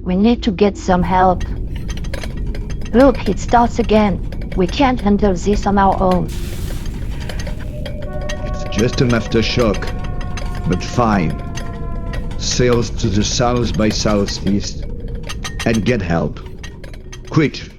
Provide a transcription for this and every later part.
We need to get some help. Look, it starts again. We can't handle this on our own. It's just an aftershock. But fine. Sails to the south by southeast and get help. Quick!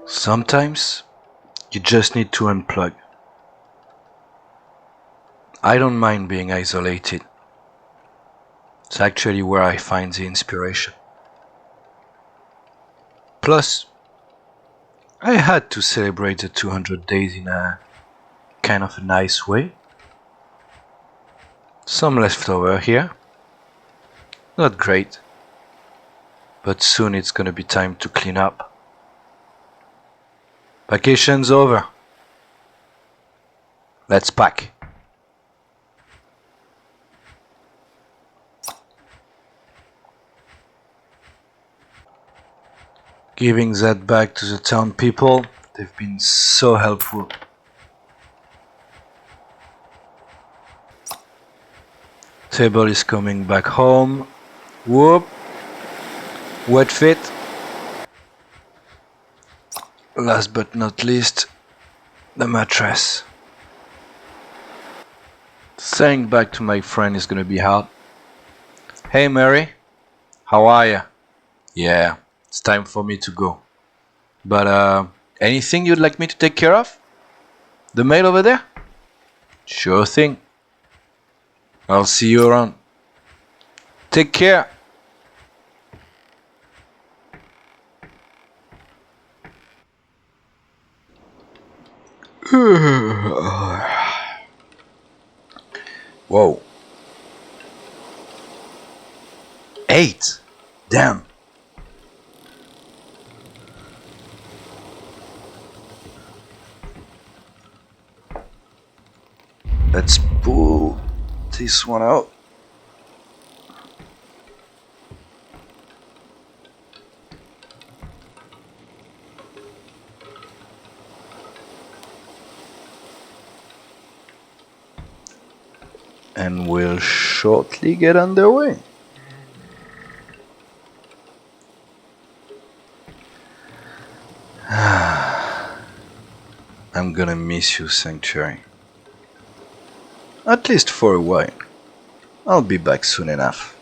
Sometimes you just need to unplug. I don't mind being isolated. It's actually where I find the inspiration. Plus, I had to celebrate the 200 days in a kind of a nice way. Some leftover here. Not great. But soon it's gonna be time to clean up. Vacation's over. Let's pack. Giving that back to the town people. They've been so helpful. Table is coming back home. Whoop. Wet fit. Last but not least, the mattress. Saying back to my friend is gonna be hard. Hey Mary, how are ya? Yeah, it's time for me to go. But anything you'd like me to take care of? The mail over there? Sure thing. I'll see you around. Take care. Whoa. 8. Damn. Let's pull this one out. And we'll shortly get underway. I'm gonna miss you, Sanctuary. At least for a while. I'll be back soon enough.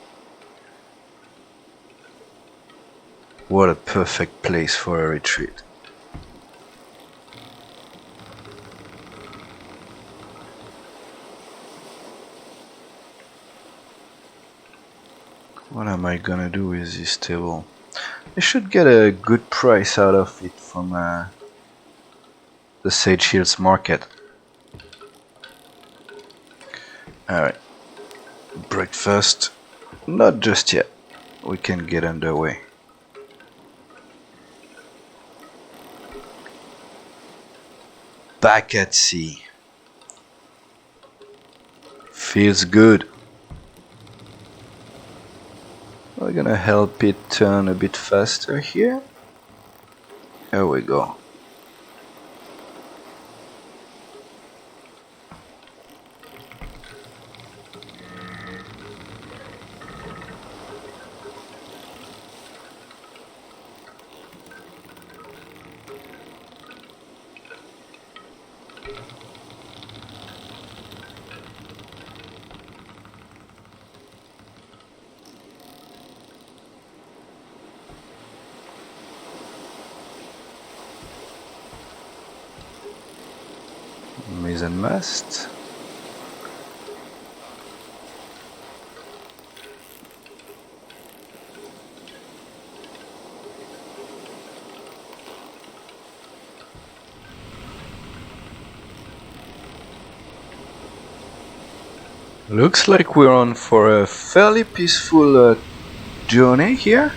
What a perfect place for a retreat. What am I gonna do with this table? I should get a good price out of it from the Sage Hills market. Alright. Breakfast. Not just yet. We can get underway. Back at sea. Feels good. We're gonna help it turn a bit faster here. There we go. Mizzen mast. Looks like we're on for a fairly peaceful journey here,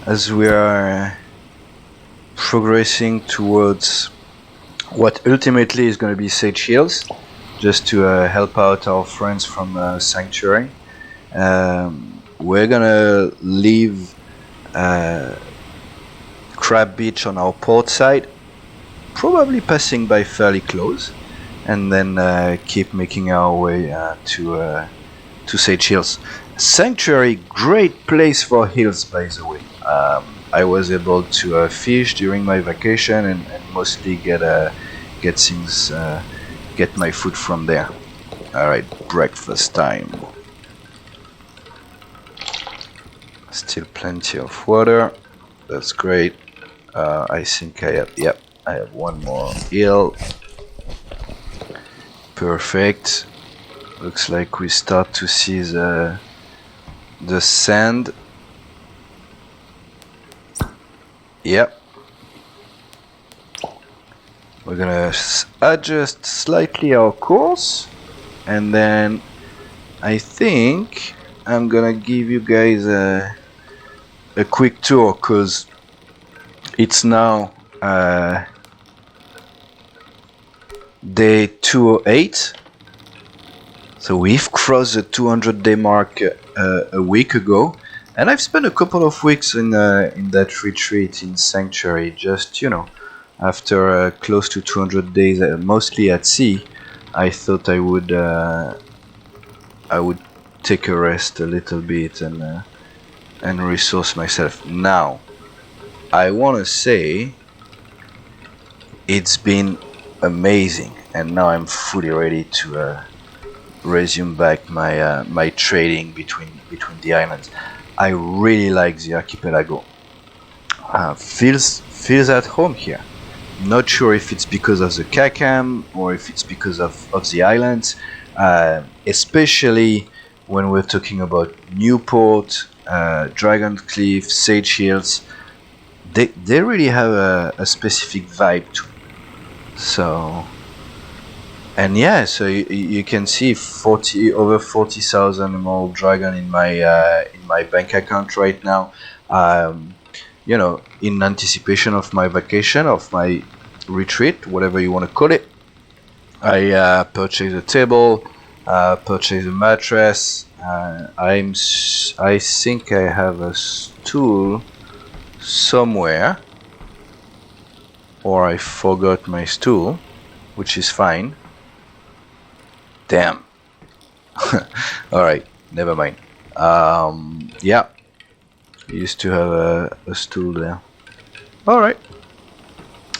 as we are progressing towards what ultimately is going to be Sage Hills, just to help out our friends from Sanctuary. We're gonna leave Crab Beach on our port side, probably passing by fairly close, and then keep making our way to Sage Hills. Sanctuary, great place for hills, by the way. I was able to fish during my vacation and mostly get things, get my food from there. All right, breakfast time. Still plenty of water. That's great. I think I have one more eel. Perfect. Looks like we start to see the sand. Yep. We're gonna adjust slightly our course, and then I think I'm gonna give you guys a quick tour, cause it's now day 208. So we've crossed the 200-day mark a week ago, and I've spent a couple of weeks in that retreat in Sanctuary, just, you know, after close to 200 days, mostly at sea. I thought I would take a rest a little bit and resource myself. Now, I want to say it's been amazing, and now I'm fully ready to resume back my my trading between the islands. I really like the archipelago. Feels at home here. Not sure if it's because of the kakam or if it's because of the islands, especially when we're talking about Newport, Dragon Cliff, Sage Hills. They really have a specific vibe to it. So, and yeah, so you can see over 40,000 Emerald Dragon in my bank account right now. You know, in anticipation of my vacation, of my retreat, whatever you want to call it. I purchased a table, purchased a mattress. I think I have a stool somewhere, or I forgot my stool, which is fine. Damn. Alright, never mind. Yeah, I used to have a stool there. Alright,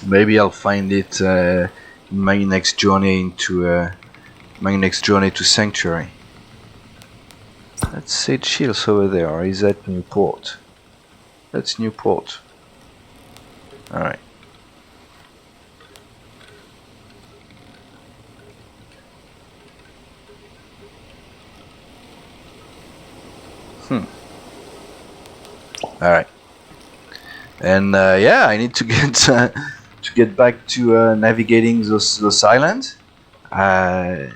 maybe I'll find it in my next journey to Sanctuary. Let's say Chills over there, or is that Newport? That's Newport. Alright. Alright. And yeah, I need to get back to navigating those islands. And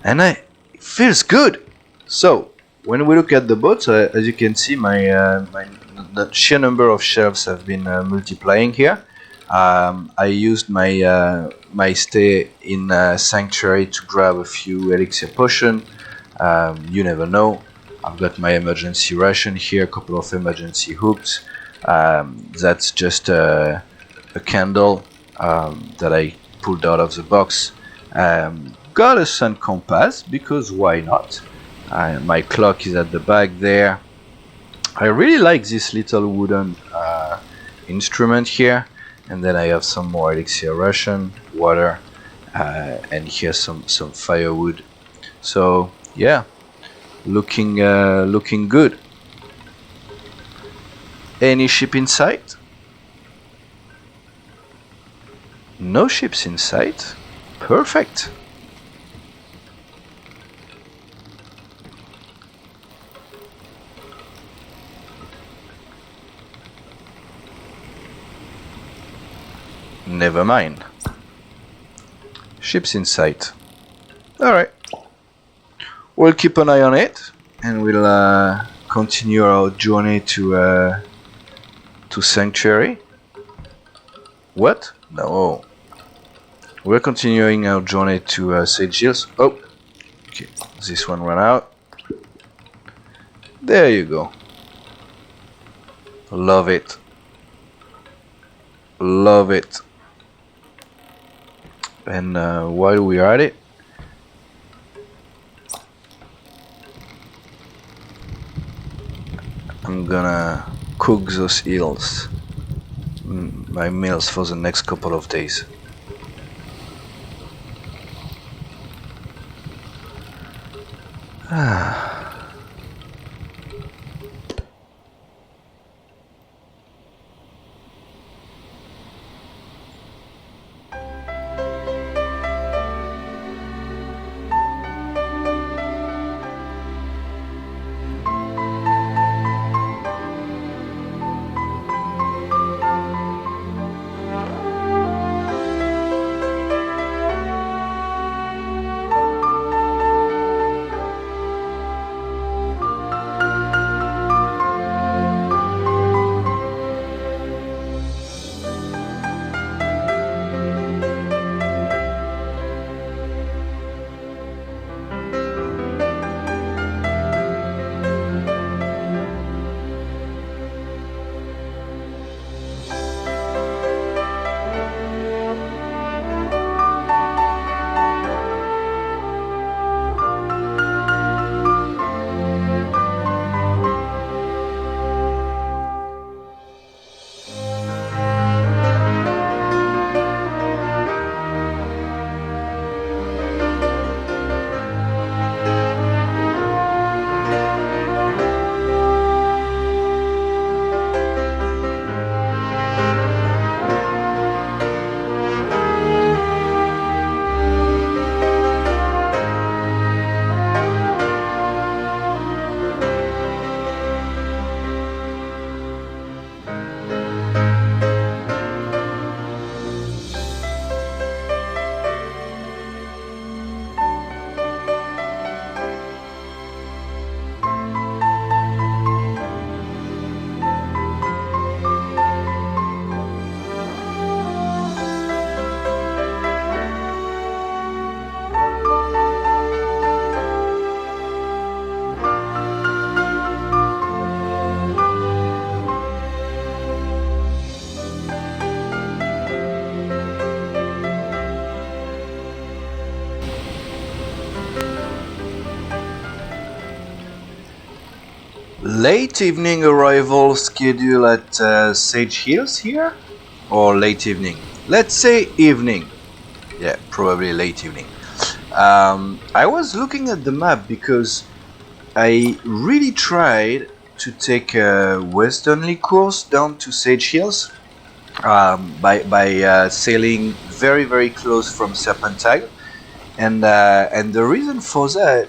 it feels good. So when we look at the boat, as you can see, the sheer number of shelves have been multiplying here. I used my stay in Sanctuary to grab a few elixir potion. You never know. I've got my emergency ration here, a couple of emergency hooks. That's just a candle that I pulled out of the box. Got a sun compass, because why not? My clock is at the back there. I really like this little wooden instrument here. And then I have some more elixir ration, water, and here some firewood. So yeah, looking good. Any ship in sight? No ships in sight. Perfect. Never mind. Ships in sight. Alright. we'll keep an eye on it, and we'll continue our journey to Sanctuary. What? No. We're continuing our journey to Sage Hills. Oh, okay. This one ran out. There you go. Love it. Love it. And while we are at it, I'm gonna cook those eels. My meals for the next couple of days. Late evening arrival schedule at Sage Hills here? Or late evening? Let's say evening. Yeah, probably late evening. I was looking at the map because I really tried to take a westerly course down to Sage Hills by sailing very close from Serpentine, and the reason for that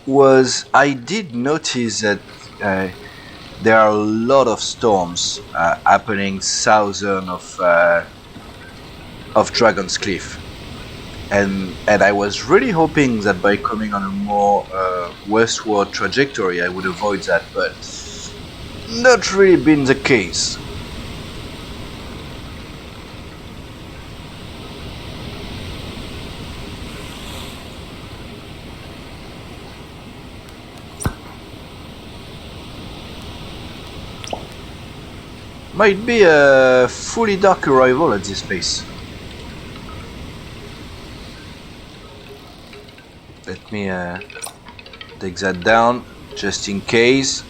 was I did notice that there are a lot of storms happening southern of Dragon's Cliff, and I was really hoping that by coming on a more westward trajectory I would avoid that, but not really been the case. Might be a fully dark arrival at this place. Let me take that down just in case.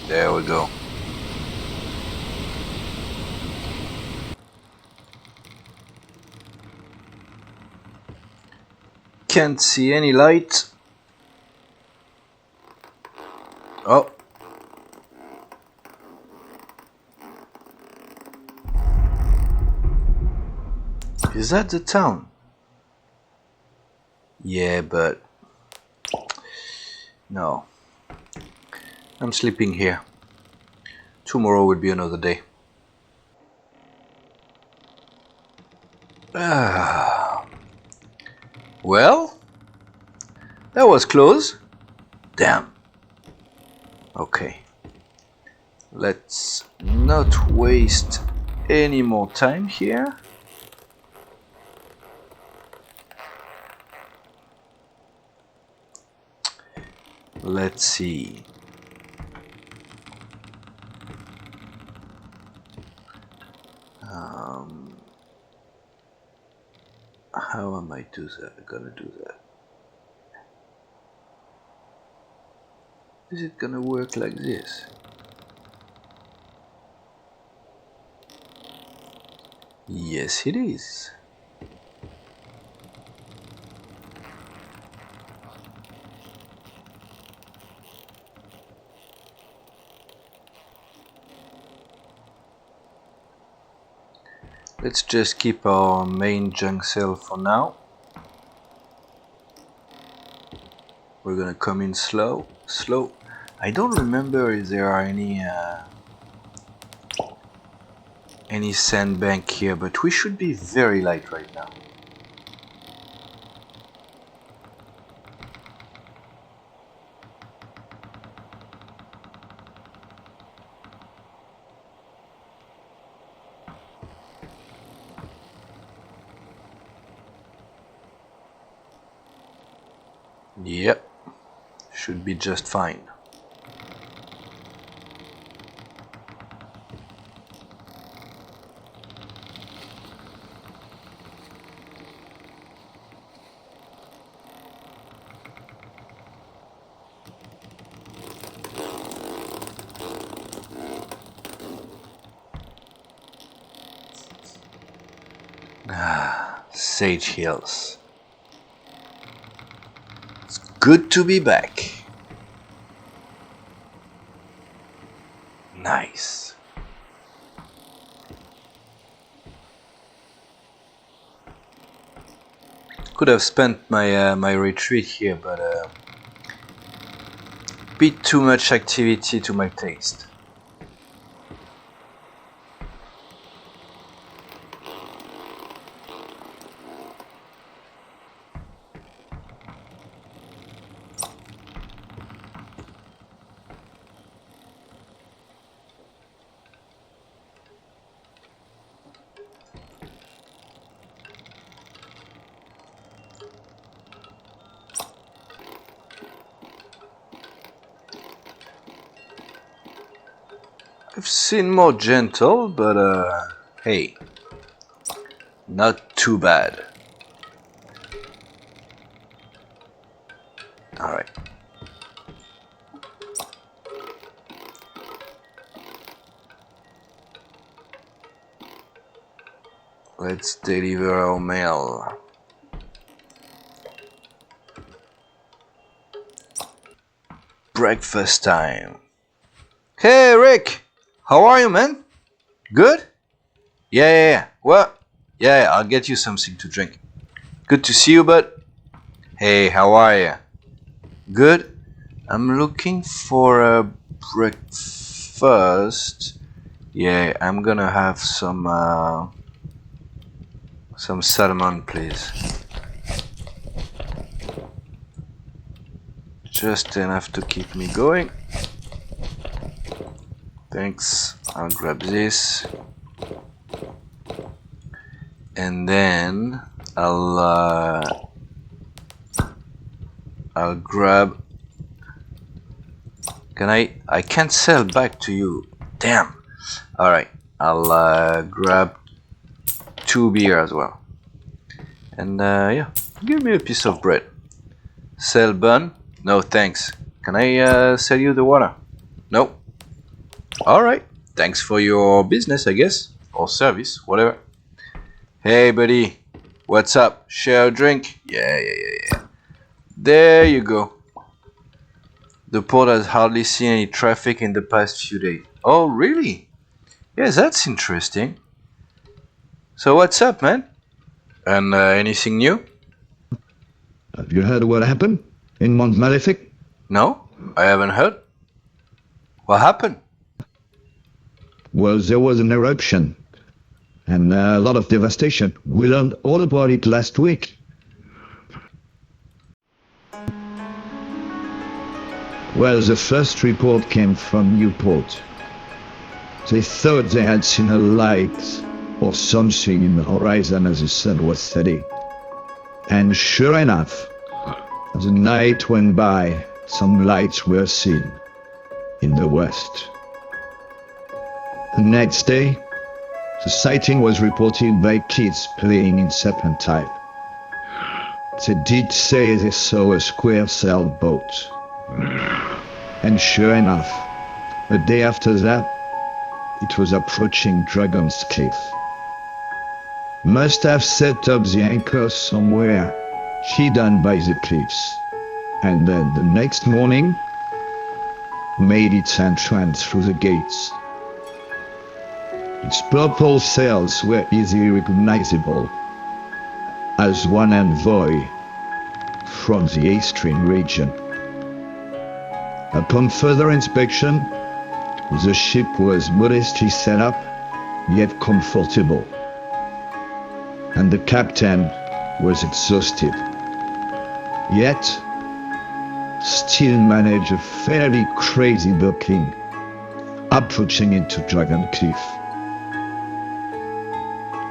There we go. Can't see any light. Oh. Is that the town? Yeah, but no. I'm sleeping here. Tomorrow will be another day. Well, That was close. Damn. Okay. Let's not waste any more time here. Let's see. How am I gonna do that? Is it gonna work like this? Yes, it is. Let's just keep our main junk sail for now. We're gonna come in slow. I don't remember if there are any sandbank here, but we should be very light right now. Yep, should be just fine. Sage Hills. It's good to be back. Nice. Could have spent my retreat here, but bit too much activity to my taste. I've seen more gentle, but hey, not too bad. Alright. Let's deliver our mail. Breakfast time. Hey Rick! How are you, man? Good? Yeah. Well, yeah, I'll get you something to drink. Good to see you, bud. Hey, how are you? Good? I'm looking for a breakfast. Yeah, I'm gonna have some salmon, please. Just enough to keep me going. Thanks. I'll grab this, and then I'll grab. Can I can't sell back to you. Damn. All right. I'll grab 2 beer as well, and yeah, give me a piece of bread. Sell bun? No, thanks. Can I sell you the water? No. Alright, thanks for your business, I guess. Or service, whatever. Hey, buddy. What's up? Share a drink? Yeah. There you go. The port has hardly seen any traffic in the past few days. Oh, really? Yes, that's interesting. So what's up, man? And anything new? Have you heard what happened in Mont Malefic? No, I haven't heard. What happened? Well, there was an eruption and a lot of devastation. We learned all about it last week. Well, the first report came from Newport. They thought they had seen a light or something in the horizon as the sun was setting. And sure enough, as the night went by, some lights were seen in the west. The next day, the sighting was reported by kids playing in Serpentine. They did say they saw a square sailed boat. And sure enough, a day after that, it was approaching Dragon's Cliff. Must have set up the anchor somewhere hidden by the cliffs, and then the next morning made its entrance through the gates. Its purple sails were easily recognizable as one envoy from the Aestrin region. Upon further inspection, the ship was modestly set up, yet comfortable, and the captain was exhausted, yet still managed a fairly crazy docking, approaching into Dragon Cliff.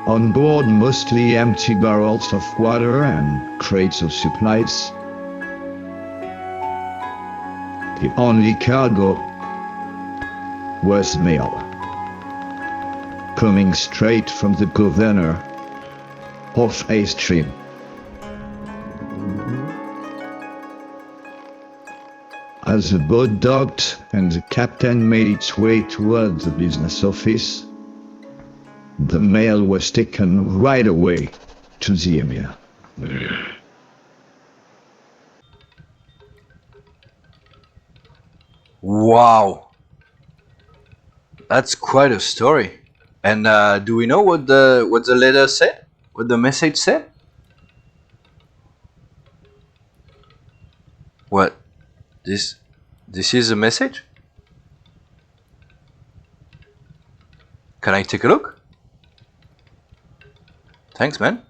On board, mostly empty barrels of water and crates of supplies. The only cargo was mail, coming straight from the governor of Aestrin. As the boat docked and the captain made its way towards the business office, the mail was taken right away to the emir. Wow, that's quite a story. And do we know what the letter said? What the message said? What? This is a message? Can I take a look? Thanks, man.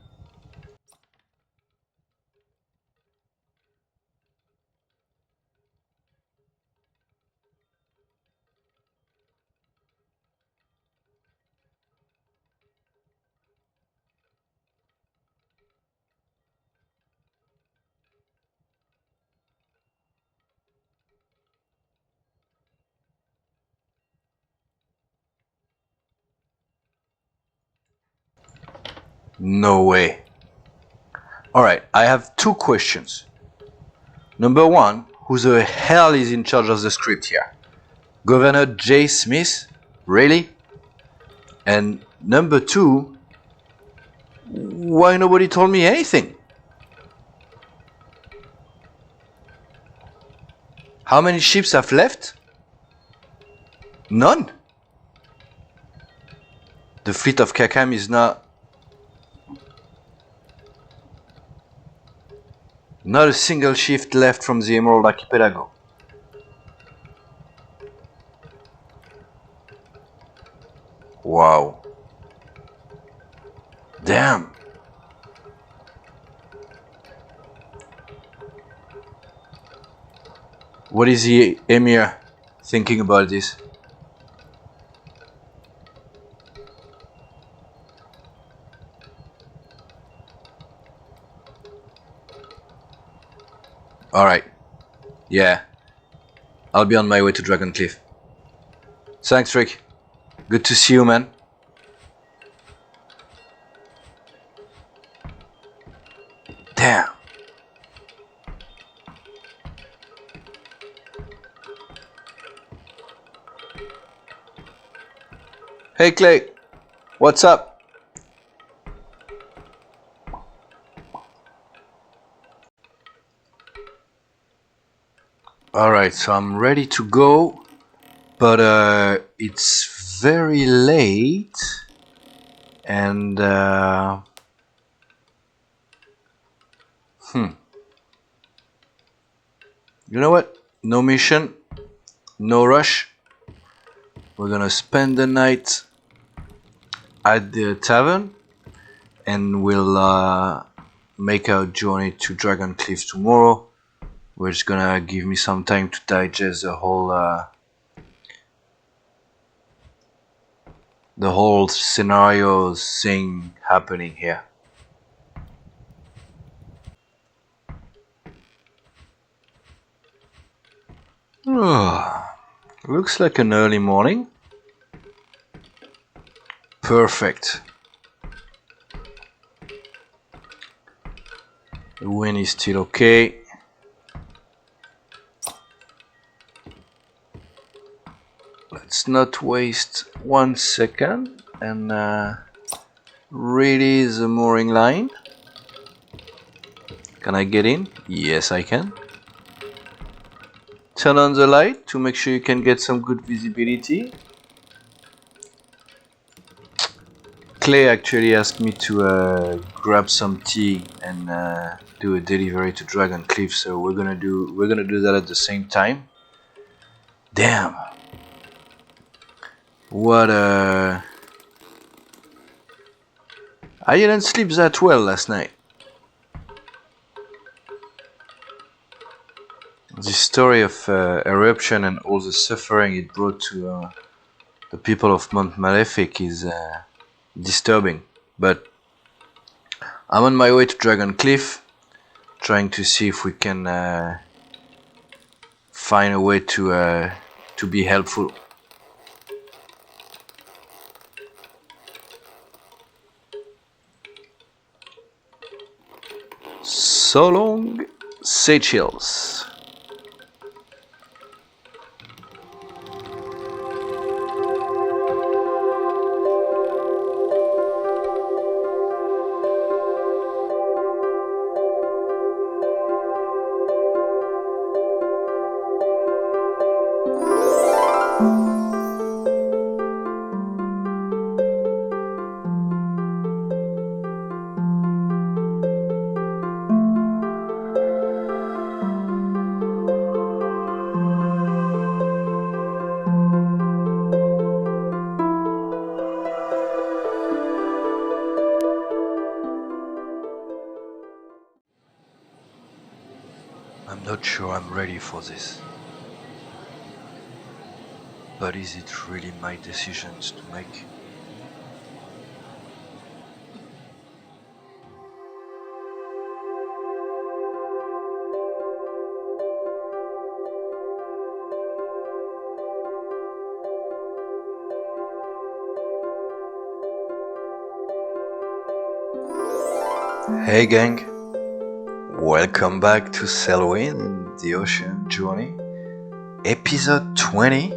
No way. Alright, I have two questions. Number one, who the hell is in charge of the script here? Governor J. Smith? Really? And number two, why nobody told me anything? How many ships have left? None. The fleet of Kakam is not a single ship left from the Emerald Archipelago. Wow. Damn. What is the Emir thinking about this? Alright. Yeah. I'll be on my way to Dragon Cliff. Thanks, Rick. Good to see you, man. Damn. Hey, Clay. What's up? Alright, so I'm ready to go, but it's very late, and you know what? No mission, no rush. We're gonna spend the night at the tavern, and we'll make our journey to Dragon Cliff tomorrow which is gonna give me some time to digest the whole scenario thing happening here. Looks like an early morning. Perfect. The wind is still okay. Let's not waste 1 second and release the mooring line. Can I get in? Yes, I can. Turn on the light to make sure you can get some good visibility. Clay actually asked me to grab some tea and do a delivery to Dragon Cliff, so we're gonna do that at the same time. Damn. What I didn't sleep that well last night. The story of eruption and all the suffering it brought to the people of Mount Malefic is disturbing. But I'm on my way to Dragon Cliff, trying to see if we can find a way to be helpful. So long, Seychelles. I'm not sure I'm ready for this. But is it really my decisions to make? Hey gang, welcome back to Sailwind and the Ocean Journey, episode 20,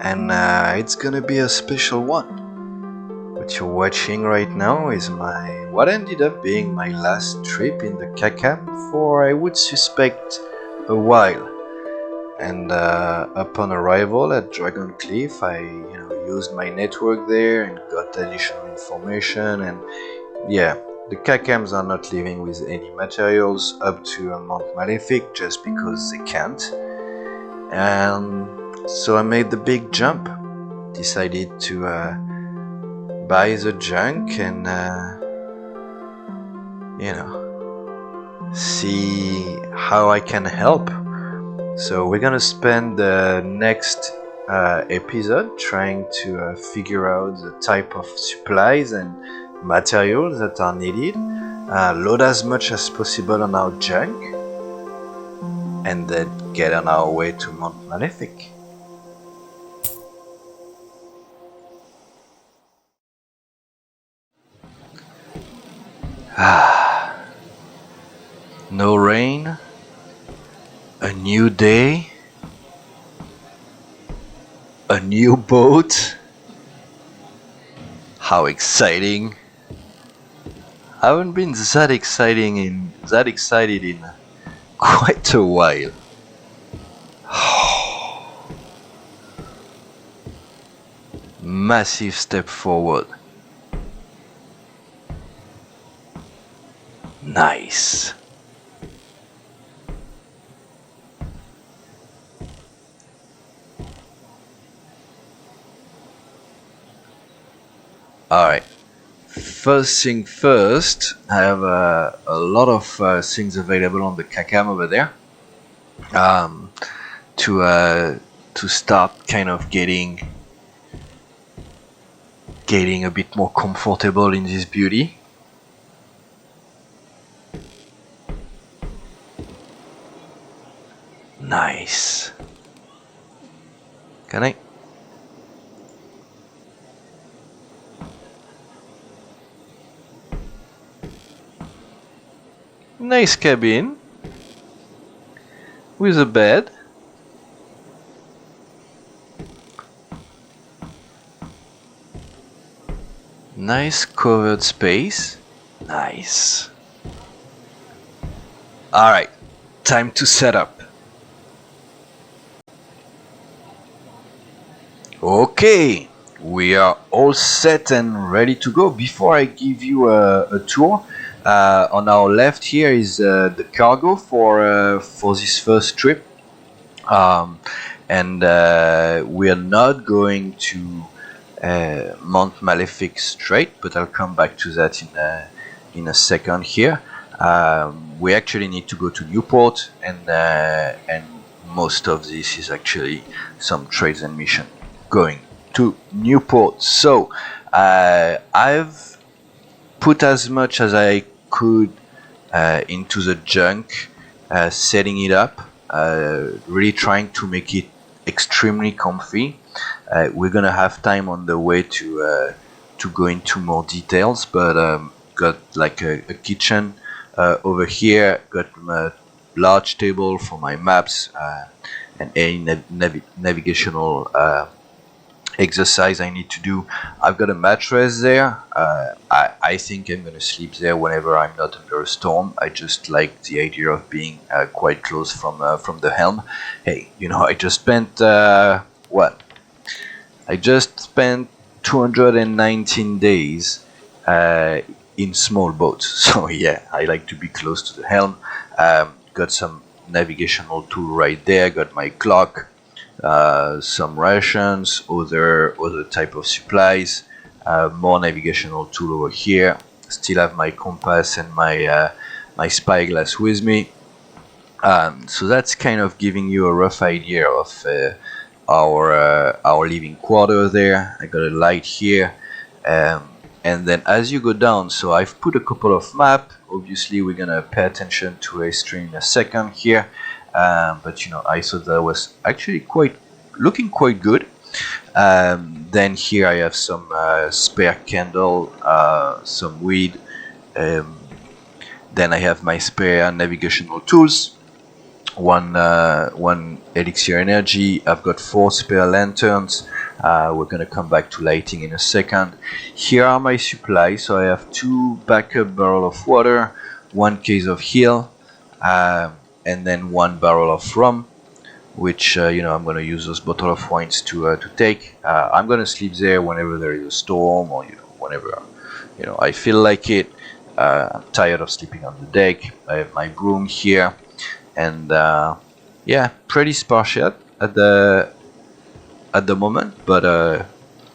and it's gonna be a special one. What you're watching right now is what ended up being my last trip in the kakam for, I would suspect, a while. And upon arrival at Dragon Cliff, I used my network there and got additional information, and yeah, the kakams are not leaving with any materials up to Mount Malefic just because they can't. And so I made the big jump, decided to buy the junk and see how I can help. So we're gonna spend the next episode trying to figure out the type of supplies and materials that are needed, load as much as possible on our junk, and then get on our way to Mount Malefic. No rain, a new day, a new boat. How exciting! I haven't been that excited in quite a while. Massive step forward. Nice. Alright. First thing first, I have a lot of things available on the kakam over there. um, to start kind of getting a bit more comfortable in this beauty. Nice. Can I? Nice cabin with a bed. Nice covered space. Nice. Alright, time to set up. Okay, we are all set and ready to go. Before I give you a tour, on our left here is the cargo for this first trip, and we are not going to Mount Malefic straight, but I'll come back to that in a second here. We actually need to go to Newport, and most of this is actually some trades and mission going to Newport. So I've put as much as I could into the junk, setting it up, really trying to make it extremely comfy. We're gonna have time on the way to go into more details, but got like a kitchen over here, got a large table for my maps and any navigational exercise I need to do. I've got a mattress there. I think I'm gonna sleep there whenever I'm not under a storm. I just like the idea of being quite close from the helm. Hey, you know, I just spent what? I just spent 219 days in small boats. So yeah, I like to be close to the helm. Got some navigational tool right there. Got my clock. Some rations, other type of supplies, more navigational tool over here. Still have my compass and my my spyglass with me. So that's kind of giving you a rough idea of our living quarter there. I got a light here, and then as you go down, so I've put a couple of maps. Obviously, we're gonna pay attention to Aestrin in a second here. But you know, I thought that was actually looking quite good. Then here I have some spare candle, some weed. Then I have my spare navigational tools, one elixir energy. I've got 4 spare lanterns. We're gonna come back to lighting in a second. Here are my supplies. So I have 2 backup barrels of water, 1 case of heal, and then 1 barrel of rum, which you know, I'm gonna use those bottle of wines to take. I'm gonna sleep there whenever there is a storm, or you know, whenever you know I feel like it. I'm tired of sleeping on the deck. I have my broom here, and yeah, pretty sparse at the moment, but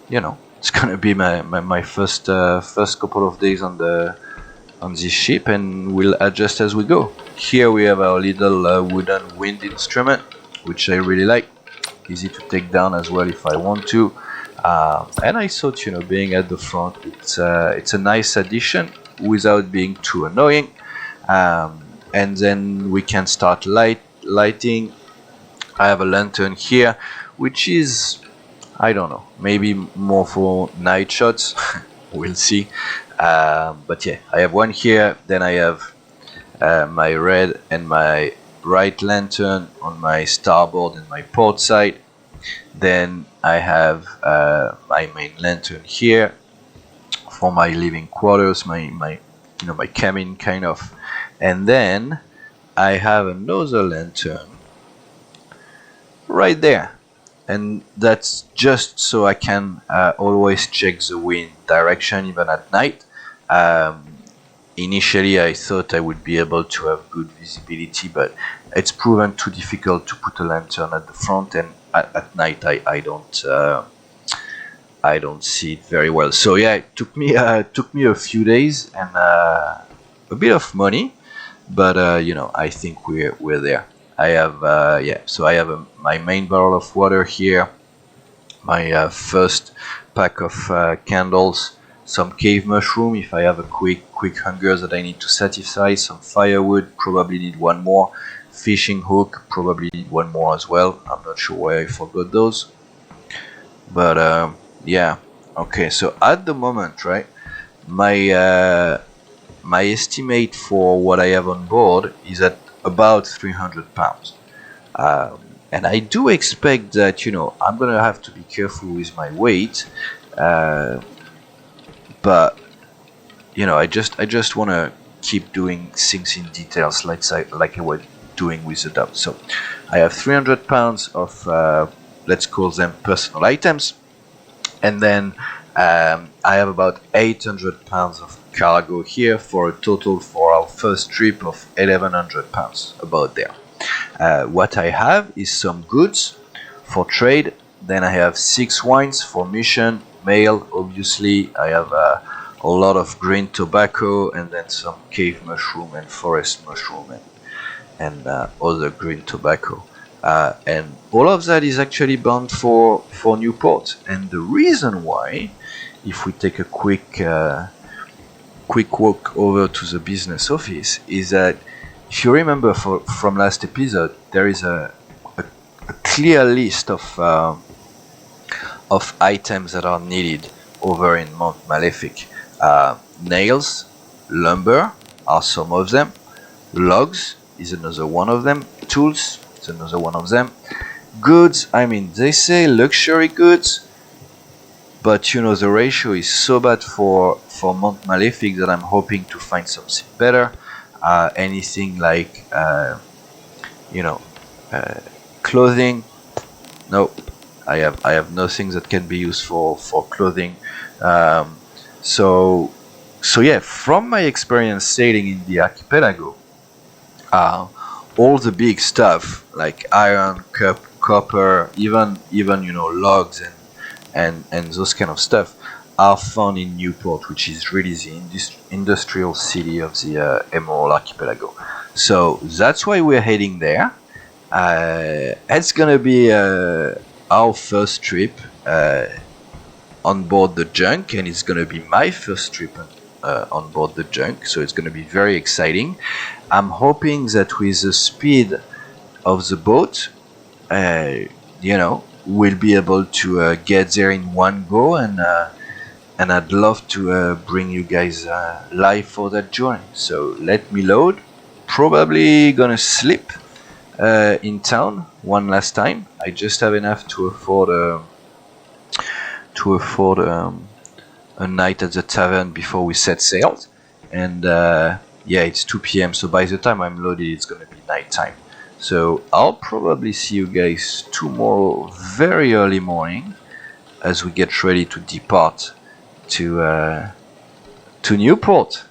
you know, it's gonna be my first couple of days on this ship, and we'll adjust as we go. Here we have our little wooden wind instrument, which I really like. Easy to take down as well if I want to. And I thought, you know, being at the front, it's a nice addition without being too annoying. And then we can start lighting. I have a lantern here, which is, I don't know, maybe more for night shots. We'll see. But yeah, I have one here. Then I have my red and my right lantern on my starboard and my port side. Then I have my main lantern here for my living quarters, my you know, my cabin kind of. And then I have another lantern right there, and that's just so I can always check the wind direction even at night. Initially I thought I would be able to have good visibility, but it's proven too difficult to put a lantern at the front, and at night I don't see it very well. So yeah, it took me a few days and a bit of money, but you know, I think we're there. I have yeah, so I have my main barrel of water here, my first pack of candles, some cave mushroom if I have a quick hunger that I need to satisfy, some firewood, probably need one more, fishing hook, probably need one more as well. I'm not sure why I forgot those, but yeah. Okay, so at the moment, right, my estimate for what I have on board is at about 300 pounds. And I do expect that, you know, I'm gonna have to be careful with my weight, but you know, I just want to keep doing things in details, like I was doing with the dub. So I have 300 pounds of let's call them personal items, and then I have about 800 pounds of cargo here for a total for our first trip of 1100 pounds, about there. What I have is some goods for trade. Then I have 6 wines for mission, mail, obviously. I have a lot of green tobacco, and then some cave mushroom and forest mushroom and other green tobacco. And all of that is actually bound for Newport. And the reason why, if we take a quick walk over to the business office, is that if you remember from last episode, there is a clear list of items that are needed over in Mount Malefic. Nails, lumber are some of them. Logs is another one of them. Tools is another one of them. Goods, I mean, they say luxury goods, but you know, the ratio is so bad for Mount Malefic that I'm hoping to find something better. Anything like you know, clothing. No, I have nothing that can be used for clothing. Um, so yeah, from my experience sailing in the archipelago, all the big stuff like iron, copper, even you know, logs and those kind of stuff are found in Newport, which is really the industrial city of the Emerald Archipelago. So that's why we're heading there. It's gonna be our first trip on board the junk, and it's gonna be my first trip on board the junk, so it's gonna be very exciting. I'm hoping that with the speed of the boat, you know, we'll be able to get there in one go, and I'd love to bring you guys live for that journey. So let me load. Probably gonna sleep in town one last time. I just have enough to afford a night at the tavern before we set sail. And yeah, it's 2 p.m. So by the time I'm loaded, it's gonna be nighttime. So I'll probably see you guys tomorrow very early morning as we get ready to depart to Newport.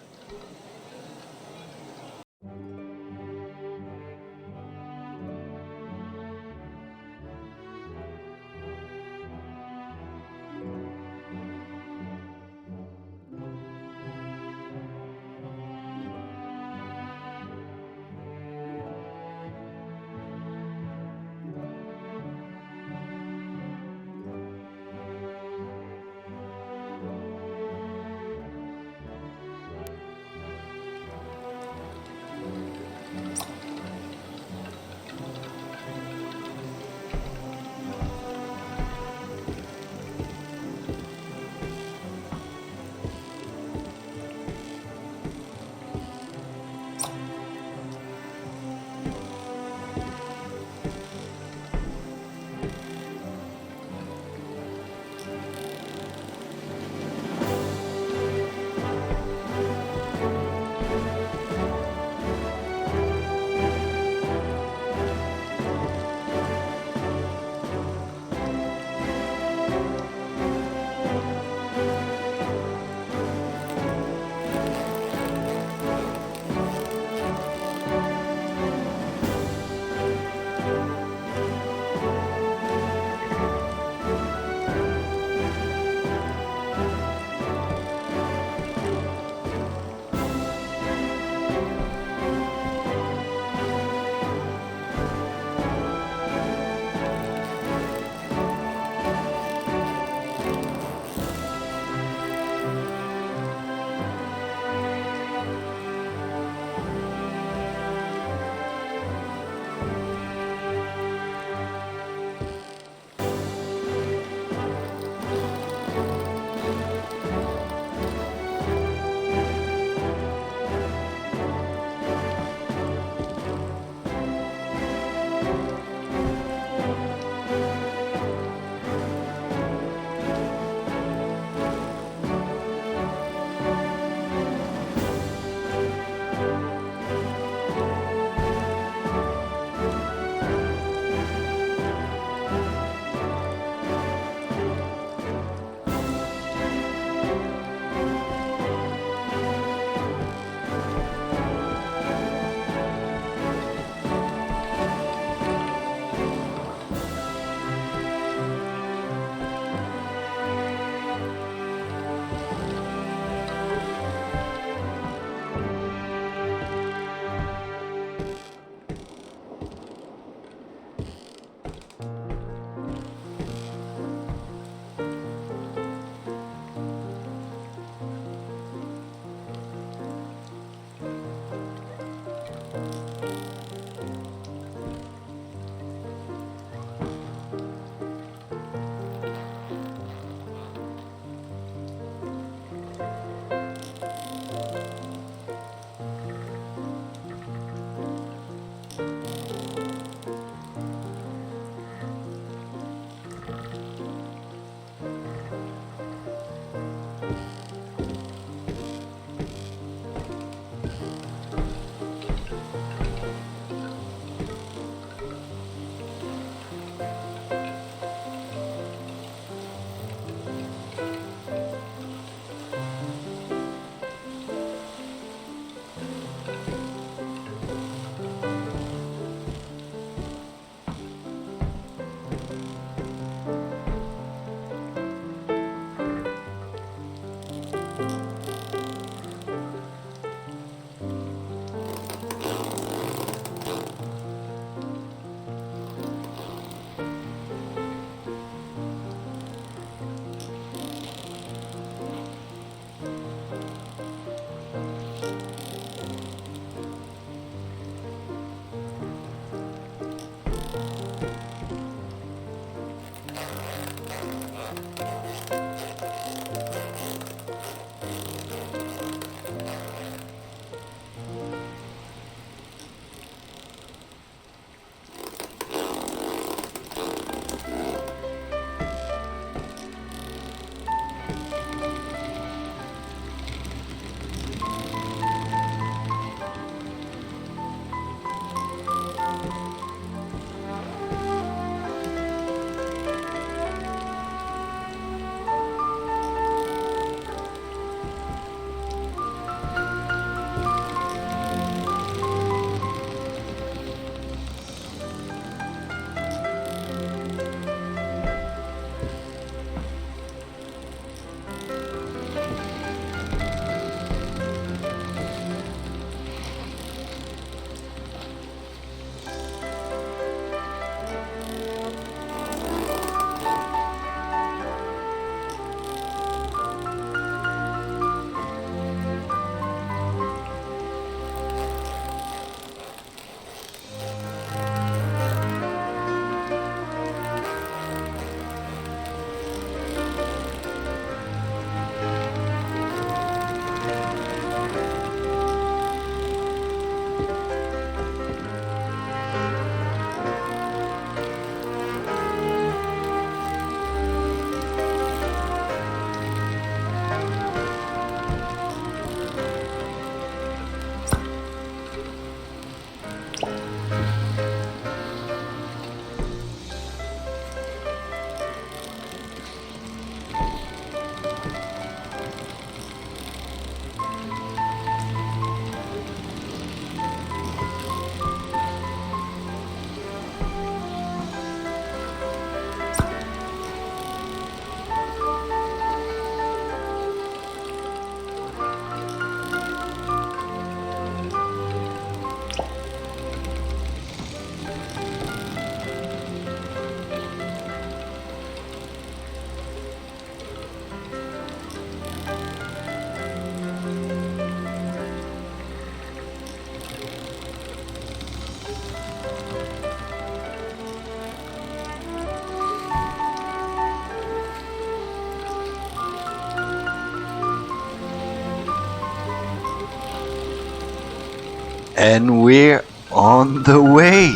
And we're on the way.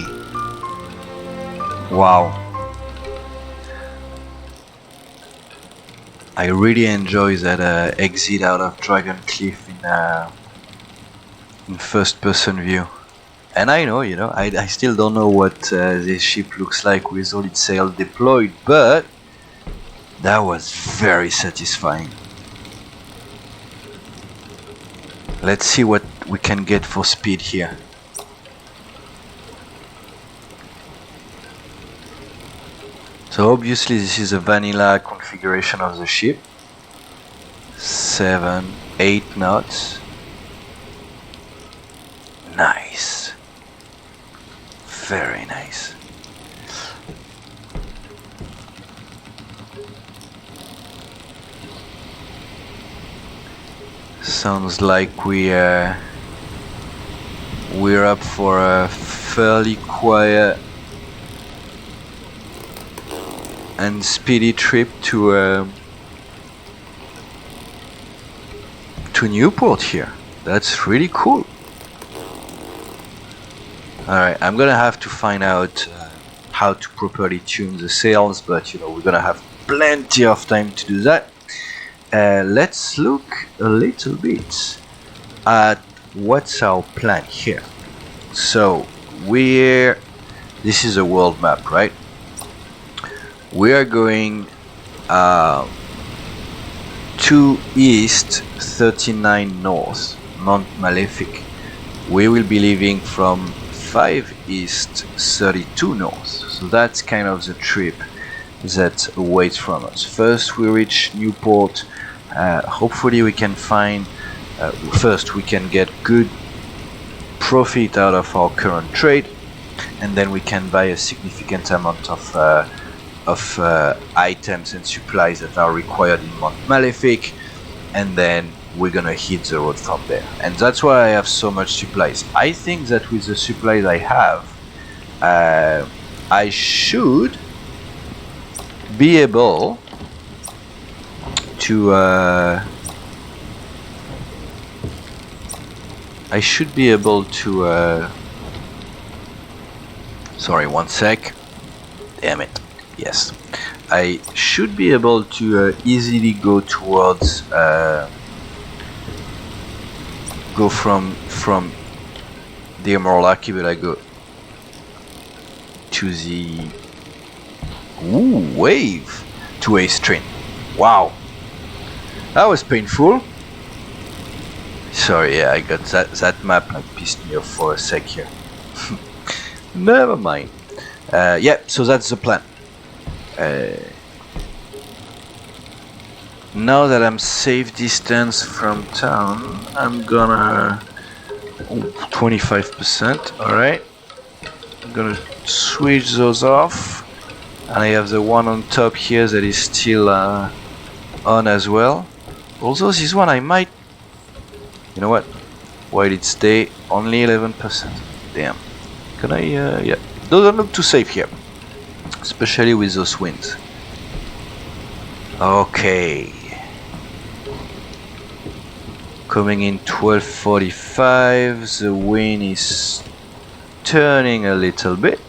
Wow. I really enjoy that exit out of Dragon Cliff in first person view. And I know, I still don't know what this ship looks like with all its sails deployed, but that was very satisfying. Let's see what we can get for speed here. So obviously this is a vanilla configuration of the ship. 7, 8 knots. Nice. Very nice. Sounds like we're up for a fairly quiet and speedy trip to Newport here. That's really cool. Alright, I'm gonna have to find out how to properly tune the sails, but we're gonna have plenty of time to do that. Let's look a little bit at what's our plan here. So this is a world map, right? We are going 2 east, 39 north, Mount Malefic. We will be leaving from 5 east, 32 north. So that's kind of the trip that awaits from us. First we reach Newport. Hopefully we can find, first we can get good profit out of our current trade, and then we can buy a significant amount of items and supplies that are required in Mount Malefic, and then we're gonna hit the road from there. And that's why I have so much supplies. I think that with the supplies I have, I should be able to sorry, one sec. Damn it. Yes, I should be able to easily go towards go from the Emerald Archipelago, I go to the wave to Aestrin. Wow, that was painful. Sorry, yeah, I got that map like pissed me off for a sec here. Never mind. Yeah, so that's the plan. Now that I'm safe distance from town, I'm gonna 25%. Alright, I'm gonna switch those off, and I have the one on top here that is still on as well. Also this one I might, you know what, while it's day, only 11%. Damn. Can I yeah, doesn't look too safe here, especially with those winds. Okay, coming in 12:45. The wind is turning a little bit.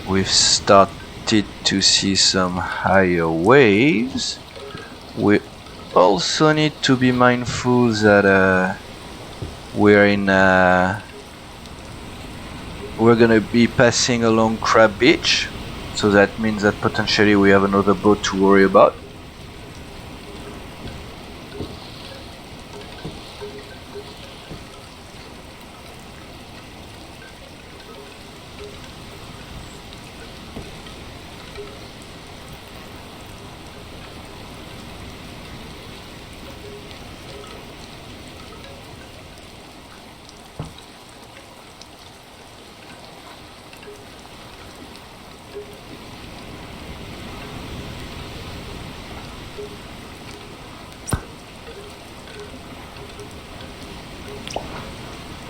We've started to see some higher waves. We also need to be mindful that we're gonna be passing along Crab Beach, so that means that potentially we have another boat to worry about.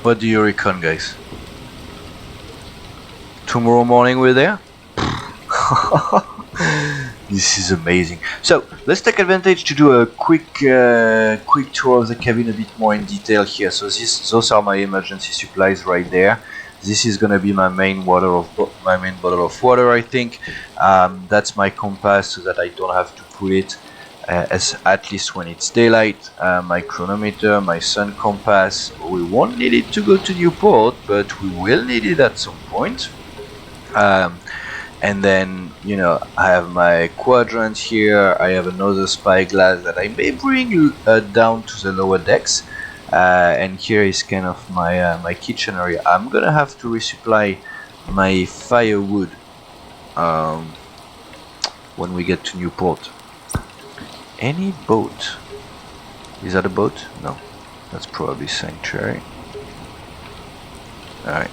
What do you reckon, guys? Tomorrow morning we're there? This is amazing. So let's take advantage to do a quick tour of the cabin a bit more in detail here. So those are my emergency supplies right there. This is gonna be my main bottle of water, I think. That's my compass, so that I don't have to put it as at least when it's daylight. My chronometer, my sun compass. We won't need it to go to Newport, but we will need it at some point. And then, you know, I have my quadrant here. I have another spyglass that I may bring down to the lower decks. And here is kind of my kitchen area. I'm gonna have to resupply my firewood when we get to Newport. Any boat? Is that a boat? No, that's probably Sanctuary. Alright,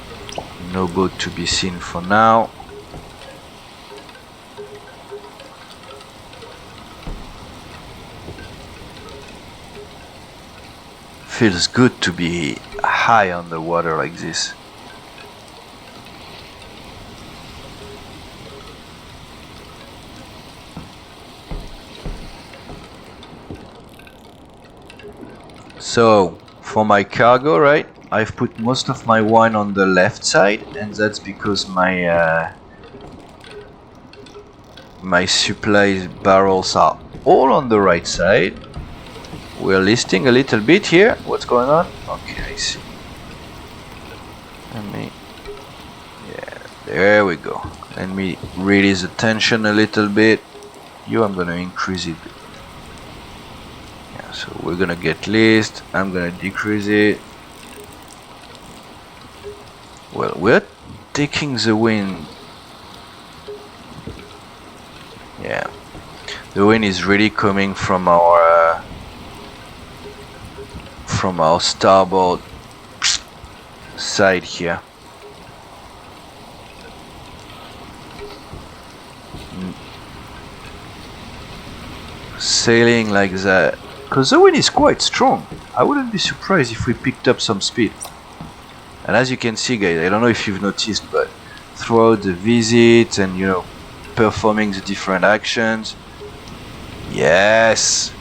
no boat to be seen for now. Feels good to be high on the water like this. So for my cargo, right, I've put most of my wine on the left side, and that's because my my supply barrels are all on the right side. We're listing a little bit here. What's going on? Okay, I see. Yeah, there we go. Let me release the tension a little bit. I'm gonna increase it. Yeah, so we're gonna get list. I'm gonna decrease it. Well, we're taking the wind. Yeah, the wind is really coming from our starboard side here. Sailing like that, because the wind is quite strong. I wouldn't be surprised if we picked up some speed. And as you can see, guys, I don't know if you've noticed, but throughout the visit and, you know, performing the different actions, yes,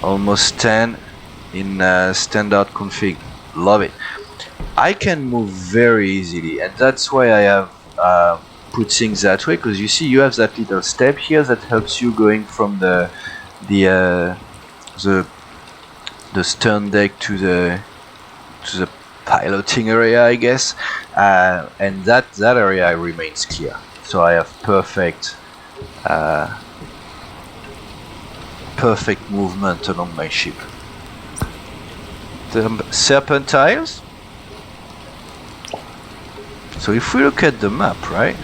almost 10 in standard config. Love it. I can move very easily, and that's why I have put things that way, because you see you have that little step here that helps you going from the stern deck to the piloting area, I guess, and that area remains clear. So I have perfect movement along my ship. The serpentiles. So if we look at the map, right,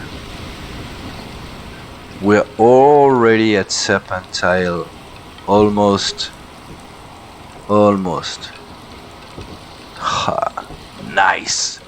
we're already at serpentile, almost. Ha, nice.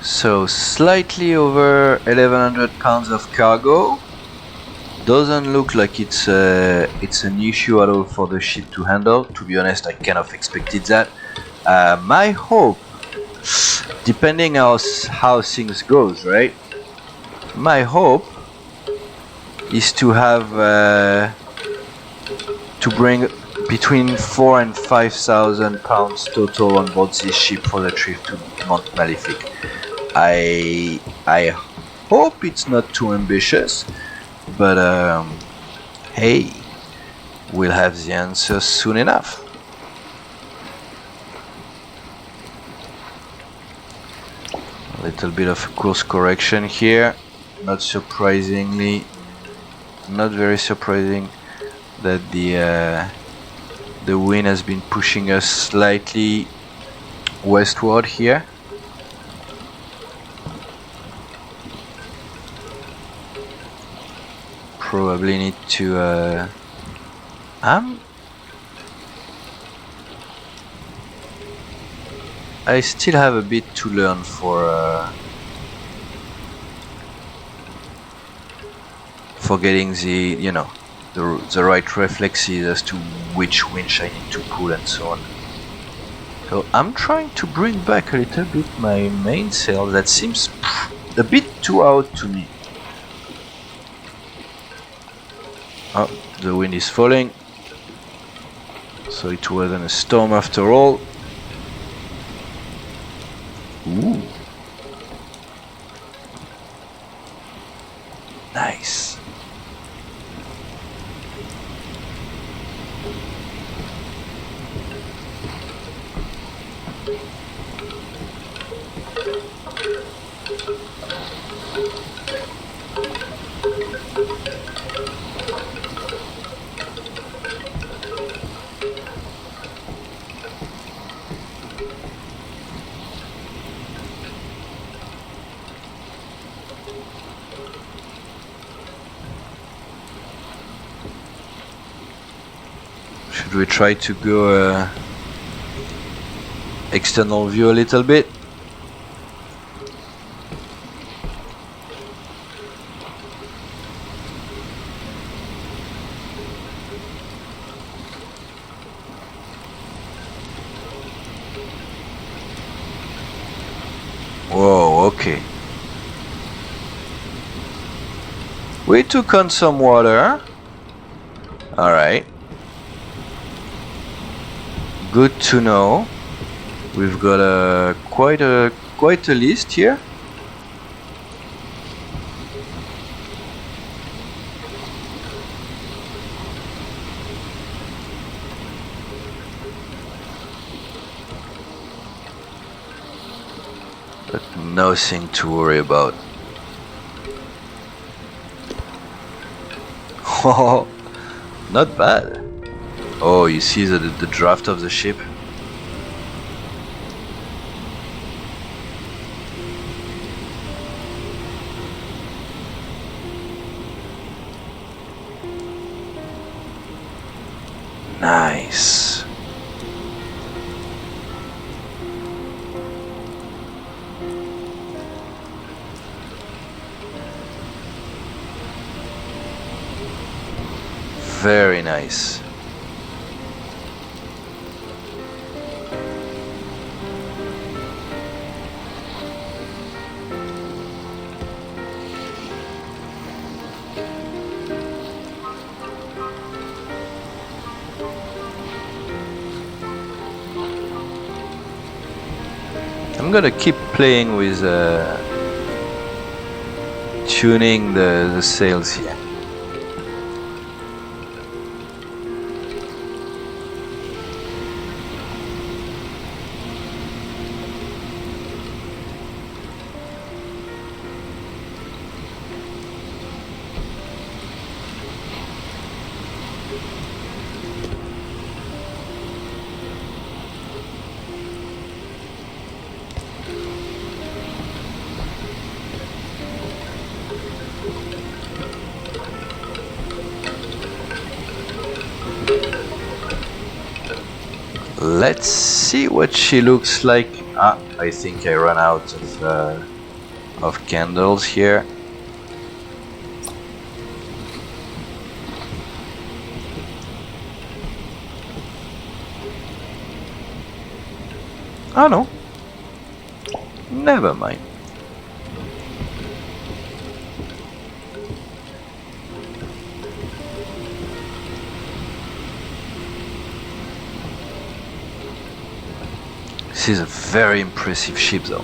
So slightly over 1100 pounds of cargo. Doesn't look like it's an issue at all for the ship to handle. To be honest, I kind of expected that. My hope, depending how things goes, right? My hope is to have to bring between 4,000 and 5,000 pounds total on board this ship for the trip to Mount Malefic. I hope it's not too ambitious, but hey, we'll have the answer soon enough. A little bit of course correction here. Not very surprising that the wind has been pushing us slightly westward here. Probably need to I still have a bit to learn for getting the, you know, the right reflexes as to which winch I need to pull and so on. So I'm trying to bring back a little bit my mainsail. That seems a bit too out to me. Oh, the wind is falling. So it wasn't a storm after all. Ooh. Nice. Should we try to go external view a little bit? Whoa, okay. We took on some water. Alright. Good to know. We've got quite a list here. But nothing to worry about. Oh, not bad. Oh, you see the draft of the ship? Nice. Very nice. I'm gonna keep playing with tuning the sails here. Let's see what she looks like. Ah, I think I ran out of candles here. Oh no. Never mind. This is a very impressive ship though.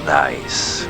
Nice.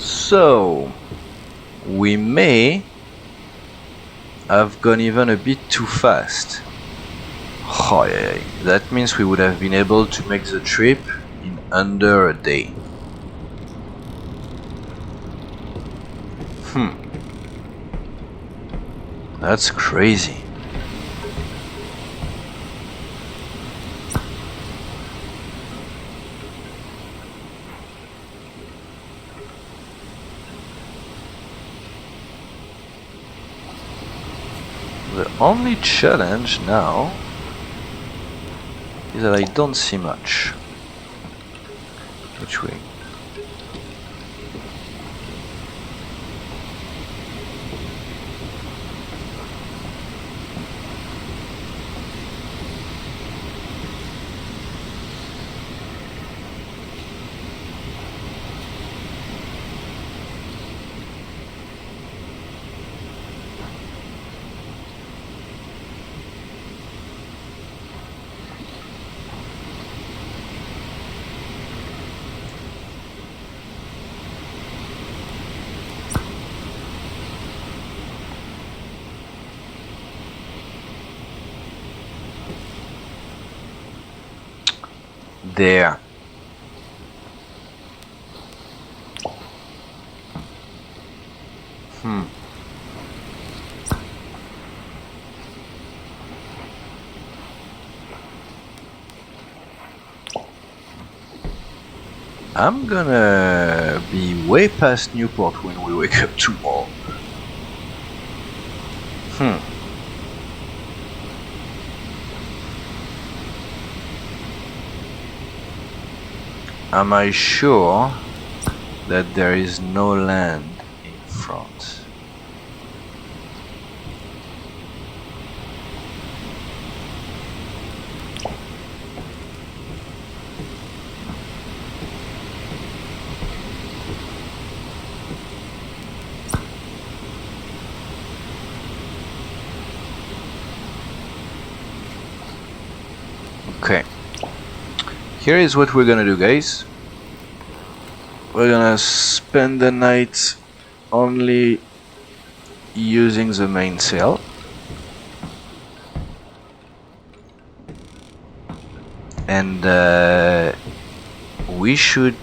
So we may have gone even a bit too fast. Oh, yeah. That means we would have been able to make the trip in under a day. That's crazy. The only challenge now is that I don't see much. Which way? There. I'm gonna be way past Newport when we wake up tomorrow. Am I sure that there is no land in front? Okay. Here is what we're gonna do, guys. We're gonna spend the night only using the mainsail. And we should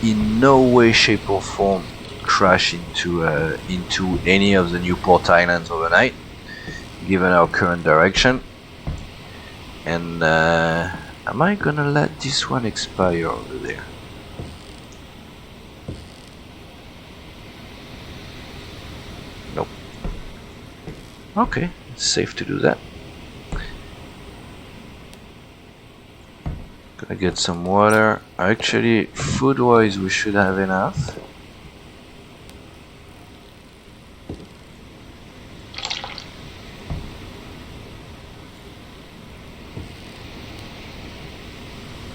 in no way, shape or form crash into any of the Newport Islands overnight, given our current direction. And am I gonna let this one expire over there? Nope. Okay, it's safe to do that. Gonna get some water. Actually, food-wise, we should have enough.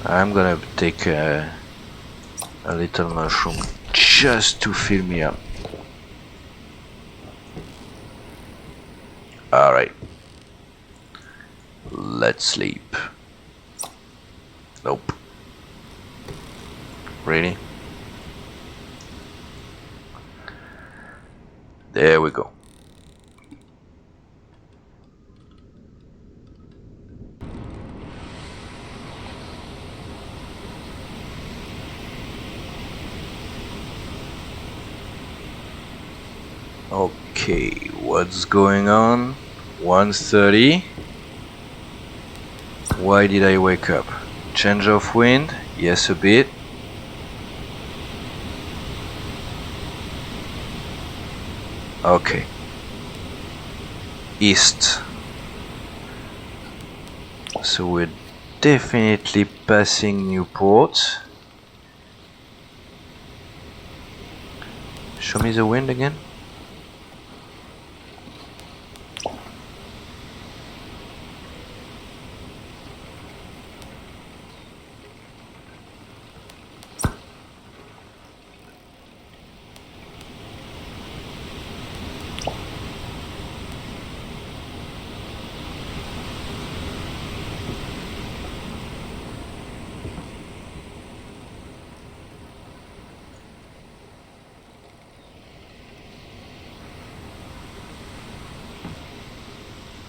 I'm gonna take a little mushroom just to fill me up. Alright. Let's sleep. Nope. Really? There we go. Okay, what's going on? 1:30. Why did I wake up? Change of wind? Yes, a bit. Okay. East. So we're definitely passing Newport. Show me the wind again.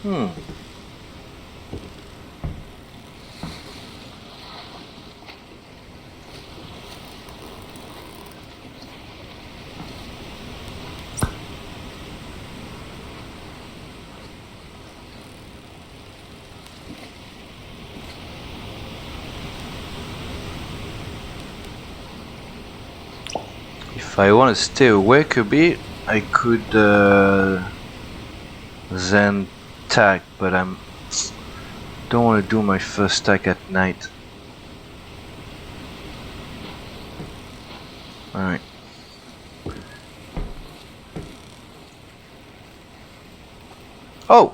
If I want to stay awake a bit, I could then tack, but don't want to do my first tack at night. Alright. Oh!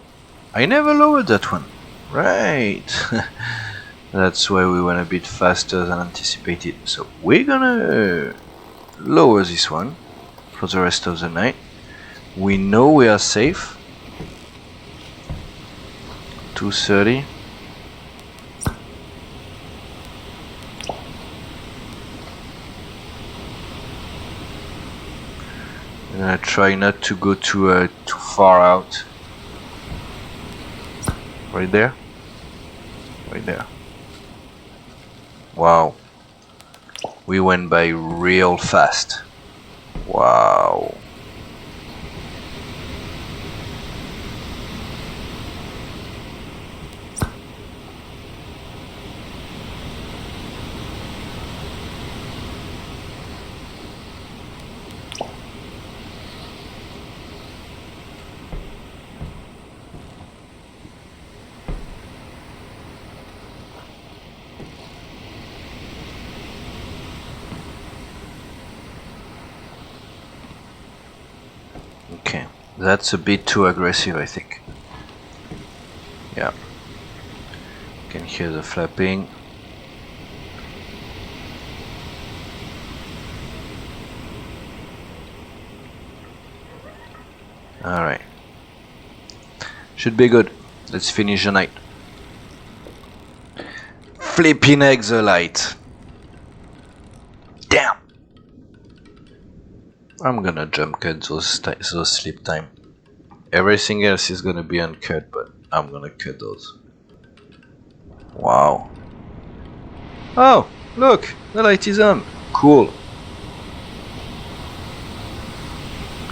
I never lowered that one. Right. That's why we went a bit faster than anticipated. So we're gonna lower this one for the rest of the night. We know we are safe. 2:30. I'm gonna try not to go too far out. Right there. Right there. Wow. We went by real fast. Wow. Okay, that's a bit too aggressive, I think. Yeah. You can hear the flapping. Alright. Should be good. Let's finish the night. Flipping exolite. Damn! I'm gonna jump cut those sleep time. Everything else is gonna be uncut, but I'm gonna cut those. Wow. Oh, look! The light is on. Cool.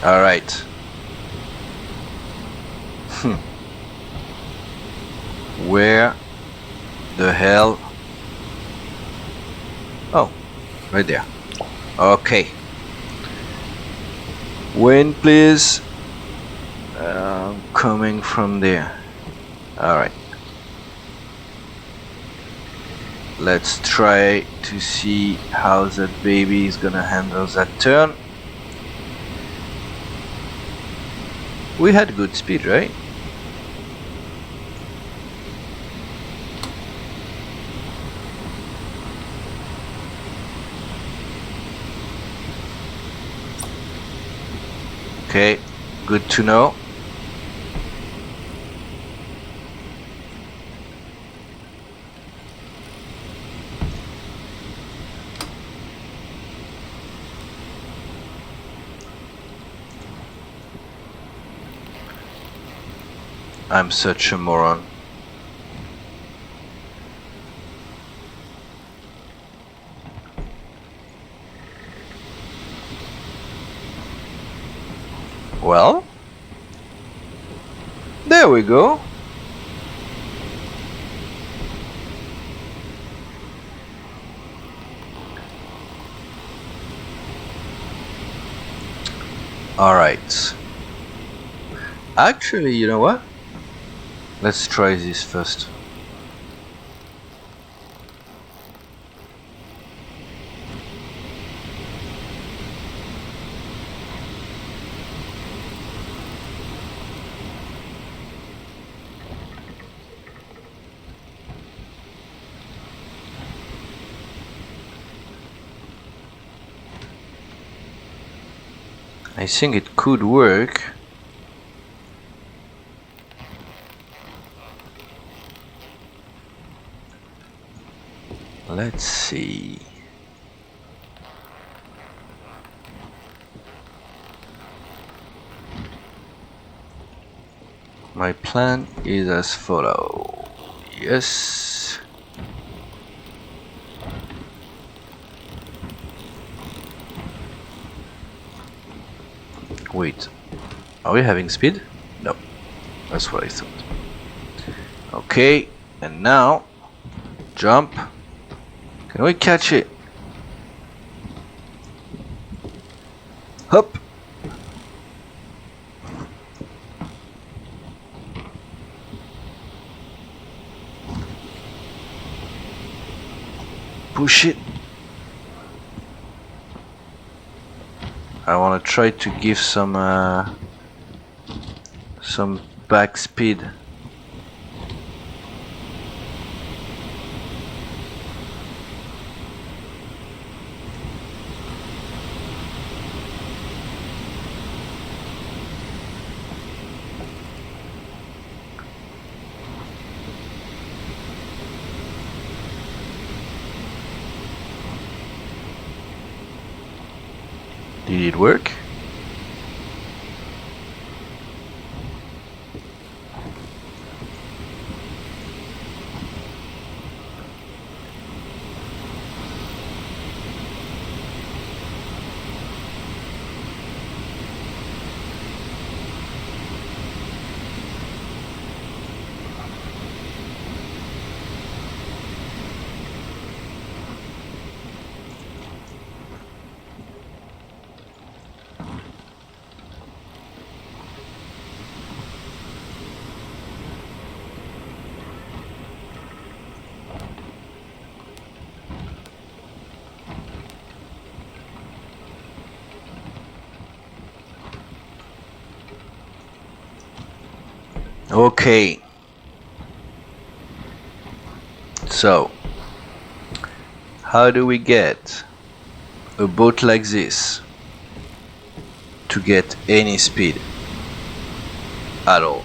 Alright. Where the hell? Oh, right there. Okay. Wind, please. Coming from there. Alright. Let's try to see how that baby is gonna handle that turn. We had good speed, right? Okay, good to know. I'm such a moron. Well, there we go. All right. Actually, you know what? Let's try this first. I think it could work. Let's see. My plan is as follow. Yes. Wait, are we having speed? No, that's what I thought. Okay, and now jump. Can we catch it? Hop. Push it. I want to try to give some back speed. Did it work? Okay. So, how do we get a boat like this to get any speed at all?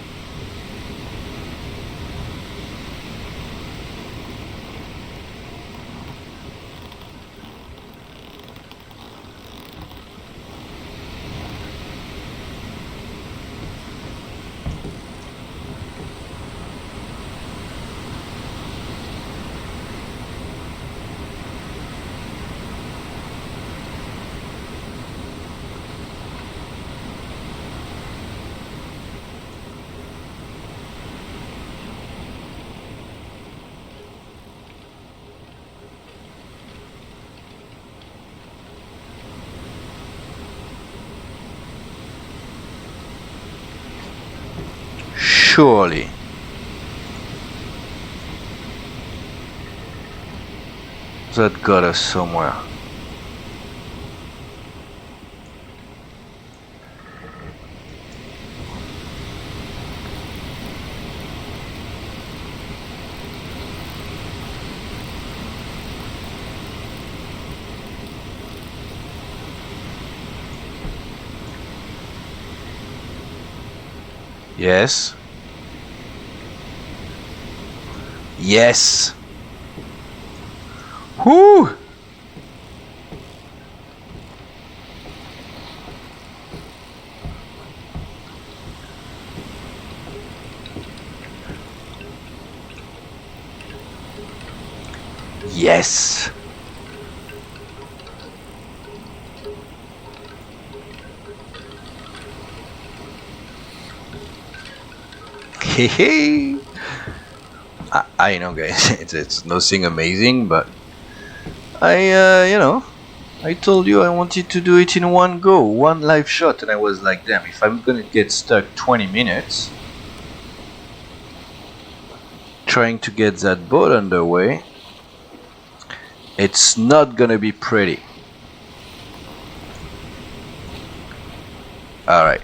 Surely. That got us somewhere. Yes. Yes. Whoo! Yes. Hehe. I know, guys. It's nothing amazing, but I told you I wanted to do it in one go, one live shot, and I was like, damn, if I'm gonna get stuck 20 minutes trying to get that boat underway, it's not gonna be pretty. Alright.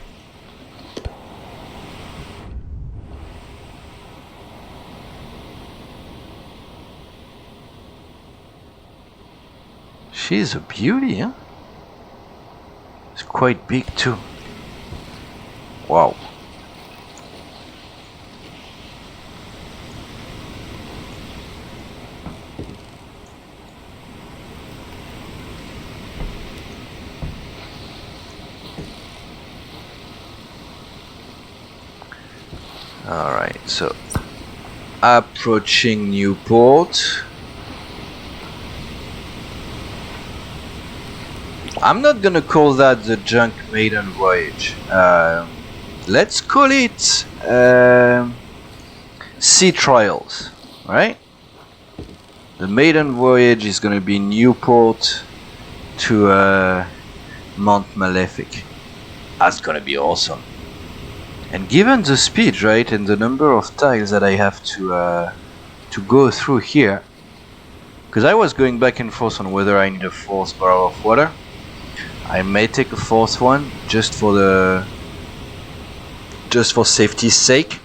She's a beauty, huh? It's quite big too. Wow. Alright, so approaching Newport. I'm not gonna call that the junk maiden voyage. Let's call it sea trials, right? The maiden voyage is gonna be Newport to Mount Malefic. That's gonna be awesome. And given the speed, right, and the number of tiles that I have to go through here, because I was going back and forth on whether I need a fourth barrel of water. I may take a fourth one just for safety's sake,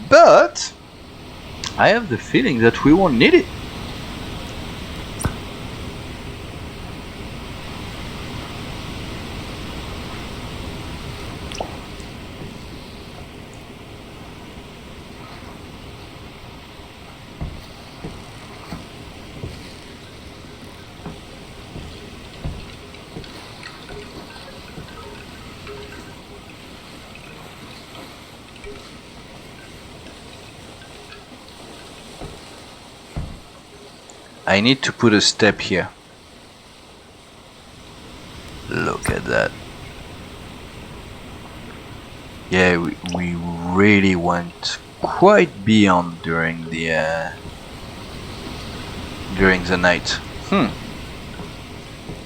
but I have the feeling that we won't need it. I need to put a step here. Look at that. Yeah, we really went quite beyond during the night.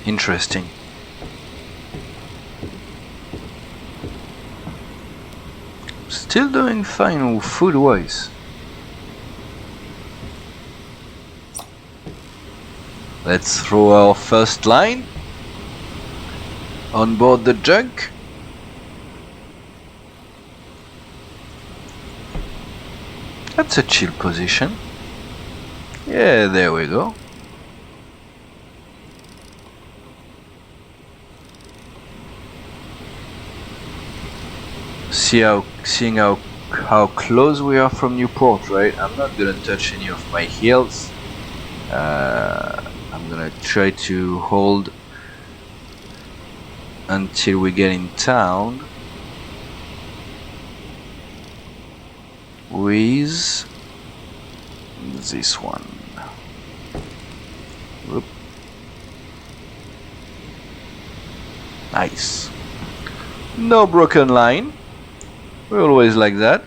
Interesting. Still doing fine food-wise. Let's throw our first line on board the junk. That's a chill position. Yeah, there we go. Seeing how close we are from Newport, right? I'm not gonna touch any of my heals. I'm gonna try to hold until we get in town with this one. Whoop. Nice. No broken line. We always like that.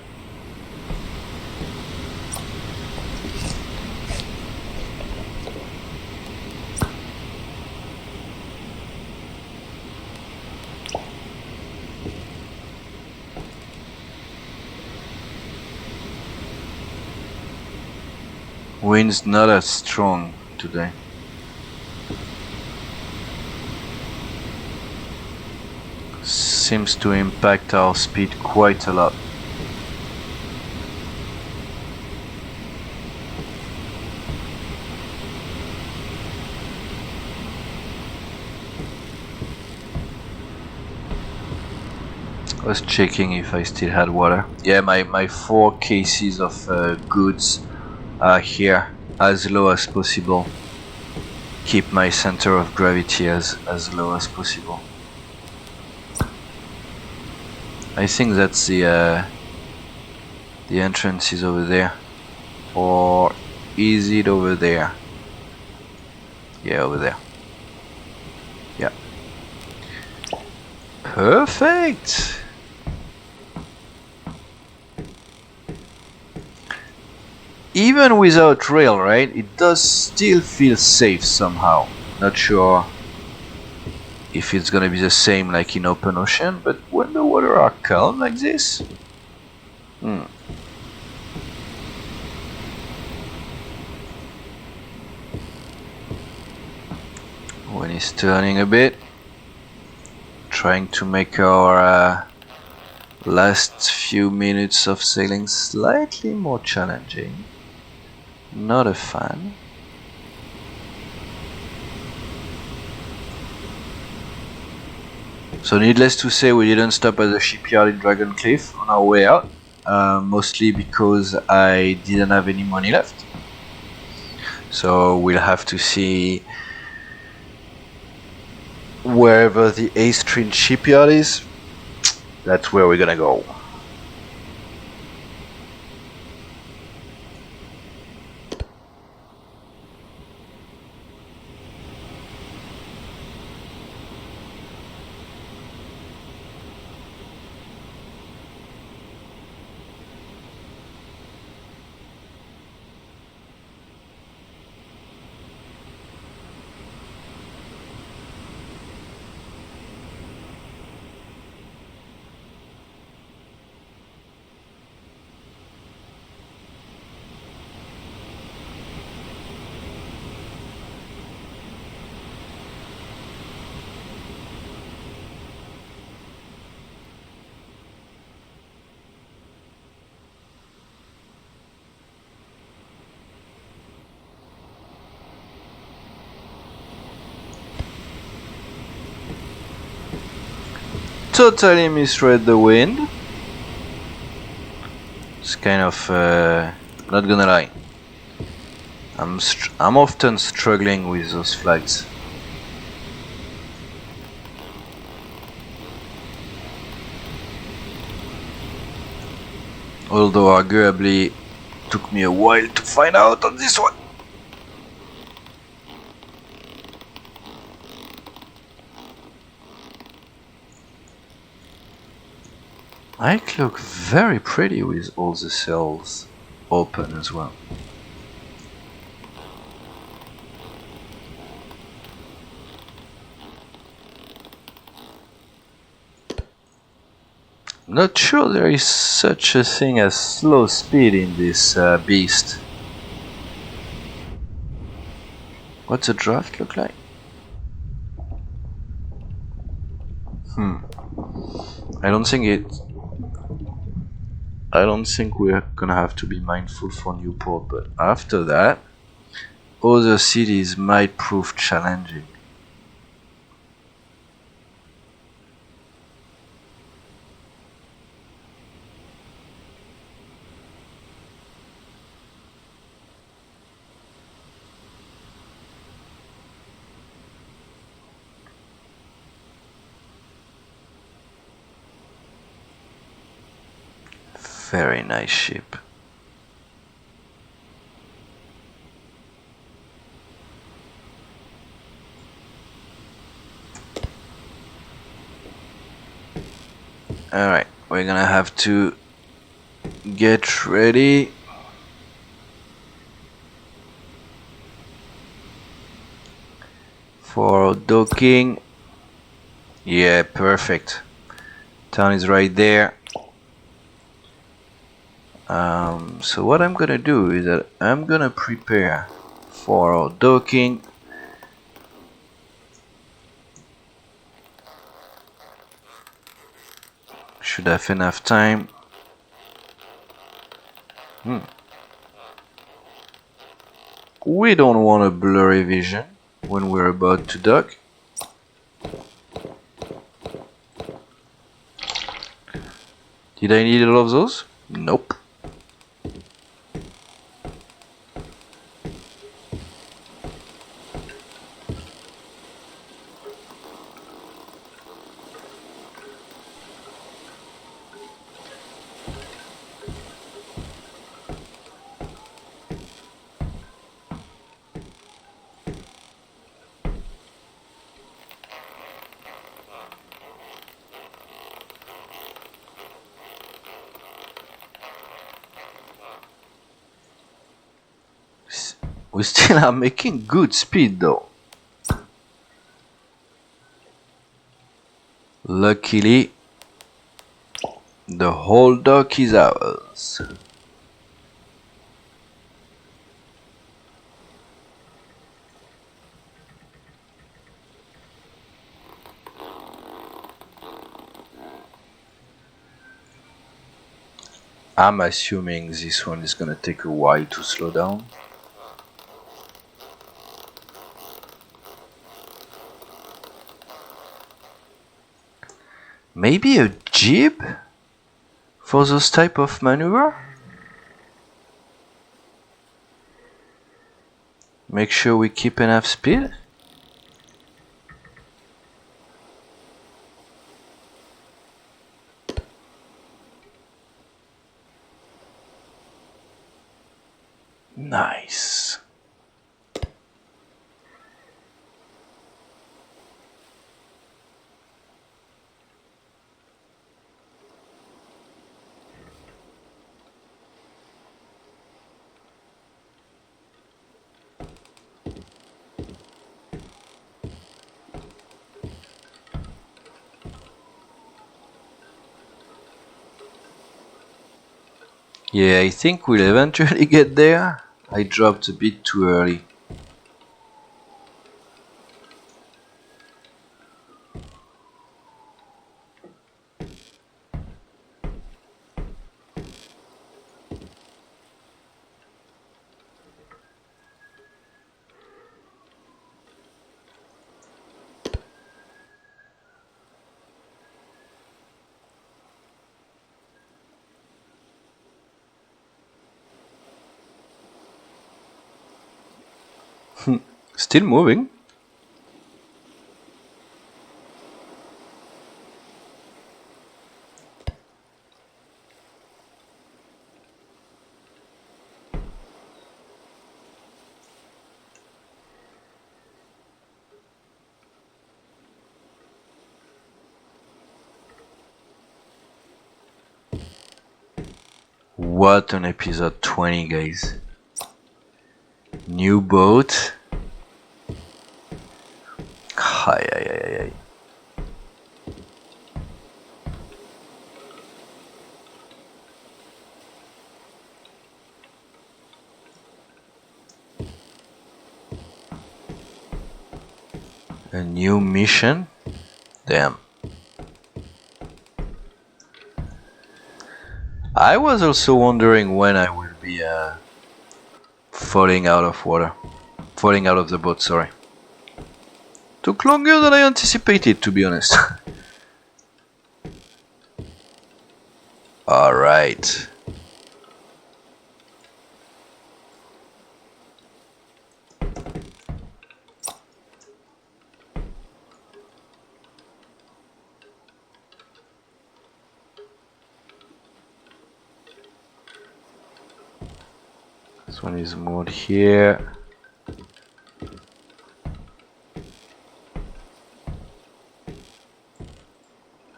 Wind's not as strong today. Seems to impact our speed quite a lot. I was checking if I still had water. Yeah, my 4 cases of goods are here as low as possible. Keep my center of gravity as low as possible. I think that's the entrance is over there, or is it over there? Yeah, over there. Yeah. Perfect. Even without rail, right? It does still feel safe somehow. Not sure if it's gonna be the same like in open ocean, but when the water are calm like this, when it's turning a bit, trying to make our last few minutes of sailing slightly more challenging. Not a fan. So needless to say, we didn't stop at the shipyard in Dragon Cliff on our way out, mostly because I didn't have any money left. So we'll have to see wherever the Aestrin shipyard is. That's where we're gonna go. totally misread the wind. It's kind of not gonna lie. I'm often struggling with those flights. Although arguably took me a while to find out on this one. I look very pretty with all the sails open as well. Not sure there is such a thing as slow speed in this beast. What's the draft look like? I don't think we're gonna have to be mindful for Newport, but after that, other cities might prove challenging. Very nice ship. Alright, we're gonna have to get ready. For docking. Yeah, perfect. Town is right there. So what I'm gonna do is that I'm gonna prepare for docking. Should have enough time. We don't want a blurry vision when we're about to dock. Did I need all of those? Nope. We still are making good speed though. Luckily, the whole dock is ours. I'm assuming this one is gonna take a while to slow down. Maybe a jib for those type of maneuver? Make sure we keep enough speed. Nice. Yeah, I think we'll eventually get there. I dropped a bit too early. Still moving. What an episode 20, guys. New boat. Ay, ay, ay, ay. A new mission? Damn. I was also wondering when I will be falling out of water. Falling out of the boat, sorry. Took longer than I anticipated, to be honest. Alright. This one is moored here.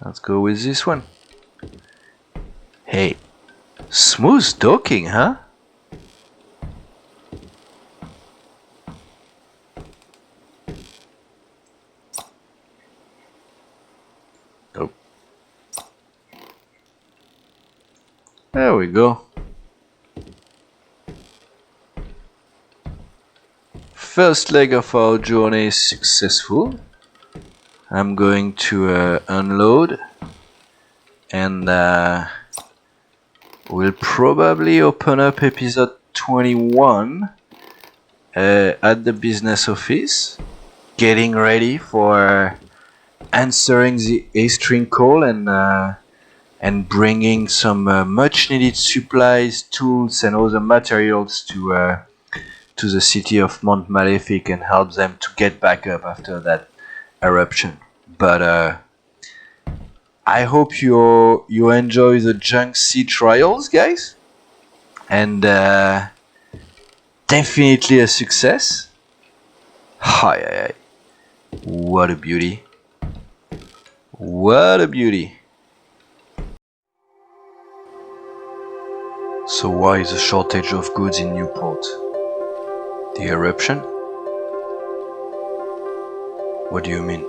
Let's go with this one. Hey, smooth docking, huh? Oh. There we go. First leg of our journey is successful. I'm going to unload and we'll probably open up episode 21 at the business office, getting ready for answering the Aestrin call and bringing some much needed supplies, tools and other materials to the city of Mont Malefic and help them to get back up after that eruption. But I hope you enjoy the junk sea trials, guys, and definitely a success. Hi, hi, hi. What a beauty! What a beauty! So why is a shortage of goods in Newport? The eruption? What do you mean?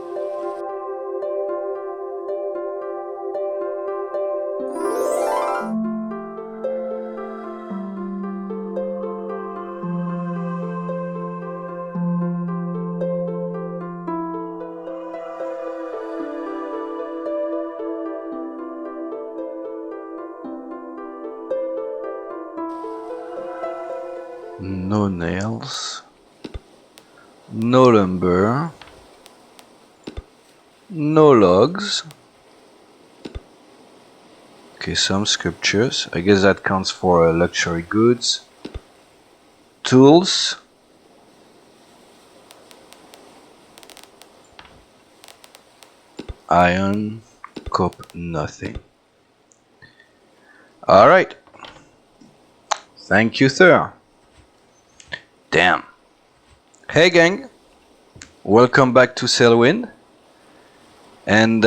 No nails, no lumber, no logs. Okay, some sculptures. I guess that counts for luxury goods. Tools. Iron, copper, nothing. Alright. Thank you, sir. Damn. Hey gang, welcome back to Sailwind. And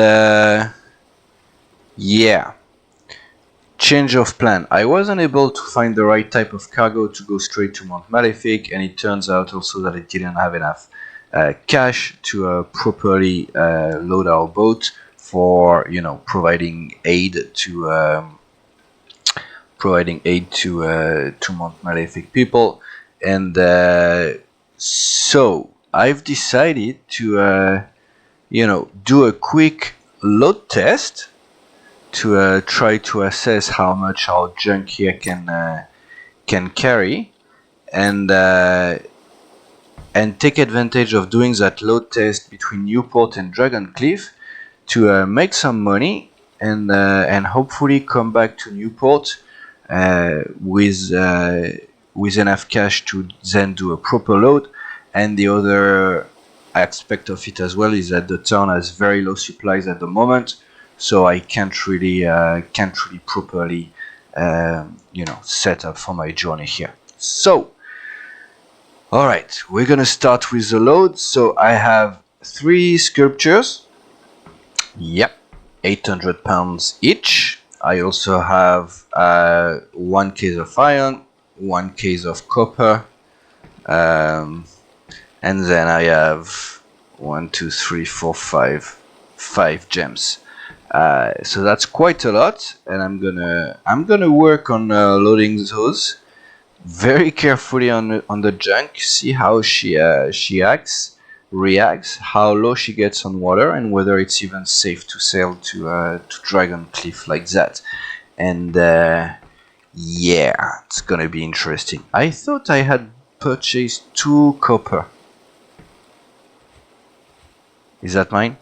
yeah, change of plan. I wasn't able to find the right type of cargo to go straight to Mont Malefic, and it turns out also that I didn't have enough cash to properly load our boat for, you know, providing aid to Mont Malefic people. And so I've decided to you know, do a quick load test to try to assess how much our junk here can carry, and take advantage of doing that load test between Newport and Dragon Cliff to make some money and hopefully come back to Newport with enough cash to then do a proper load and the other aspect of it as well is that the town has very low supplies at the moment, so I can't really properly set up for my journey here. So alright, we're gonna start with the load. So I have 3 sculptures, yep, 800 pounds each. I also have 1 case of iron, 1 case of copper, and then I have 1, 2, 3, 4, 5 gems. So that's quite a lot, and I'm gonna work on loading those very carefully on the junk. See how she reacts, how low she gets on water, and whether it's even safe to sail to Dragon Cliff like that. And yeah, it's gonna be interesting. I thought I had purchased 2 copper. Is that mine?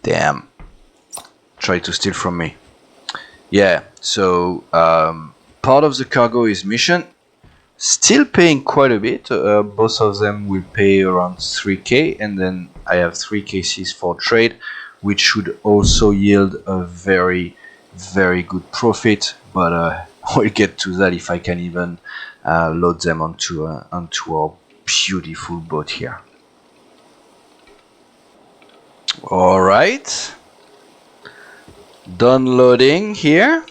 Damn. Try to steal from me. Yeah, so part of the cargo is mission. Still paying quite a bit. Both of them will pay around 3k, and then I have 3 cases for trade, which should also yield a very, very good profit. But we'll get to that if I can even load them onto our beautiful boat here. All right, done loading here.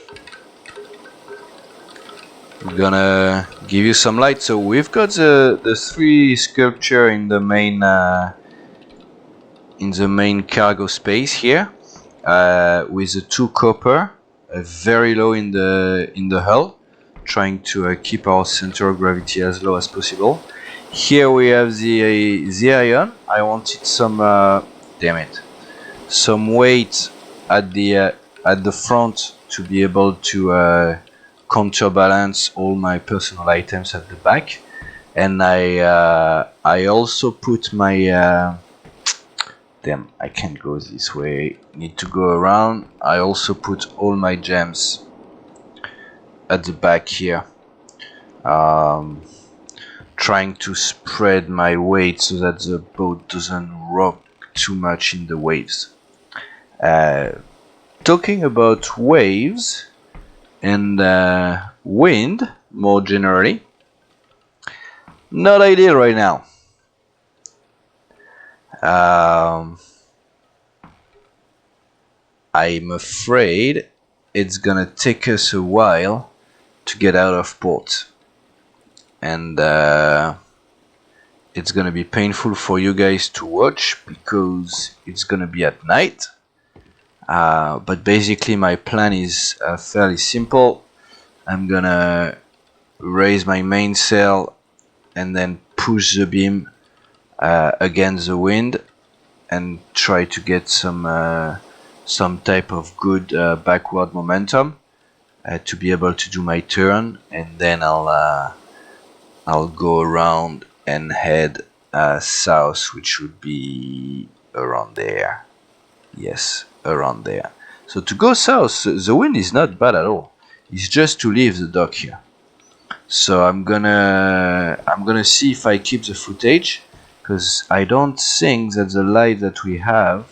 I'm gonna give you some light. So we've got the 3 sculpture in the main cargo space here, with the 2 copper, very low in the hull, trying to keep our center of gravity as low as possible. Here we have the iron. I wanted some some weight at the front to be able to counterbalance all my personal items at the back, and I also put my damn, I can't go this way, need to go around. I also put all my gems at the back here, trying to spread my weight so that the boat doesn't rock too much in the waves. Talking about waves and wind more generally, not ideal right now. I'm afraid it's gonna take us a while to get out of port, and it's gonna be painful for you guys to watch because it's gonna be at night. But basically my plan is fairly simple. I'm gonna raise my mainsail and then push the beam against the wind and try to get some type of good backward momentum to be able to do my turn, and then I'll go around and head south, which would be around there. Yes, around there. So to go south, the wind is not bad at all. It's just to leave the dock here. So I'm gonna see if I keep the footage, because I don't think that the light that we have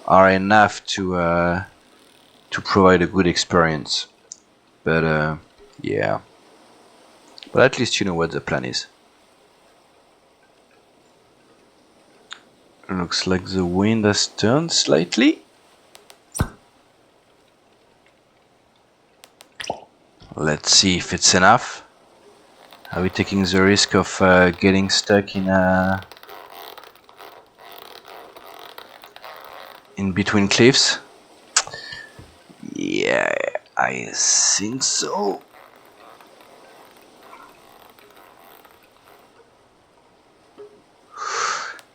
are enough to provide a good experience. But yeah. But at least you know what the plan is. Looks like the wind has turned slightly. Let's see if it's enough. Are we taking the risk of getting stuck in between cliffs? Yeah, I think so.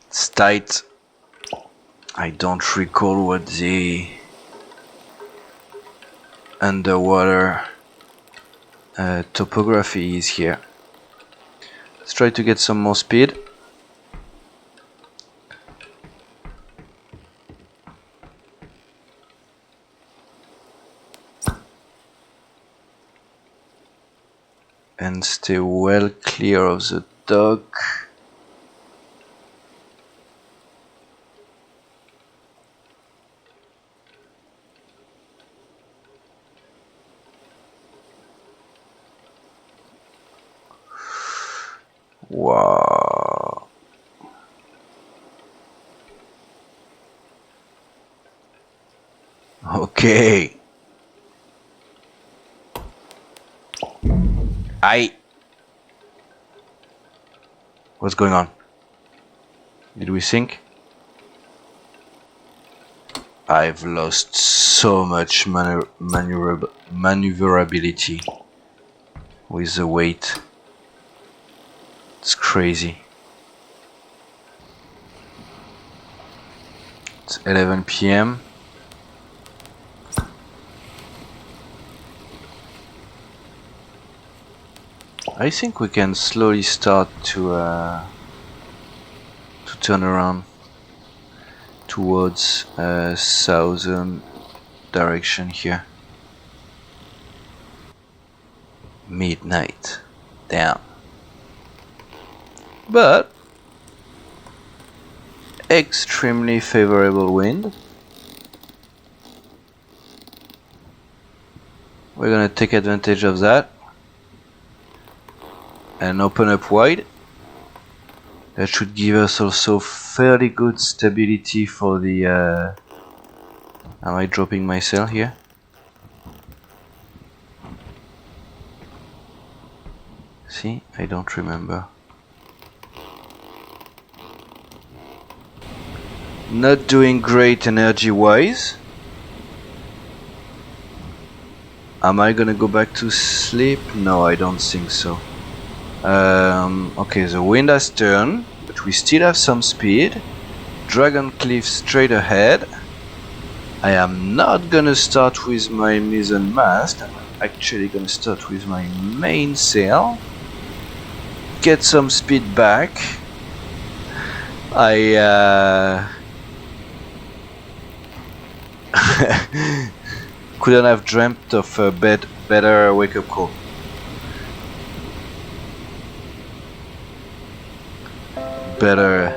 It's tight. I don't recall what the underwater topography is here. Let's try to get some more speed. And stay well clear of the dock. Wow. Okay. What's going on? Did we sink? I've lost so much maneuverability with the weight. It's crazy. It's 11 p.m. I think we can slowly start to turn around towards southern direction here. Midnight. Damn. But extremely favorable wind. We're gonna take advantage of that and open up wide. That should give us also fairly good stability for the am I dropping my sail here? See, I don't remember. Not doing great energy wise. Am I gonna go back to sleep? No, I don't think so. Okay, the wind has turned, but we still have some speed. Dragon Cliff straight ahead. I am not gonna start with my mizzen mast. I'm actually gonna start with my main sail. Get some speed back. I couldn't have dreamt of a better wake-up call. Better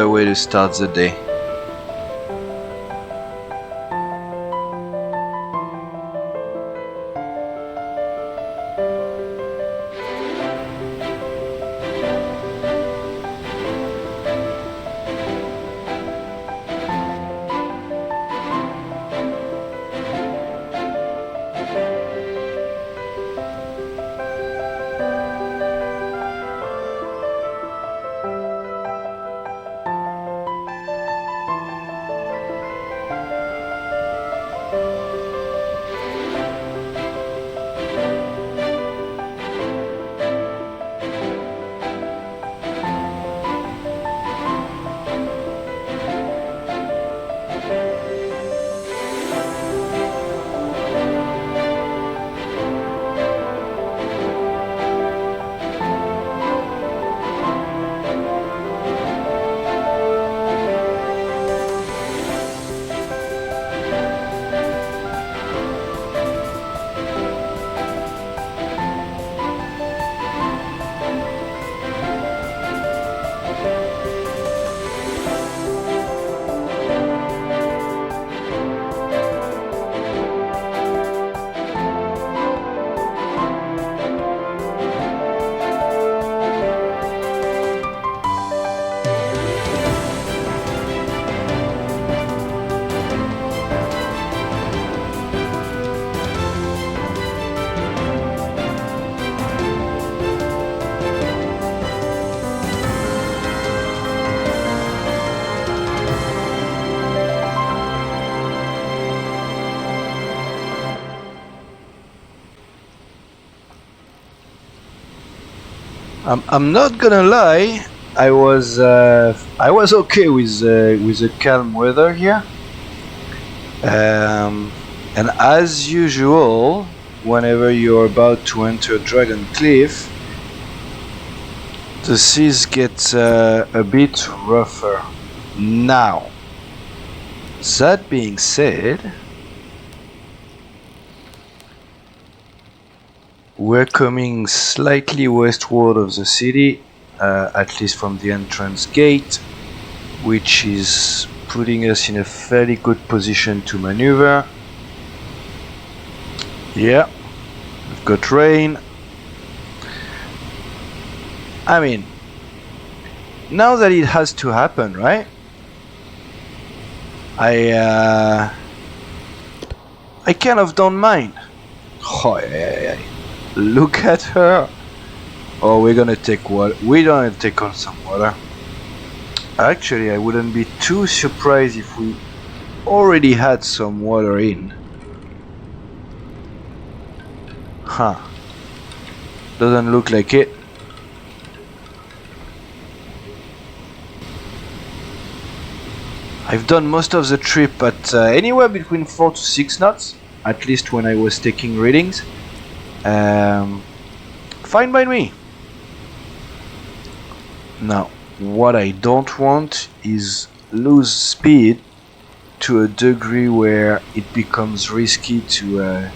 way to start the day. I'm not gonna lie, I was okay with the calm weather here, and as usual, whenever you're about to enter Dragon Cliff, the seas get a bit rougher. Now, that being said, we're coming slightly westward of the city, at least from the entrance gate, which is putting us in a fairly good position to maneuver. Yeah, we've got rain. I mean, now that it has to happen, right? I kind of don't mind. Oh, yeah. Look at her. Oh, we're gonna take water. We're gonna take on some water. Actually, I wouldn't be too surprised if we already had some water in. Huh. Doesn't look like it. I've done most of the trip at anywhere between 4 to 6 knots, at least when I was taking readings. Fine by me. Now, what I don't want is lose speed to a degree where it becomes risky to,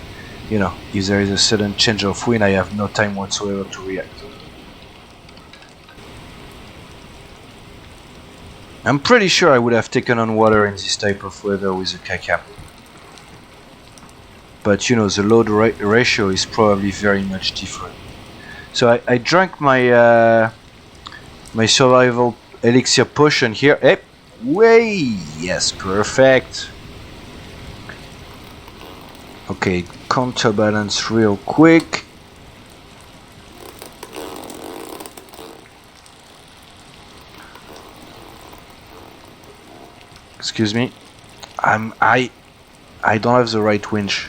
you know, if there is a sudden change of wind, I have no time whatsoever to react. I'm pretty sure I would have taken on water in this type of weather with a kakam. But you know, the load ratio is probably very much different. So I drank my my survival elixir potion here. Hey, way, yes, perfect. Okay, counterbalance real quick. Excuse me. I don't have the right winch.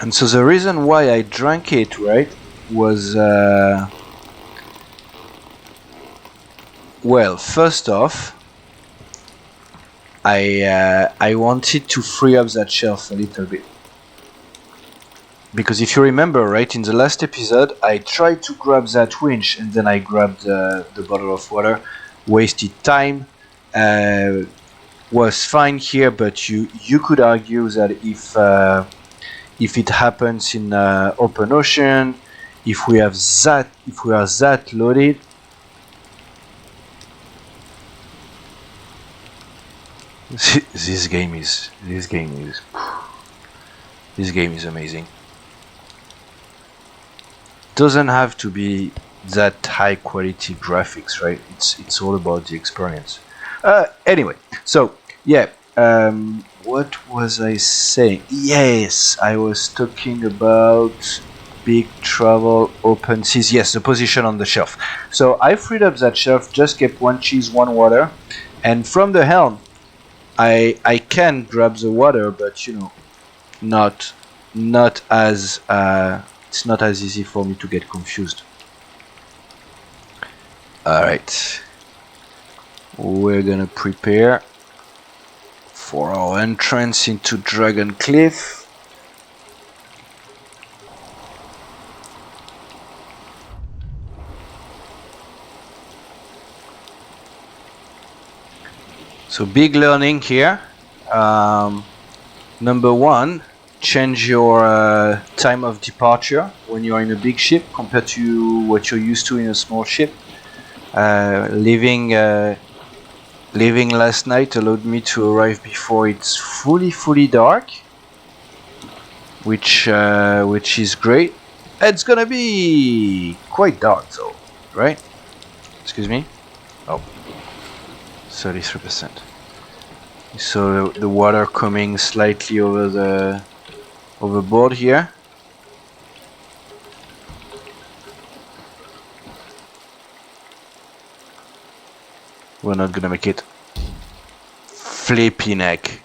And so the reason why I drank it, right, was well, first off, I wanted to free up that shelf a little bit. Because if you remember, right, in the last episode, I tried to grab that winch and then I grabbed the bottle of water, wasted time, was fine here, but you could argue that if it happens in open ocean, if we are that loaded, this game is amazing. Doesn't have to be that high quality graphics, right? It's all about the experience. Anyway, so yeah, what was I saying? Yes, I was talking about big travel, open seas. Yes, the position on the shelf. So I freed up that shelf, just kept one cheese, one water, and from the helm, I can grab the water, but you know, not as it's not as easy for me to get confused. Alright, we're gonna prepare for our entrance into Dragon Cliff. So big learning here. Number one, change your time of departure when you're in a big ship compared to what you're used to in a small ship. Leaving last night allowed me to arrive before it's fully dark, which is great. It's gonna be quite dark though, right? Excuse me. Oh, 33%. So the water coming slightly over the overboard here. We're not gonna make it. Flippy neck.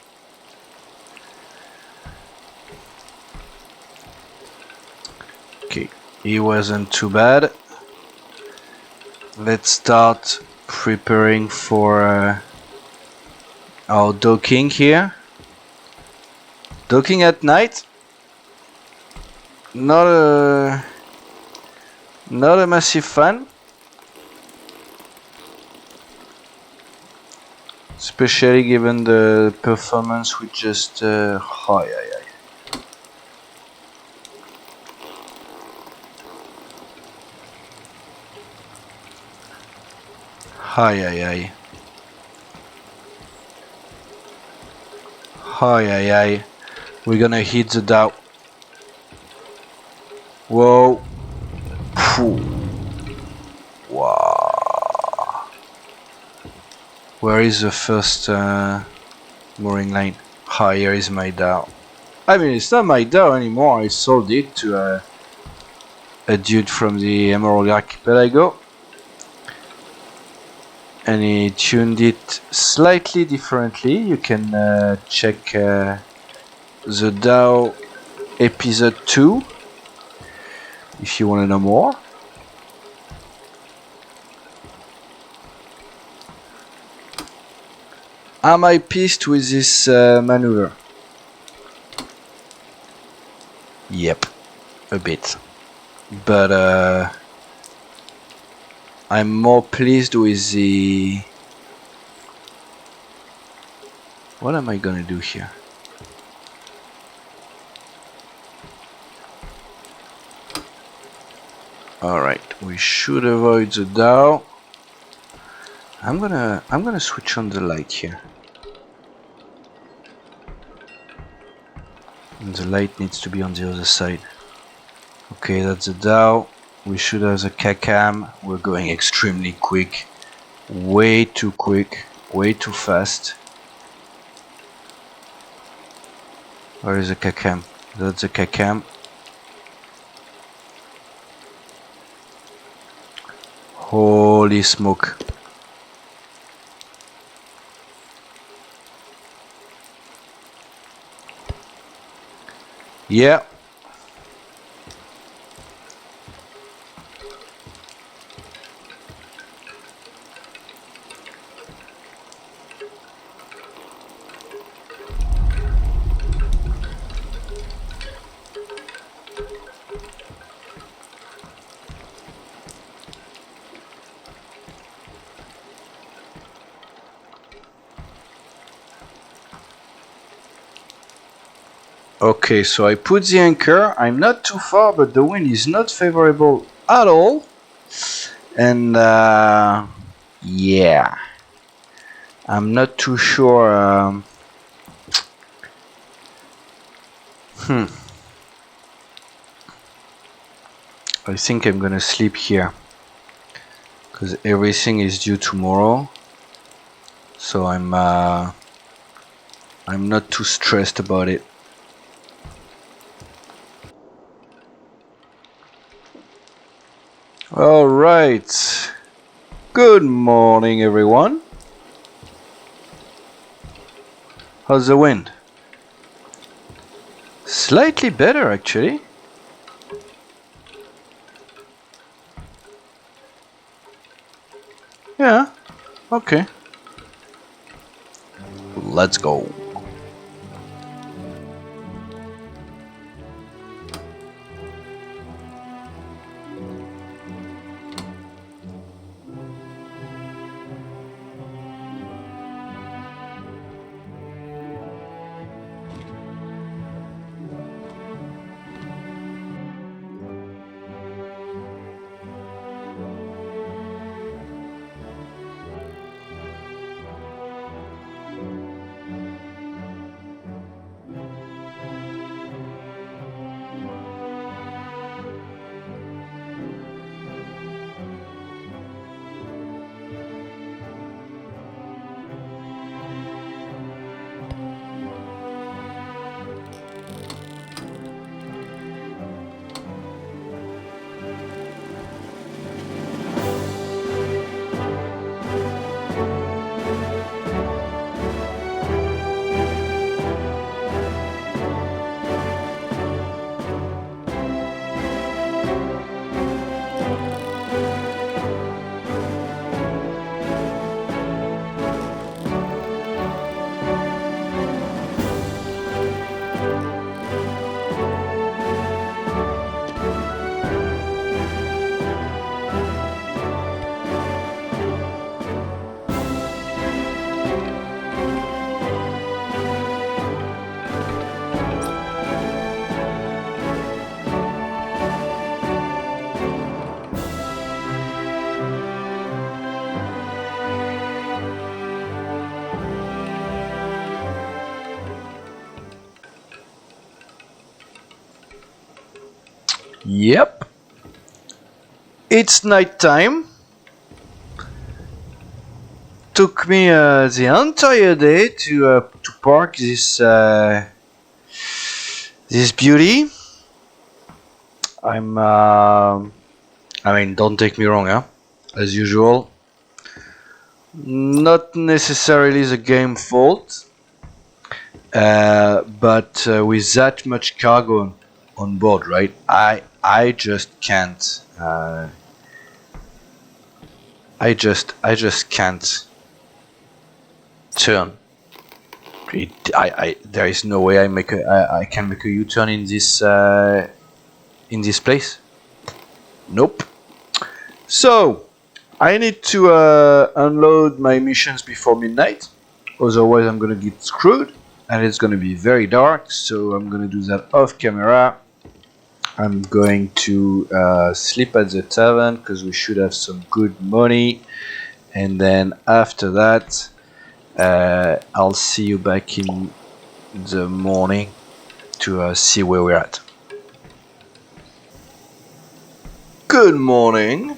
Okay, it wasn't too bad. Let's start preparing for our docking here. Docking at night. Not a massive fan. Especially given the performance we just Hi, hi, hi. Hi, hi, hi. We're gonna hit the Dow. Whoa. Phew. Wow. Where is the first mooring line? Hi, here is my Dow. I mean, it's not my Dow anymore. I sold it to a dude from the Emerald Archipelago. And he tuned it slightly differently. You can check the Dow episode 2 if you want to know more. Am I pissed with this maneuver? Yep, a bit. But I'm more pleased with the... What am I gonna do here? Alright, we should avoid the Dow. I'm gonna switch on the light here. And the light needs to be on the other side. Okay, that's the Dow. We should have the kakam. We're going extremely quick. Way too quick. Way too fast. Where is the kakam? That's the kakam. Holy smoke. Yeah. Okay, so I put the anchor. I'm not too far, but the wind is not favorable at all. And yeah, I'm not too sure. I think I'm gonna sleep here because everything is due tomorrow. So I'm not too stressed about it. All right. Good morning, everyone. How's the wind? Slightly better, actually. Yeah. Okay. Let's go. Yep. It's night time. Took me the entire day to park this this beauty. I mean, don't take me wrong, huh? As usual, not necessarily the game fault, but with that much cargo on board, right? I just can't. I just can't turn. There is no way I can make a U-turn in this place. Nope. So I need to unload my missions before midnight, otherwise I'm gonna get screwed, and it's gonna be very dark. So I'm gonna do that off camera. I'm going to sleep at the tavern because we should have some good money, and then after that I'll see you back in the morning to see where we're at. Good morning.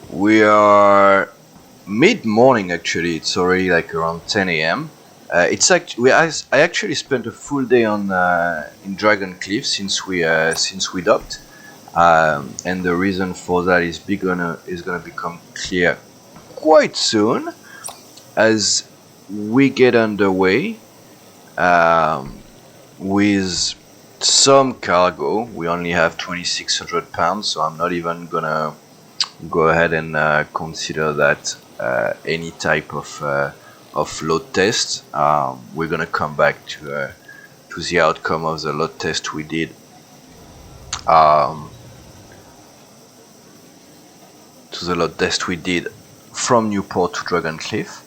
We are mid-morning actually. It's already like around 10 a.m. It's actually I actually spent a full day on in Dragon Cliff since we docked, and the reason for that is gonna become clear quite soon as we get underway with some cargo. We only have 2,600 pounds, so I'm not even gonna go ahead and consider that any type of load test. We're gonna come back to the outcome of the load test we did. To the load test we did from Newport to Dragon Cliff.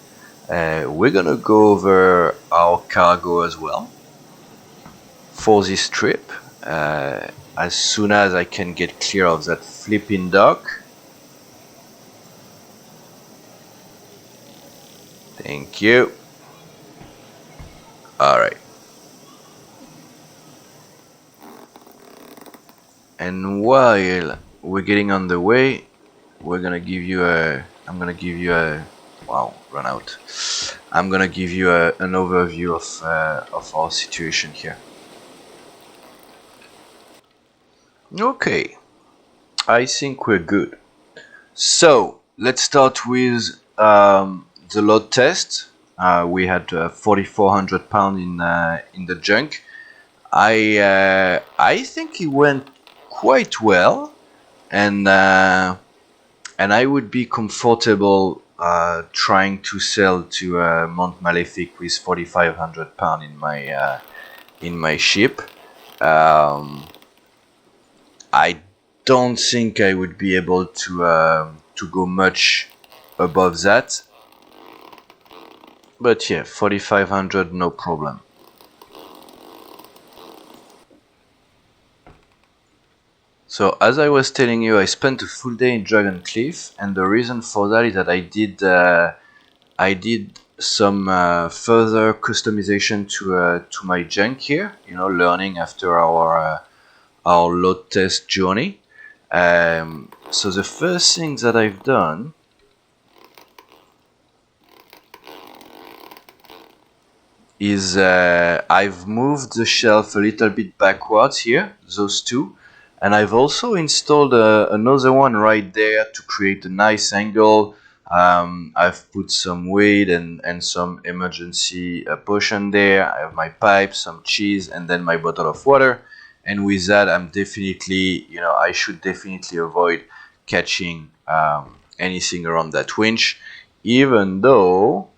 We're gonna go over our cargo as well for this trip as soon as I can get clear of that flipping dock. Thank you. Alright. And while we're getting on the way, I'm gonna give you a wow, run out. I'm gonna give you an overview of our situation here. Okay, I think we're good. So let's start with the load test. We had 4,400 pounds in the junk. I think it went quite well, and I would be comfortable trying to sail to Mont Malefic with 4,500 pounds in my ship. I don't think I would be able to go much above that, but yeah, 4,500 no problem. So as I was telling you, I spent a full day in Dragon Cliff, and the reason for that is that I did some further customization to my junk here. You know, learning after our load test journey. So the first thing that I've done is I've moved the shelf a little bit backwards here, those two. And I've also installed another one right there to create a nice angle. I've put some weight and some emergency potion there. I have my pipe, some cheese, and then my bottle of water. And with that, I'm definitely, I should definitely avoid catching anything around that winch, even though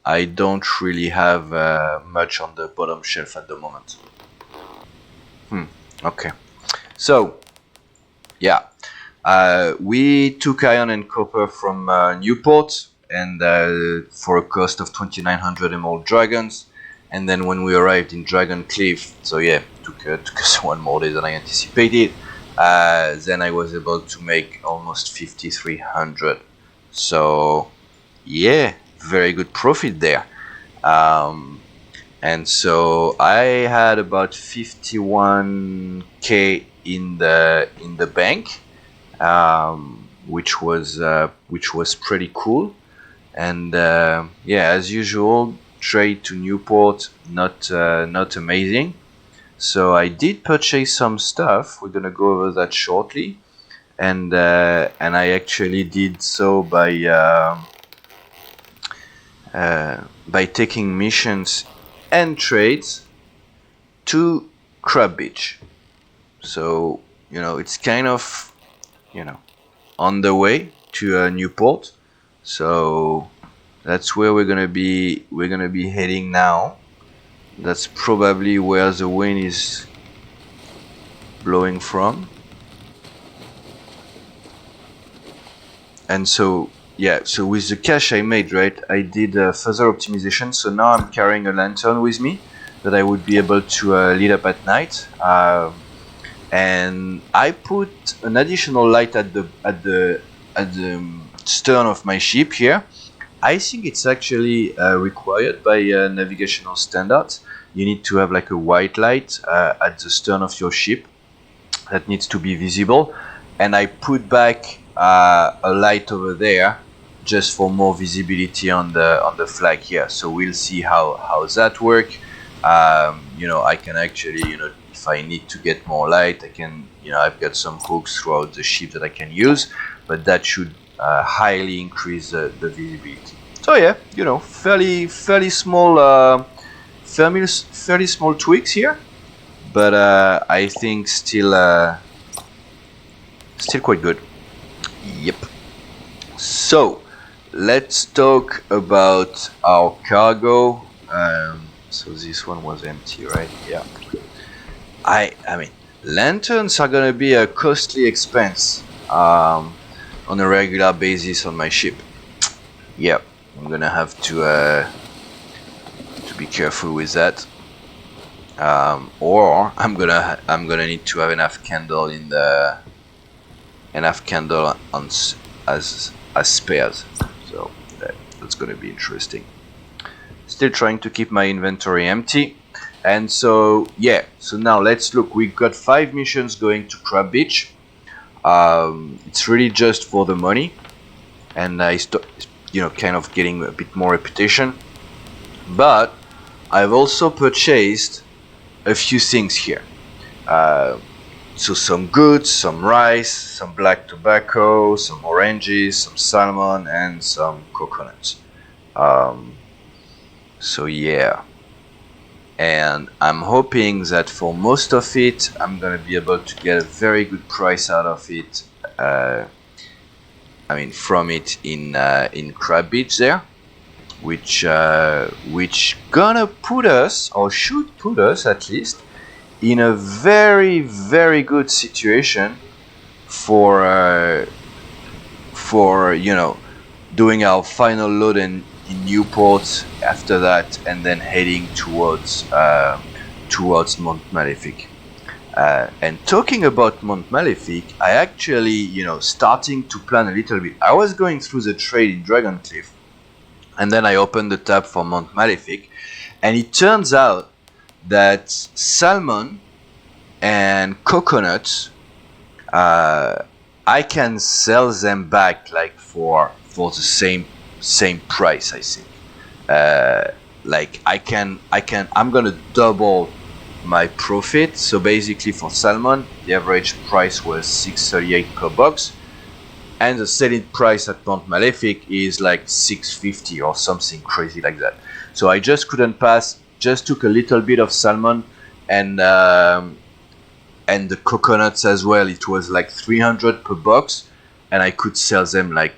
I don't really have much on the bottom shelf at the moment. Okay. So, yeah, we took iron and copper from Newport, and for a cost of 2,900 emerald dragons. And then when we arrived in Dragon Cliff, so yeah, took us one more day than I anticipated. Then I was able to make almost 5,300. So yeah, very good profit there. And so I had about 51k in the bank, which was pretty cool. And yeah, as usual, trade to Newport, not amazing. So I did purchase some stuff. We're gonna go over that shortly, and I actually did so by taking missions and trades to Crab Beach. So it's kind of on the way to Newport. So that's where we're gonna be heading now. That's probably where the wind is blowing from. And so yeah, so with the cash I made, right, I did further optimization. So now I'm carrying a lantern with me that I would be able to lit up at night. And I put an additional light at the stern of my ship here. I think it's actually required by navigational standards. You need to have like a white light at the stern of your ship that needs to be visible, and I put back a light over there just for more visibility on the flag here. So we'll see how that works. I can actually, if I need to get more light, I can, I've got some hooks throughout the ship that I can use, but that should highly increase the visibility. So yeah, fairly small, fairly small tweaks here, but I think still quite good. Yep. So let's talk about our cargo. So this one was empty, right? Yeah. I mean, lanterns are gonna be a costly expense on a regular basis on my ship. Yep, I'm gonna have to be careful with that. Or I'm gonna need to have enough candle on as spares. So that's gonna be interesting. Still trying to keep my inventory empty. And so yeah, so now let's look. We've got 5 missions going to Crab Beach. It's really just for the money, and kind of getting a bit more reputation. But I've also purchased a few things here. So some goods, some rice, some black tobacco, some oranges, some salmon, and some coconuts. So yeah, and I'm hoping that for most of it I'm gonna be able to get a very good price out of it. From it in Crab Beach there, which gonna put us, or should put us at least, in a very, very good situation for doing our final load in Newport after that, and then heading towards Mont Malefic. And talking about Mont Malefic, I actually, starting to plan a little bit. I was going through the trade in Dragoncliff, and then I opened the tab for Mont Malefic, and it turns out that salmon and coconuts, I can sell them back like for the same price, I think. I'm gonna double my profit. So basically for salmon, the average price was $6.38 per box, and the selling price at Mont Malefic is like $6.50 or something crazy like that. So I just couldn't pass. Just took a little bit of salmon and the coconuts as well. It was like $300 per box, and I could sell them like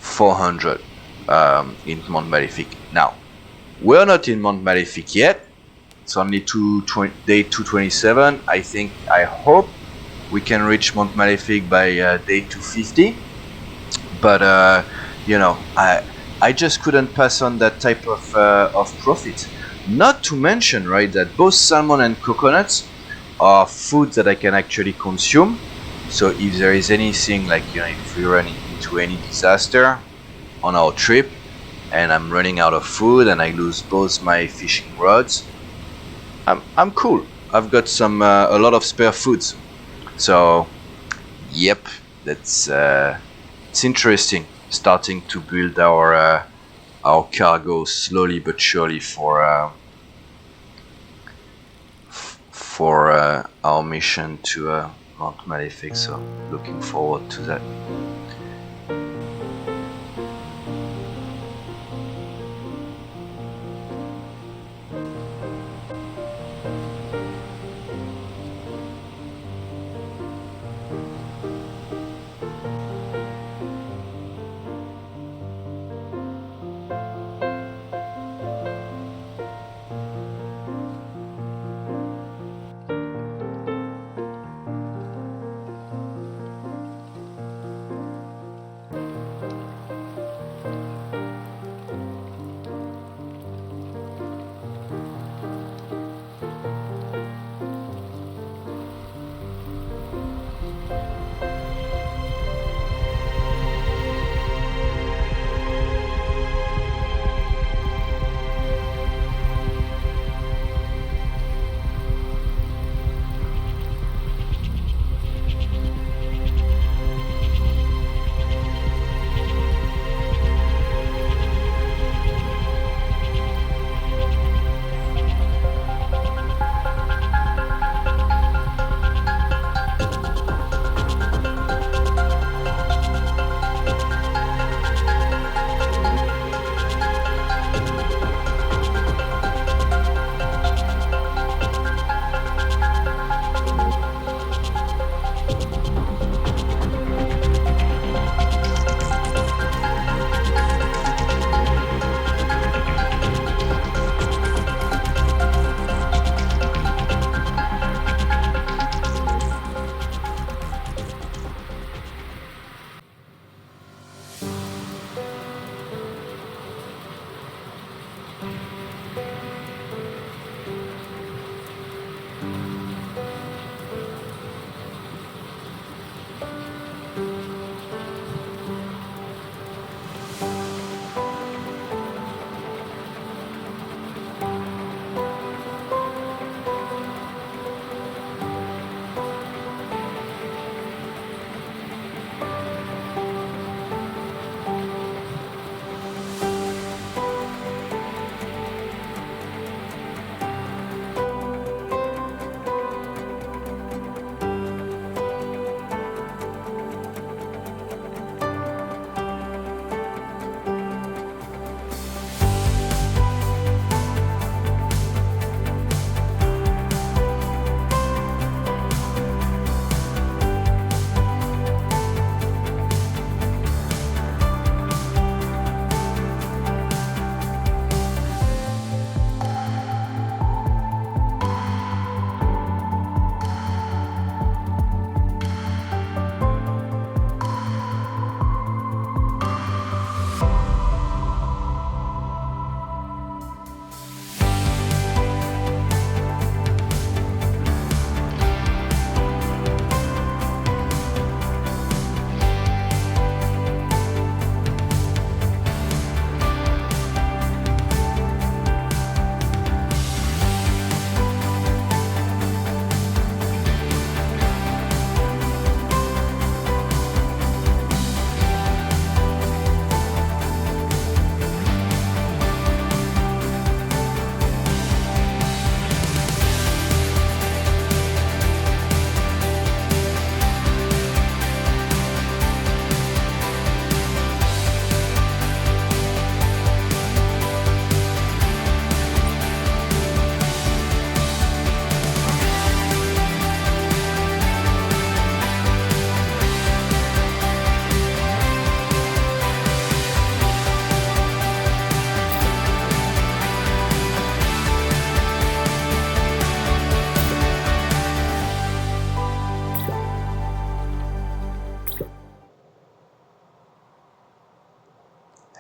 $400 in Mont Malefic. Now we're not in Mont Malefic yet. It's only day 227. I hope we can reach Mont Malefic by day 250. But I just couldn't pass on that type of profit. Not to mention, right, that both salmon and coconuts are food that I can actually consume. So if there is anything like, if we run into any disaster on our trip and I'm running out of food and I lose both my fishing rods, I'm cool. I've got some a lot of spare foods. So, yep, that's it's interesting. Starting to build our cargo slowly but surely for our mission to Mount Malefic. So, looking forward to that.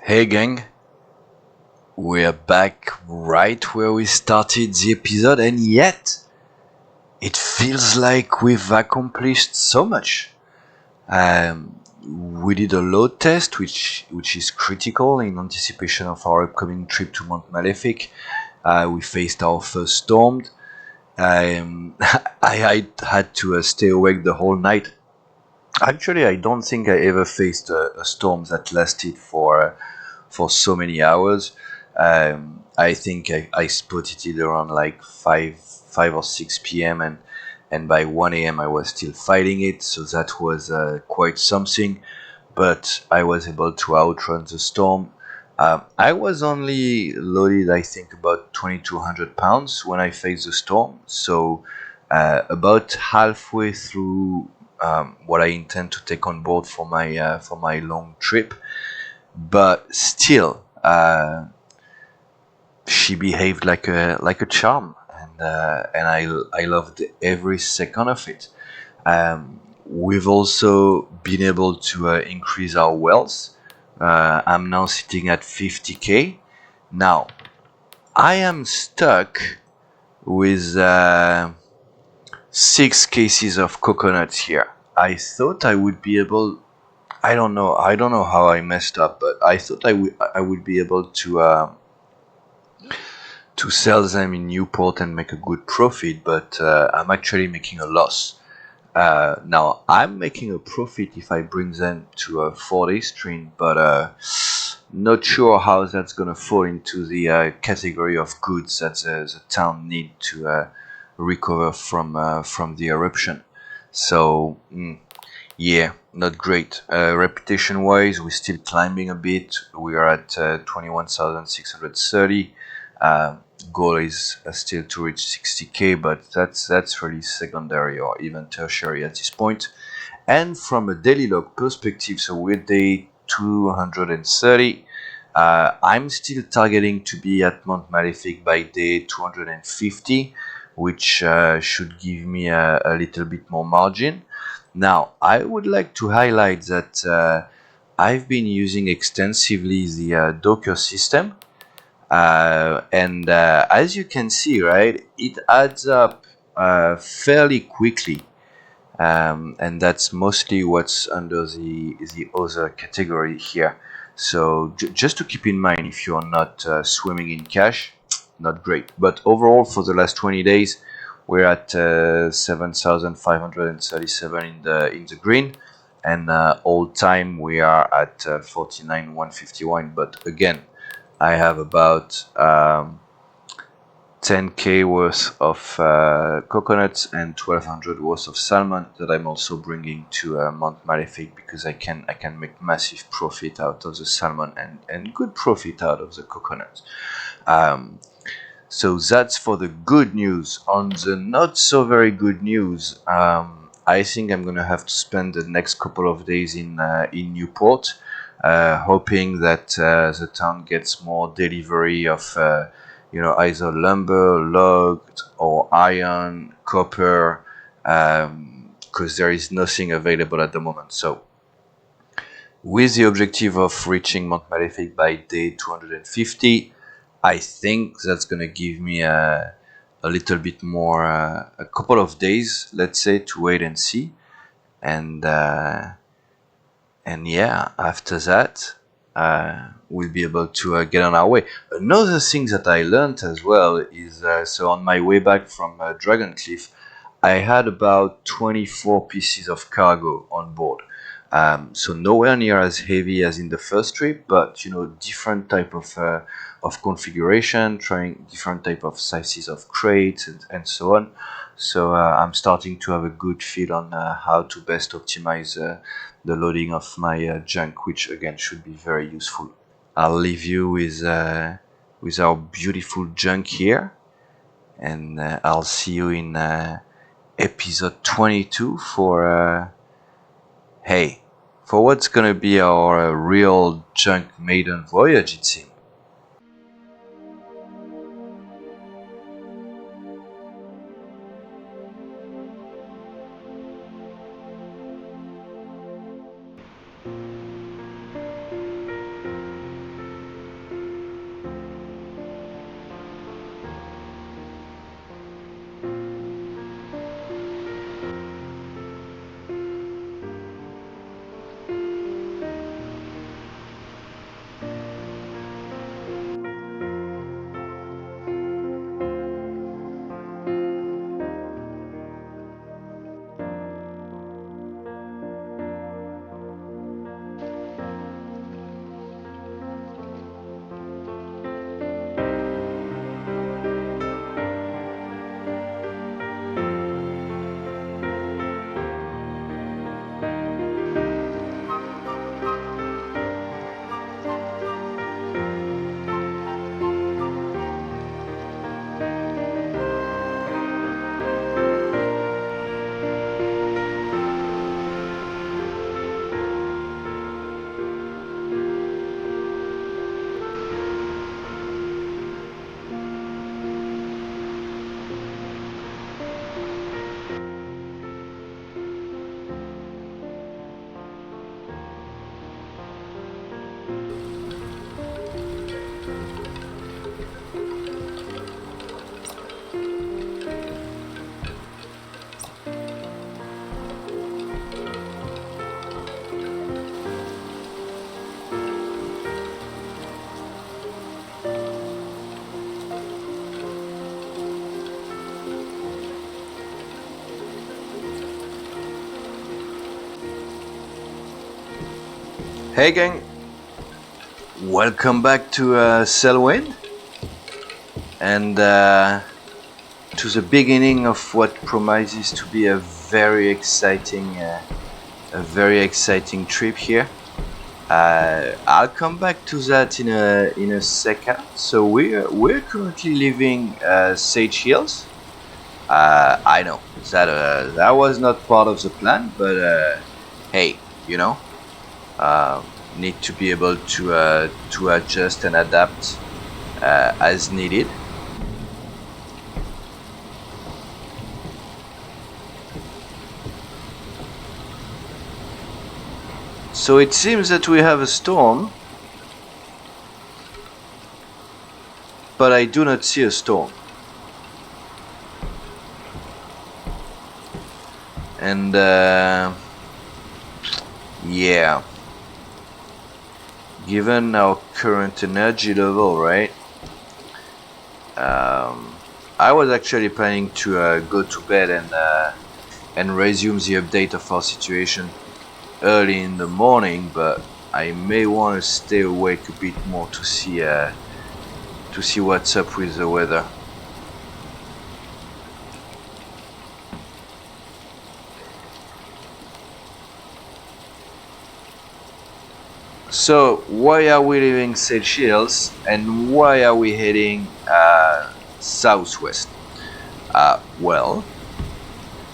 Hey gang, we're back right where we started the episode, and yet it feels like we've accomplished so much. We did a load test, which is critical in anticipation of our upcoming trip to Mount Malefic. We faced our first storm, I had to stay awake the whole night. Actually, I don't think I ever faced a storm that lasted for so many hours. I think I spotted it around like 5 or 6 p.m. and by 1 a.m. I was still fighting it, so that was quite something. But I was able to outrun the storm. I was only loaded, I think, about 2,200 pounds when I faced the storm. So about halfway through what I intend to take on board for my long trip, but still, she behaved like a charm, and I loved every second of it. We've also been able to increase our wealth. I'm now sitting at 50k. Now, I am stuck with 6 cases of coconuts here. I thought I would be able. I don't know. I don't know how I messed up, but I thought I would be able to sell them in Newport and make a good profit, but I'm actually making a loss. Now I'm making a profit if I bring them to a 4-day stream, but not sure how that's gonna fall into the category of goods that the town need to recover from the eruption. So yeah, not great. Reputation-wise, we're still climbing a bit. We are at 21,630. Goal is still to reach 60k, but that's really secondary or even tertiary at this point. And from a daily log perspective, so we're day 230. I'm still targeting to be at Mount Malefic by day 250, which should give me a little bit more margin. Now, I would like to highlight that I've been using extensively the Docker system. And as you can see, right, it adds up fairly quickly. And that's mostly what's under the other category here. So just to keep in mind, if you are not swimming in cash, not great. But overall, for the last 20 days, we're at 7,537 in the green, and all time we are at 49,151. But again, I have about 10k worth of coconuts and 1,200 worth of salmon that I'm also bringing to Mount Malefic, because I can make massive profit out of the salmon and good profit out of the coconuts. So that's for the good news. On the not so very good news, I think I'm gonna have to spend the next couple of days in Newport, hoping that the town gets more delivery of either lumber, log, or iron, copper, because there is nothing available at the moment. So with the objective of reaching Mount Malefic by day 250, I think that's gonna give me a little bit more, a couple of days, let's say, to wait and see, and yeah, after that, we'll be able to get on our way. Another thing that I learned as well is so on my way back from Dragon Cliff, I had about 24 pieces of cargo on board. So nowhere near as heavy as in the first trip, but different type of configuration, trying different type of sizes of crates and so on. So I'm starting to have a good feel on how to best optimize the loading of my junk, which again should be very useful. I'll leave you with our beautiful junk here, and I'll see you in episode 22 for for what's gonna be our real junk maiden voyage, it seems. Hey gang, welcome back to Sailwind, and to the beginning of what promises to be a very exciting trip here. I'll come back to that in a second. So we're currently leaving Sage Hills. I know that was not part of the plan, but hey, you know, need to be able to adjust and adapt as needed. So it seems that we have a storm, but I do not see a storm. And yeah, given our current energy level, right? I was actually planning to go to bed and resume the update of our situation early in the morning, but I may want to stay awake a bit more to see what's up with the weather. So why are we leaving Sage Hills and why are we heading southwest? Well,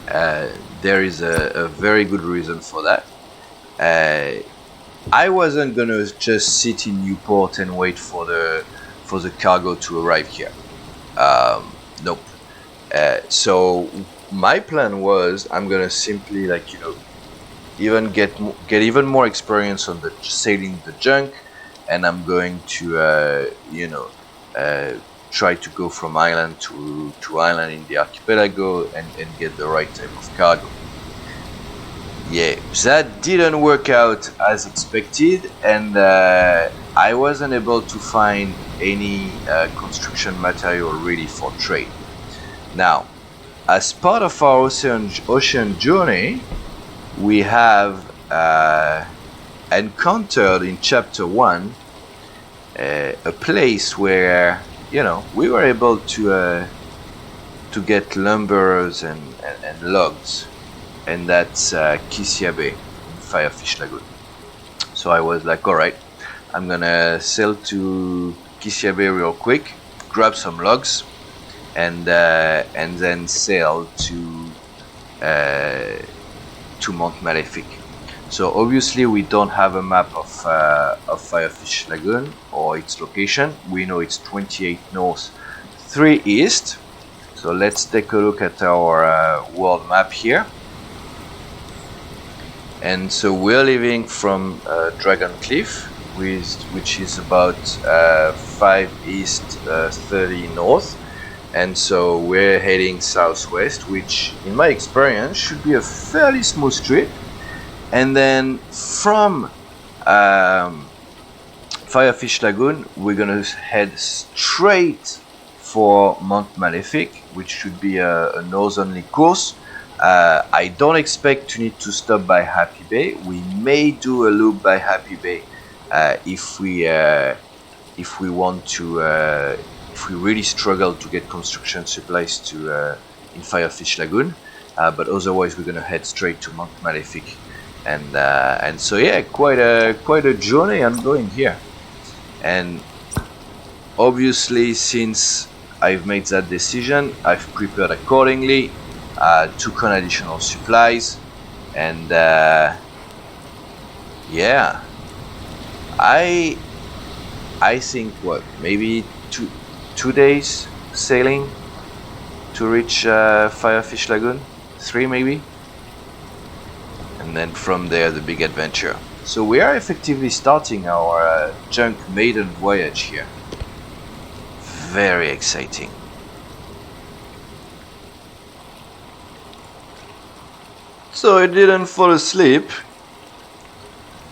there is a very good reason for that. I wasn't gonna just sit in Newport and wait for the cargo to arrive here. Nope. So my plan was I'm gonna simply, like, you know, even get even more experience on the sailing the junk, and I'm going to try to go from island to island in the archipelago and get the right type of cargo. Yeah, that didn't work out as expected, and I wasn't able to find any construction material really for trade. Now, as part of our ocean journey, we have encountered in chapter 1 a place where, you know, we were able to get lumbers and logs, and that's Kisia Bay in Firefish Lagoon. So I was like, alright, I'm gonna sail to Kisia Bay real quick, grab some logs, and then sail to Mount Malefic. So obviously we don't have a map of Firefish Lagoon or its location. We know it's 28 north, 3 east. So let's take a look at our world map here. And so we're leaving from Dragon Cliff, which is about 5 east, 30 north. And so we're heading southwest, which in my experience should be a fairly smooth trip. And then from Firefish Lagoon, we're gonna head straight for Mount Malefic, which should be a northerly course. I don't expect to need to stop by Happy Bay. We may do a loop by Happy Bay if we want to. If we really struggle to get construction supplies to in Firefish Lagoon, but otherwise we're gonna head straight to Mount Malefic, and so yeah, quite a journey ongoing here. And obviously, since I've made that decision, I've prepared accordingly, took on additional supplies, and yeah, I think what, maybe 2 days sailing to reach Firefish Lagoon, 3 maybe, and then from there the big adventure. So we are effectively starting our junk maiden voyage here. Very exciting. So I didn't fall asleep,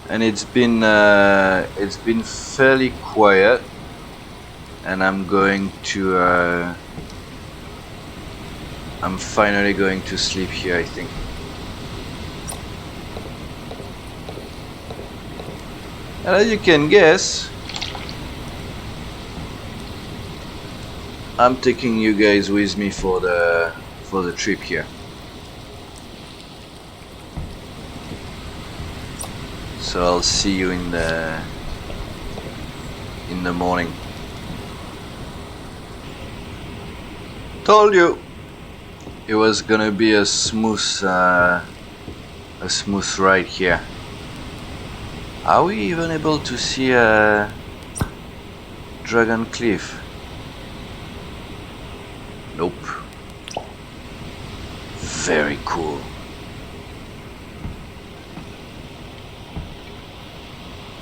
and it's been fairly quiet. And I'm finally going to sleep here, I think. And as you can guess, I'm taking you guys with me for the trip here. So I'll see you in the morning. Told you it was gonna be a smooth ride here. Are we even able to see a Dragon Cliff? Nope. Very cool.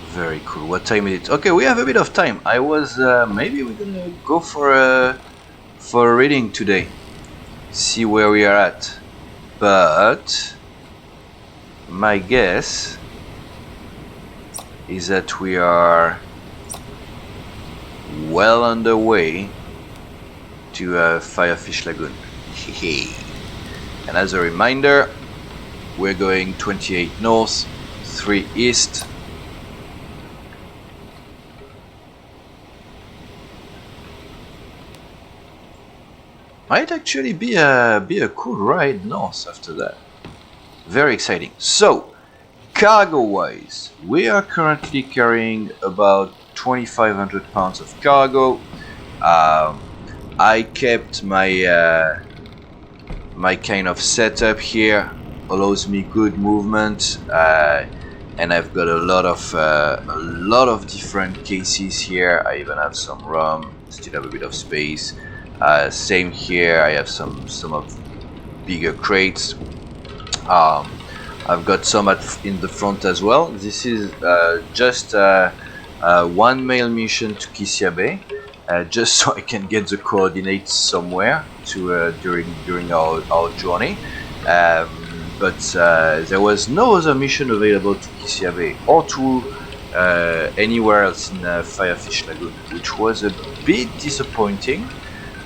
Very cool. What time is it? Okay, we have a bit of time. I was maybe we're gonna go for a reading today. See where we are at. But my guess is that we are well on the way to Firefish Lagoon. And as a reminder, we're going 28 north, 3 east. Might actually be a cool ride north after that. Very exciting. So, cargo wise, we are currently carrying about 2,500 pounds of cargo. I kept my my kind of setup here, allows me good movement, and I've got a lot of different cases here. I even have some rum, still have a bit of space. Same here, I have some of bigger crates. I've got some in the front as well. This is just one mail mission to Kisia Bay, just so I can get the coordinates somewhere to during our journey. But there was no other mission available to Kisia Bay or to anywhere else in Firefish Lagoon, which was a bit disappointing.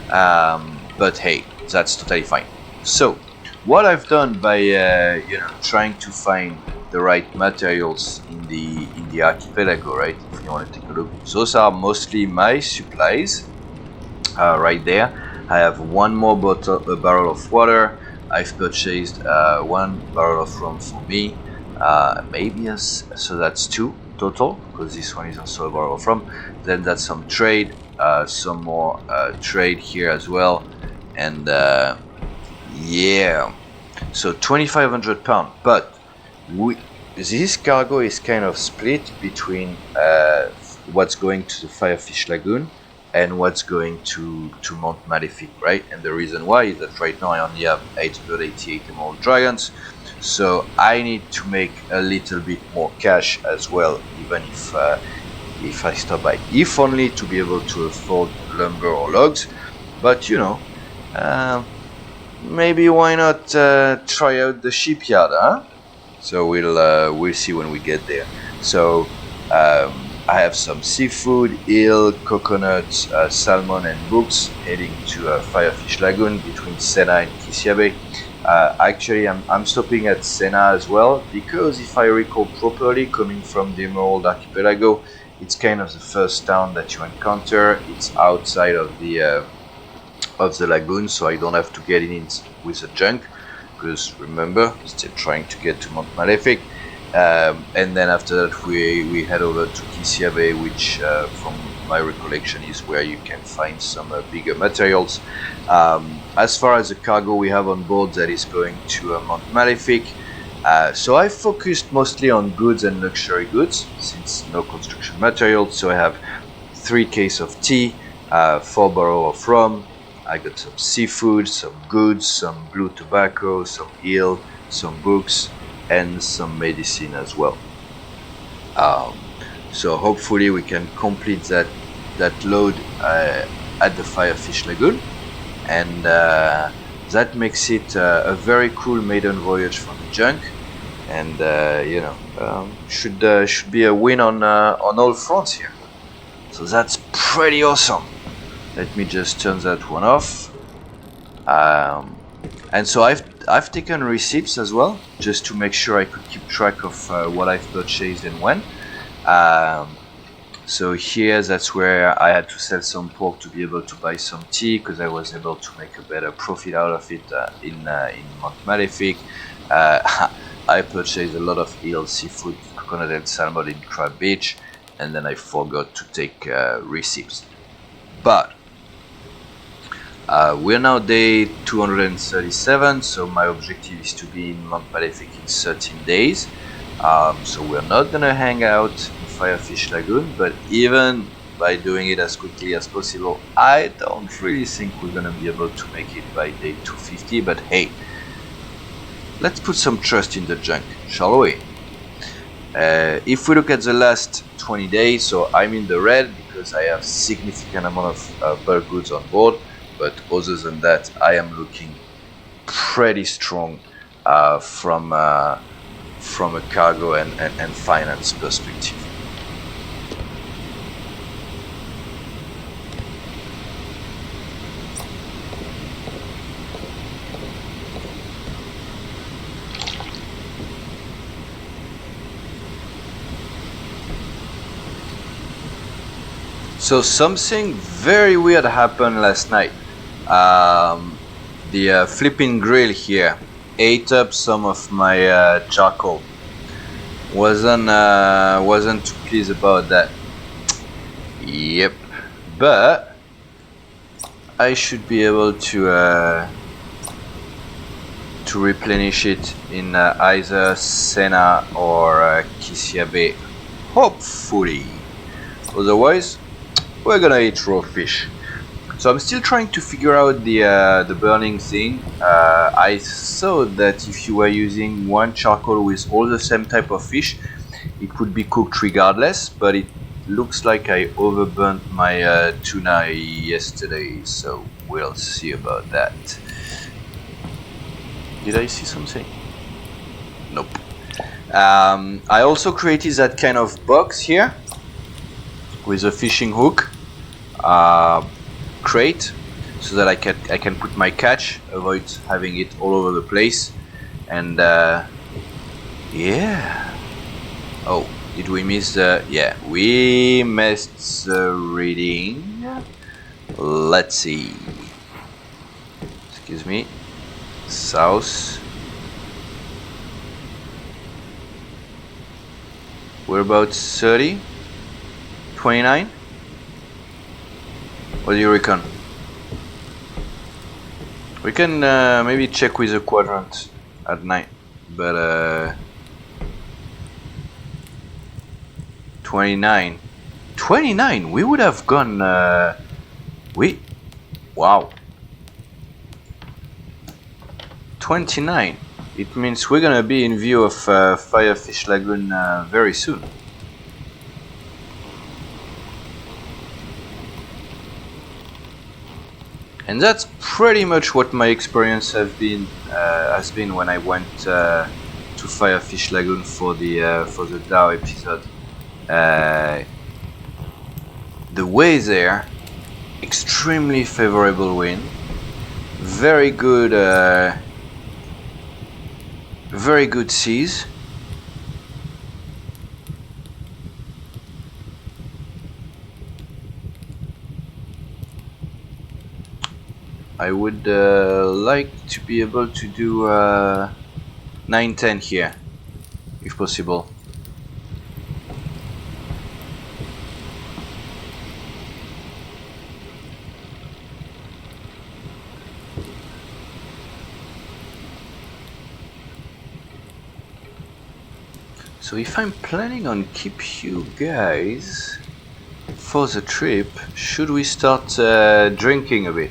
But hey, that's totally fine. So what I've done by trying to find the right materials in the archipelago, right? If you want to take a look, those are mostly my supplies. Right there, I have one more a barrel of water. I've purchased 1 barrel of rum for me. So that's 2 total, because this one is also a barrel of rum. Then that's some trade. Some more trade here as well, and yeah, so 2,500 pounds. But this cargo is kind of split between what's going to the Firefish Lagoon and what's going to Mount Malefic, right? And the reason why is that right now I only have 888 Emerald Dragons, so I need to make a little bit more cash as well, even if I stop by, if only to be able to afford lumber or logs. But maybe why not try out the shipyard, huh? So we'll see when we get there. So I have some seafood, eel, coconuts, salmon and books heading to Firefish Lagoon between Senna and Kisia Bay. Actually, I'm stopping at Senna as well, because if I recall properly, coming from the Emerald Archipelago, it's kind of the first town that you encounter. It's outside of the lagoon, so I don't have to get in with the junk, because remember, still trying to get to Mount Malefic. And then after that we head over to Kisia Bay, which from my recollection is where you can find some bigger materials. As far as the cargo we have on board that is going to Mount Malefic, so I focused mostly on goods and luxury goods, since no construction materials. So I have 3 cases of tea, 4 barrels of rum, I got some seafood, some goods, some blue tobacco, some eel, some books, and some medicine as well. So hopefully we can complete that load at the Firefish Lagoon, and that makes it a very cool maiden voyage for the junk, and should be a win on all fronts here. So that's pretty awesome. Let me just turn that one off. And so I've taken receipts as well, just to make sure I could keep track of what I've purchased and when. So here, that's where I had to sell some pork to be able to buy some tea, because I was able to make a better profit out of it in Mount Malefic. I purchased a lot of eel seafood, coconut and salmon in Crab Beach, and then I forgot to take receipts. But we're now day 237, so my objective is to be in Mount Malefic in 13 days. So we're not gonna hang out in Firefish Lagoon, but even by doing it as quickly as possible, I don't really think we're gonna be able to make it by day 250, but hey, let's put some trust in the junk, shall we? If we look at the last 20 days, so I'm in the red because I have significant amount of bulk goods on board, but other than that, I am looking pretty strong from a cargo and finance perspective. So something very weird happened last night. The flipping grill here ate up some of my charcoal. Wasn't too pleased about that. Yep, but I should be able to replenish it in either Senna or Kisia Bay, hopefully. Otherwise, we're gonna eat raw fish. So I'm still trying to figure out the burning thing. I thought that if you were using one charcoal with all the same type of fish, it would be cooked regardless, but it looks like I overburnt my tuna yesterday, so we'll see about that. Did I see something? Nope. I also created that kind of box here with a fishing hook crate, so that I can put my catch, avoid having it all over the place. And yeah. Oh, did we miss the... yeah, we missed the reading. Let's see. Excuse me. South. We're about 30? 29? What do you reckon? We can maybe check with the quadrant at night, but 29. 29, we would have gone wow. 29. It means we're gonna be in view of Firefish Lagoon very soon. And that's pretty much what my experience has been when I went to Firefish Lagoon for the DAO episode. The way there, extremely favorable wind, very good seas. I would like to be able to do 9-10 here, if possible. So if I'm planning on keep you guys for the trip, should we start drinking a bit?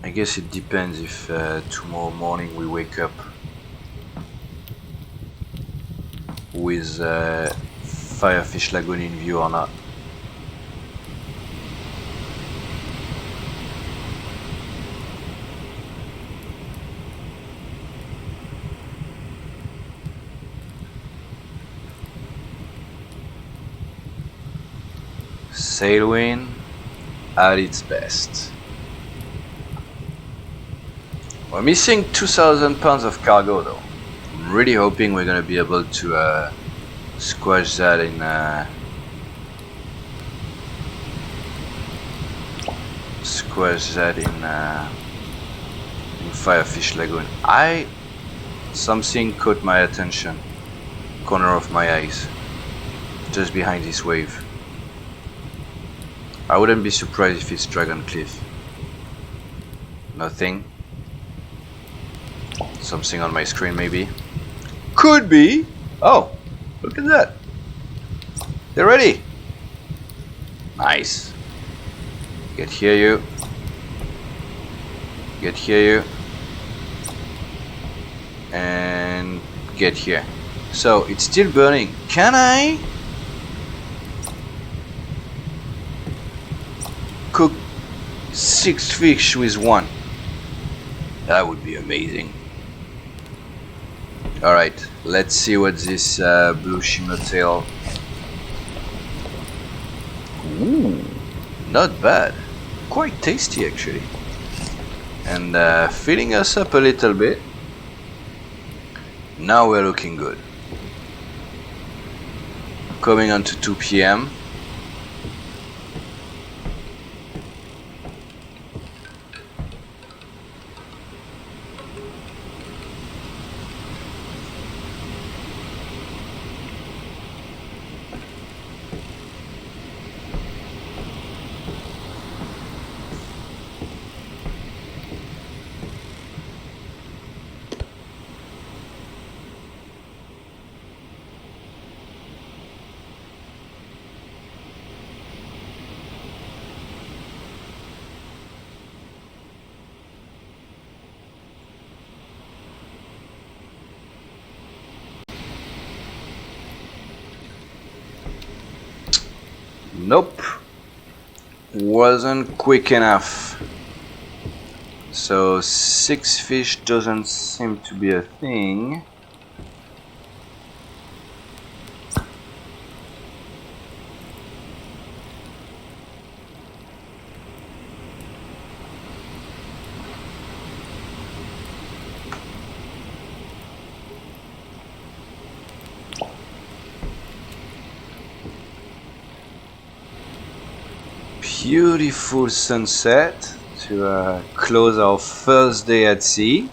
I guess it depends if tomorrow morning we wake up with Firefish Lagoon in view or not. Sailwind at its best. We're missing 2,000 pounds of cargo though. really hoping we're gonna be able to squash that in Firefish Lagoon. Something caught my attention, corner of my eyes, just behind this wave. I wouldn't be surprised if it's Dragon Cliff. Nothing. Something on my screen maybe. Could be. Oh, look at that. They're ready. Nice. Get here, you. Get here, you. And get here. So it's still burning. Can I cook 6 fish with one? That would be amazing. Alright, let's see what this blue shimmertail. Ooh, not bad. Quite tasty actually. And filling us up a little bit. Now we're looking good. Coming on to 2 p.m. Nope, wasn't quick enough. So 6 fish doesn't seem to be a thing. Beautiful sunset to close our first day at sea.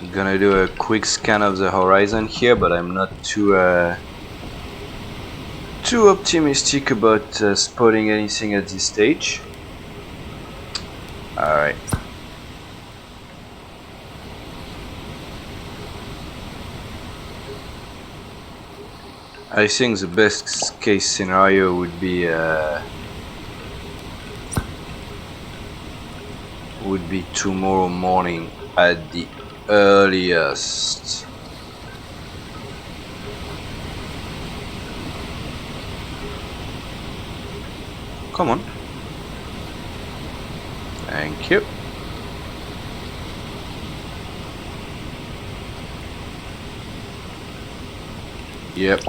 I'm gonna do a quick scan of the horizon here, but I'm not too optimistic about spotting anything at this stage. Alright. I think the best case scenario would be tomorrow morning at the earliest. Come on. Thank you. Yep.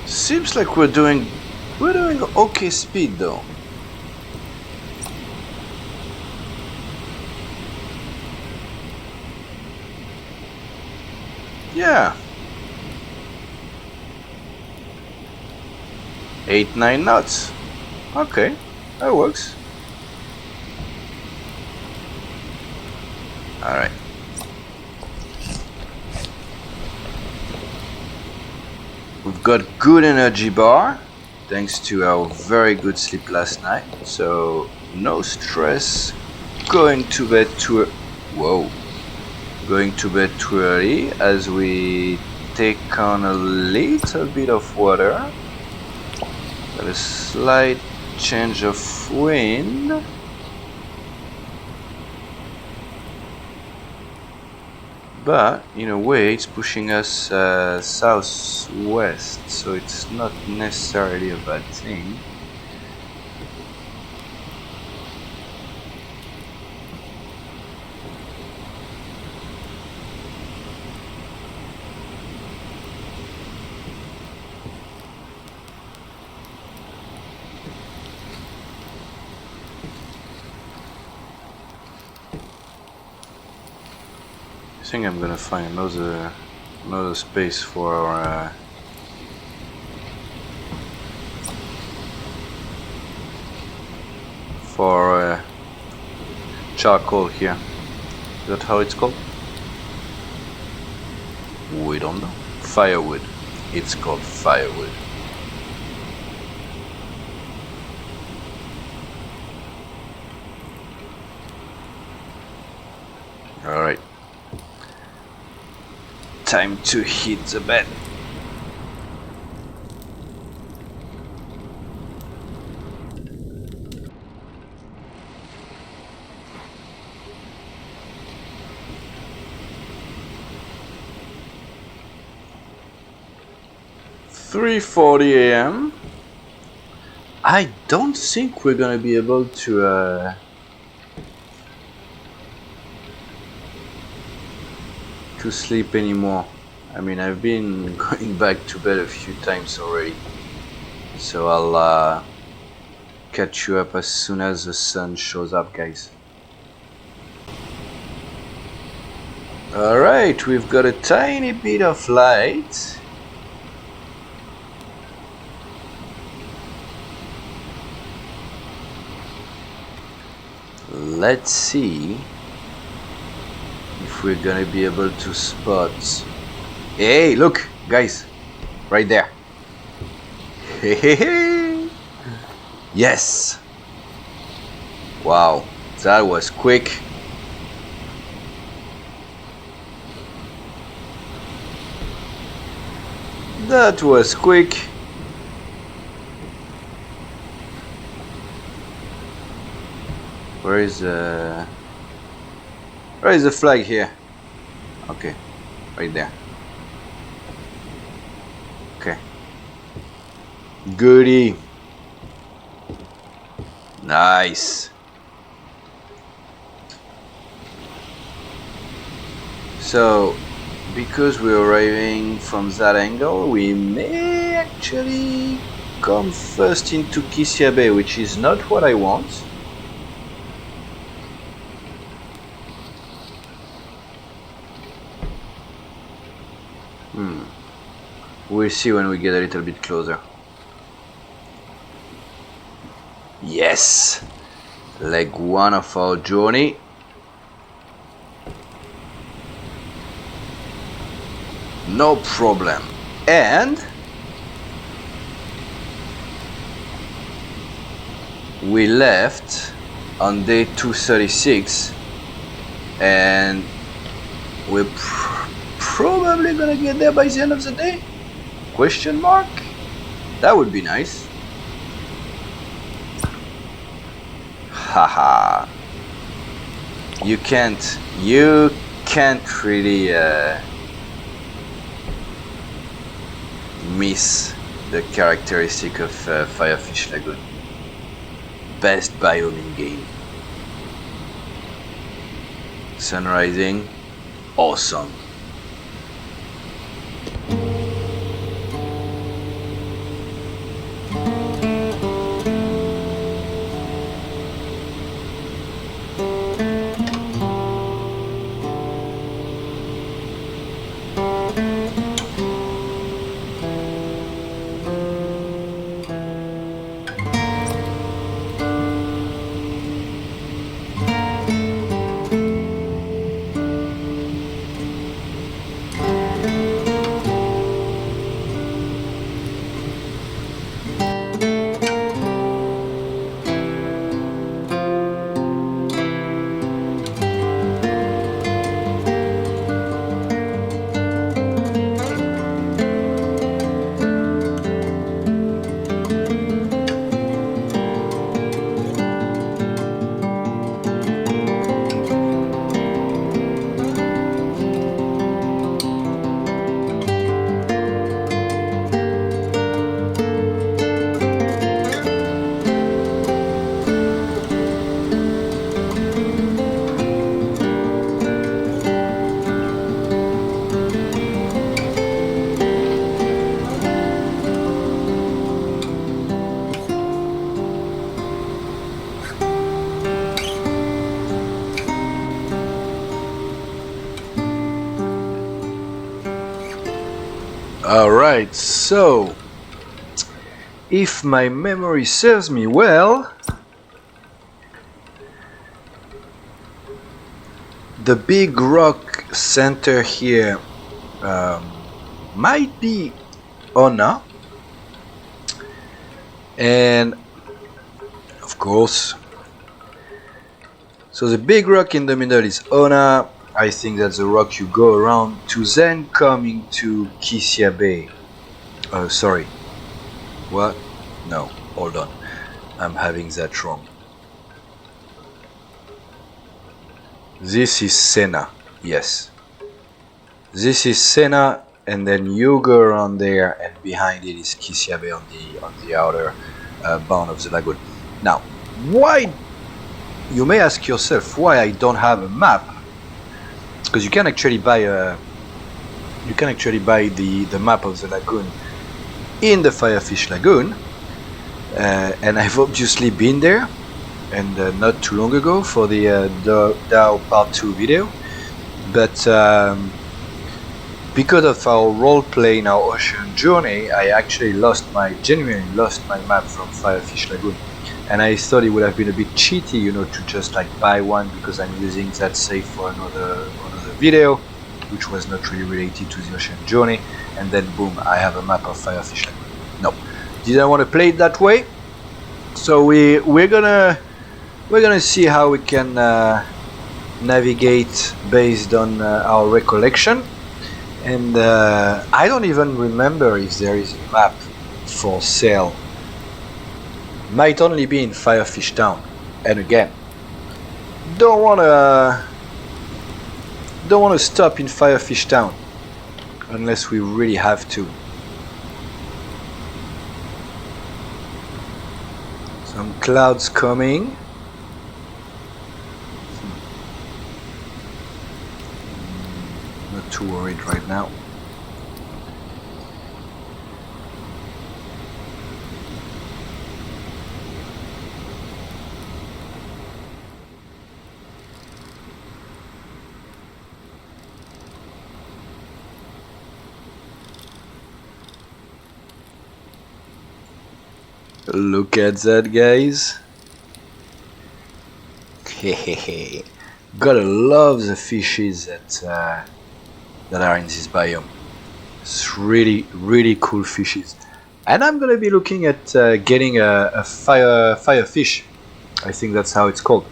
Seems like we're doing okay speed though. Yeah. 8-9 knots. Okay, that works. Alright. We've got good energy bar thanks to our very good sleep last night, so no stress going to bed too early as we take on a little bit of water. Got a slight change of wind. But in a way it's pushing us southwest, so it's not necessarily a bad thing. think I'm gonna find another space for our charcoal here. Is that how it's called? We don't know. Firewood. It's called firewood. Alright. Time to hit the bed. (3:40 a.m.) I don't think we're gonna be able to sleep anymore. I mean, I've been going back to bed a few times already, so I'll catch you up as soon as the sun shows up, guys. Alright, we've got a tiny bit of light. Let's see if we're gonna be able to spot. Hey, look, guys, right there. Yes. Wow, that was quick. That was quick. Where is the flag here? Okay, right there. Okay. Goody. Nice. So, because we're arriving from that angle, we may actually come first into Kisia Bay, which is not what I want. We'll see when we get a little bit closer. Yes! Leg one of our journey. No problem. And we left on day 236 and we're probably gonna get there by the end of the day? Question mark? That would be nice. Haha. You can't really miss the characteristic of Firefish Lagoon. Best biome in game. Sun rising, awesome. Alright, so if my memory serves me well, the big rock center here might be Ona, and of course, so the big rock in the middle is Ona. I think that's the rock you go around to then come into Kisia Bay. Sorry. What? No, hold on. I'm having that wrong. This is Sena. Yes. This is Sena, and then you go around there, and behind it is Kisia Bay on the outer bound of the lagoon. Now, why? You may ask yourself why I don't have a map. Because you can actually buy the map of the lagoon in the Firefish Lagoon, and I've obviously been there, and not too long ago for the DAO Part 2 video, but because of our roleplay in our ocean journey, I actually genuinely lost my map from Firefish Lagoon. And I thought it would have been a bit cheaty, you know, to just like buy one because I'm using that save for another video, which was not really related to the ocean journey, and then boom, I have a map of Firefish Lagoon. No, didn't want to play it that way. So we're gonna see how we can navigate based on our recollection, and I don't even remember if there is a map for sale. Might only be in Firefish Town, and again, don't wanna stop in Firefish Town unless we really have to. Some clouds coming. Not too worried right now. Look at that, guys. Hehehe. Gotta love the fishes that are in this biome. It's really cool fishes. And I'm gonna be looking at getting a fire fish. I think that's how it's called,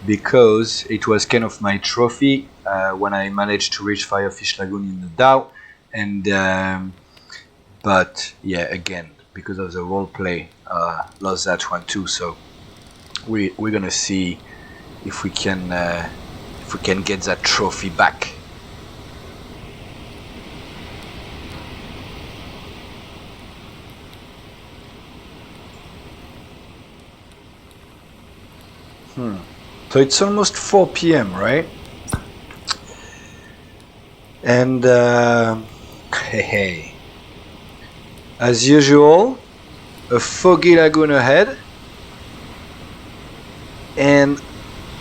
because it was kind of my trophy when I managed to reach Firefish Lagoon in the DAO. And but yeah, again, because of the roleplay, lost that one too. So we're gonna see if we can get that trophy back. So it's almost 4 p.m., right? And hey, as usual, a foggy lagoon ahead, and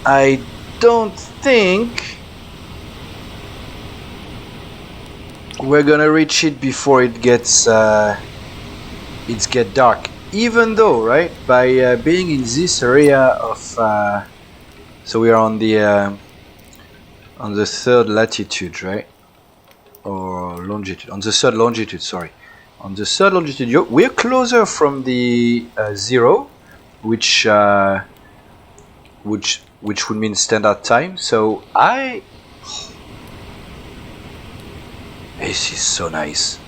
I don't think we're gonna reach it before it gets dark. Even though, right, by being in this area of so we are on the third latitude, right, or longitude, on the third longitude, sorry. On the third longitude, we're closer from the 0, which would mean standard time. So this is so nice,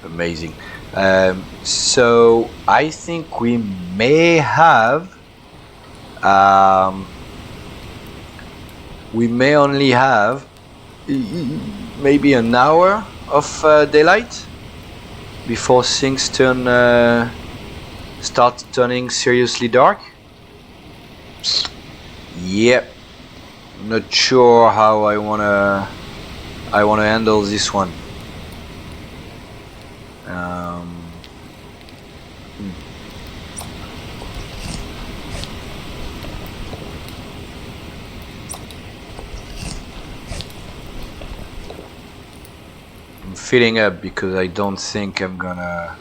amazing. So I think we may only have maybe an hour of daylight before things start turning seriously dark. Yep, not sure how I wanna handle this one. filling up because I don't think I'm gonna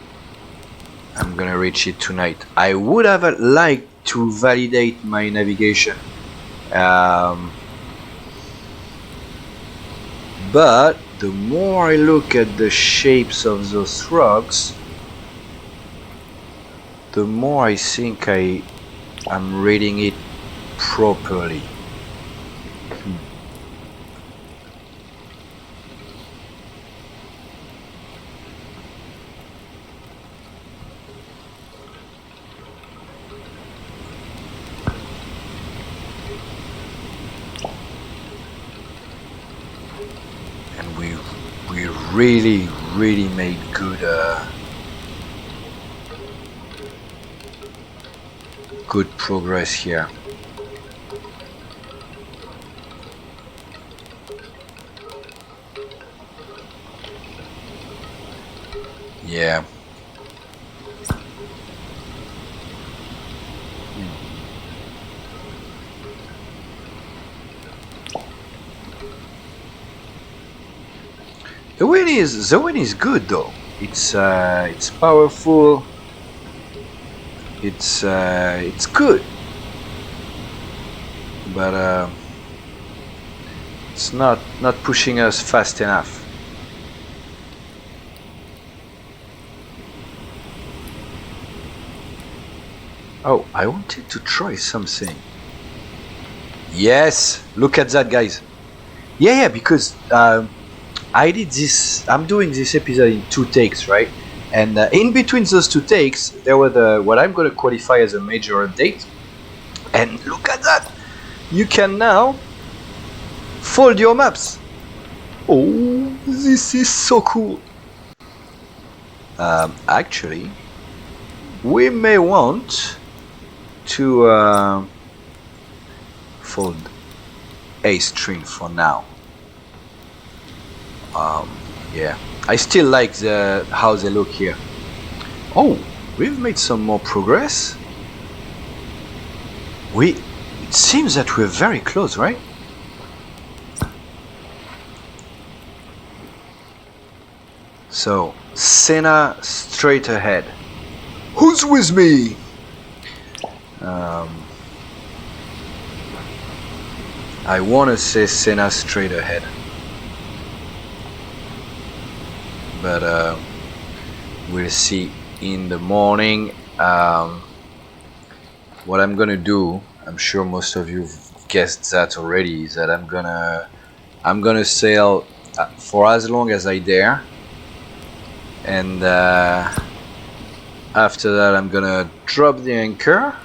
reach it tonight. I would have liked to validate my navigation, but the more I look at the shapes of those rocks, the more I think I'm reading it properly. And we really made good progress here. Yeah. The wind is good though. It's powerful. It's good, but it's not pushing us fast enough. Oh, I wanted to try something. Yes, look at that, guys. Yeah, because I did this. I'm doing this episode in 2 takes, right? And in between those 2 takes, there were what I'm going to qualify as a major update. And look at that! You can now fold your maps. Oh, this is so cool. Actually, we may want to fold Aestrin for now. Yeah, I still like how they look here. Oh, we've made some more progress. It seems that we're very close, right? So, Senna straight ahead. Who's with me? I want to say Senna straight ahead, but we'll see in the morning. What I'm gonna do, I'm sure most of you've guessed that already, is that I'm gonna sail for as long as I dare, and after that I'm gonna drop the anchor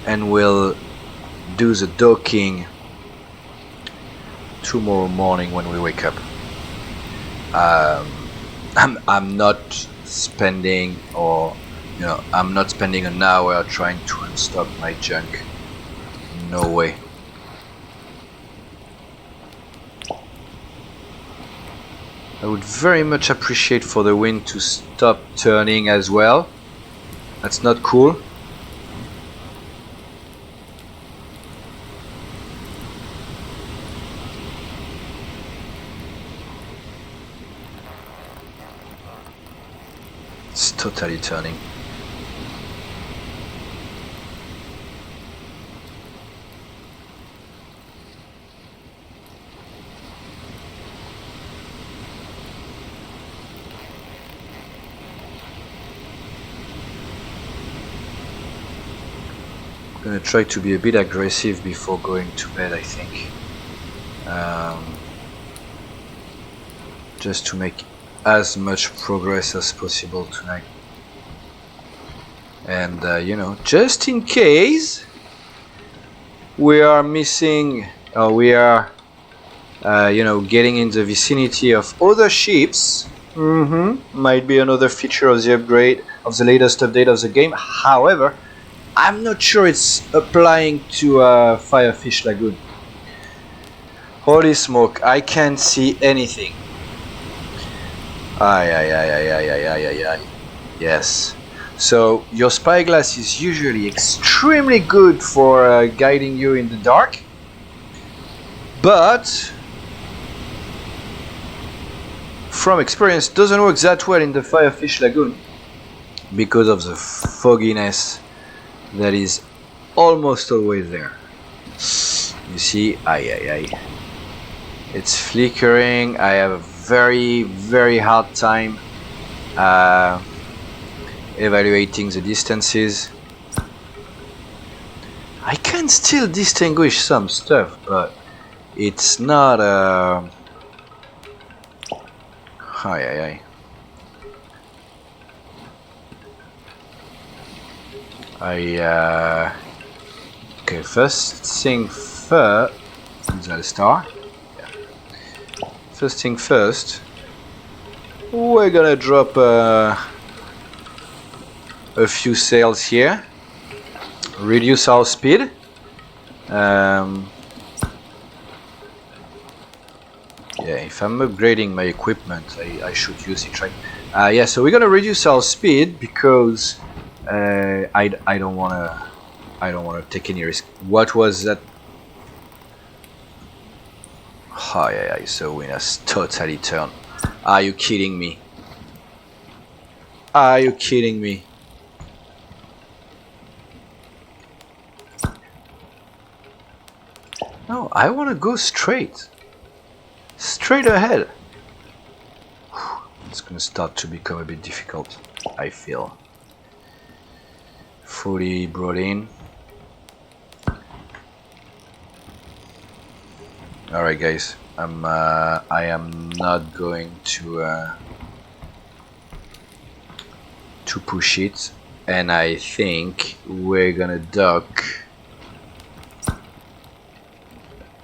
and we'll do the docking tomorrow morning when we wake up. I'm not spending I'm not spending an hour trying to unstock my junk. No way. I would very much appreciate for the wind to stop turning as well. That's not cool. It's totally turning. I'm gonna try to be a bit aggressive before going to bed, I think. Just to make as much progress as possible tonight, and just in case we are missing, or we are getting in the vicinity of other ships, might be another feature of the upgrade of the latest update of the game. However, I'm not sure it's applying to Firefish Lagoon. Holy smoke, I can't see anything. Aye. Yes. So your spyglass is usually extremely good for guiding you in the dark, but from experience, doesn't work that well in the Firefish Lagoon because of the fogginess that is almost always there. You see, it's flickering. I have a very hard time evaluating the distances. I can still distinguish some stuff, but it's not okay, first thing first. Is that a star? Yeah. First thing first, we're gonna drop a few sails here, reduce our speed. Yeah, if I'm upgrading my equipment, I should use it, right? Yeah, so we're gonna reduce our speed because I don't wanna take any risk. What was that? Oh yeah, so we just totally turned. Are you kidding me? Are you kidding me? No, I want to go straight ahead. It's gonna start to become a bit difficult, I feel. Fully brought in. Alright guys, I am not going to push it, and I think we're gonna dock.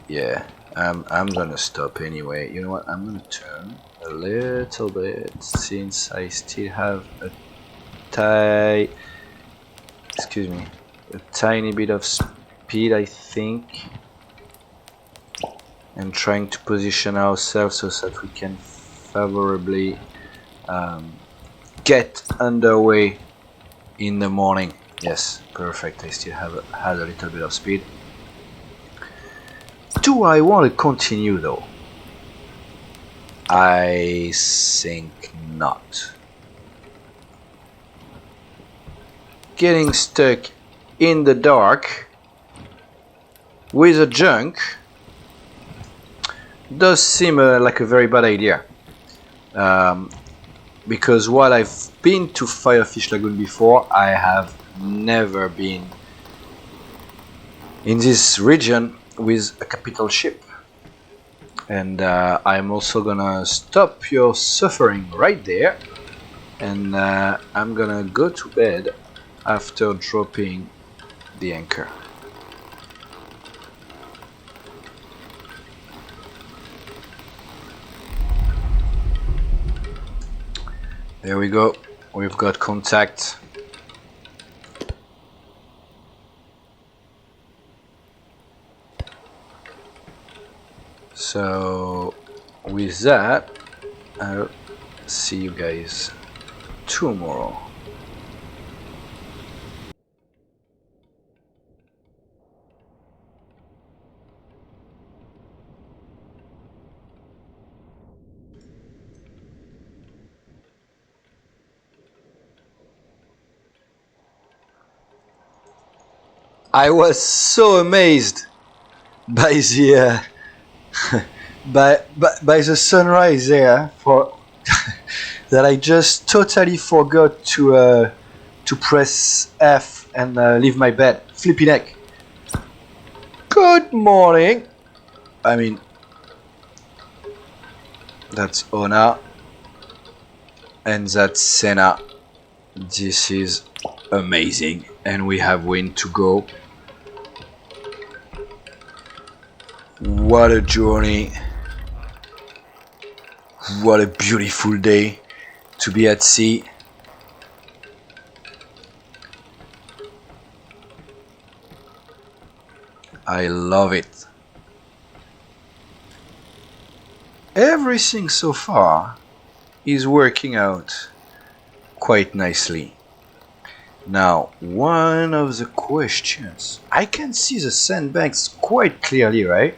Yeah, I'm gonna stop anyway. You know what? I'm gonna turn a little bit since I still have a tiny bit of speed, I think, and trying to position ourselves so that we can favorably get underway in the morning. Yes, perfect. I still had a little bit of speed. Do I want to continue though? I think not. Getting stuck in the dark with a junk does seem like a very bad idea. Because while I've been to Firefish Lagoon before, I have never been in this region with a capital ship. And I'm also gonna stop your suffering right there, and I'm gonna go to bed after dropping the anchor. There we go, we've got contact. So with that, I'll see you guys tomorrow. I was so amazed by the by the sunrise there for that I just totally forgot to press F and leave my bed. Flippy neck. Good morning. I mean, that's Ona and that's Senna. This is amazing, and we have wind to go. What a journey. What a beautiful day to be at sea. I love it. Everything so far is working out quite nicely. Now, one of the questions, I can see the sandbanks quite clearly, right?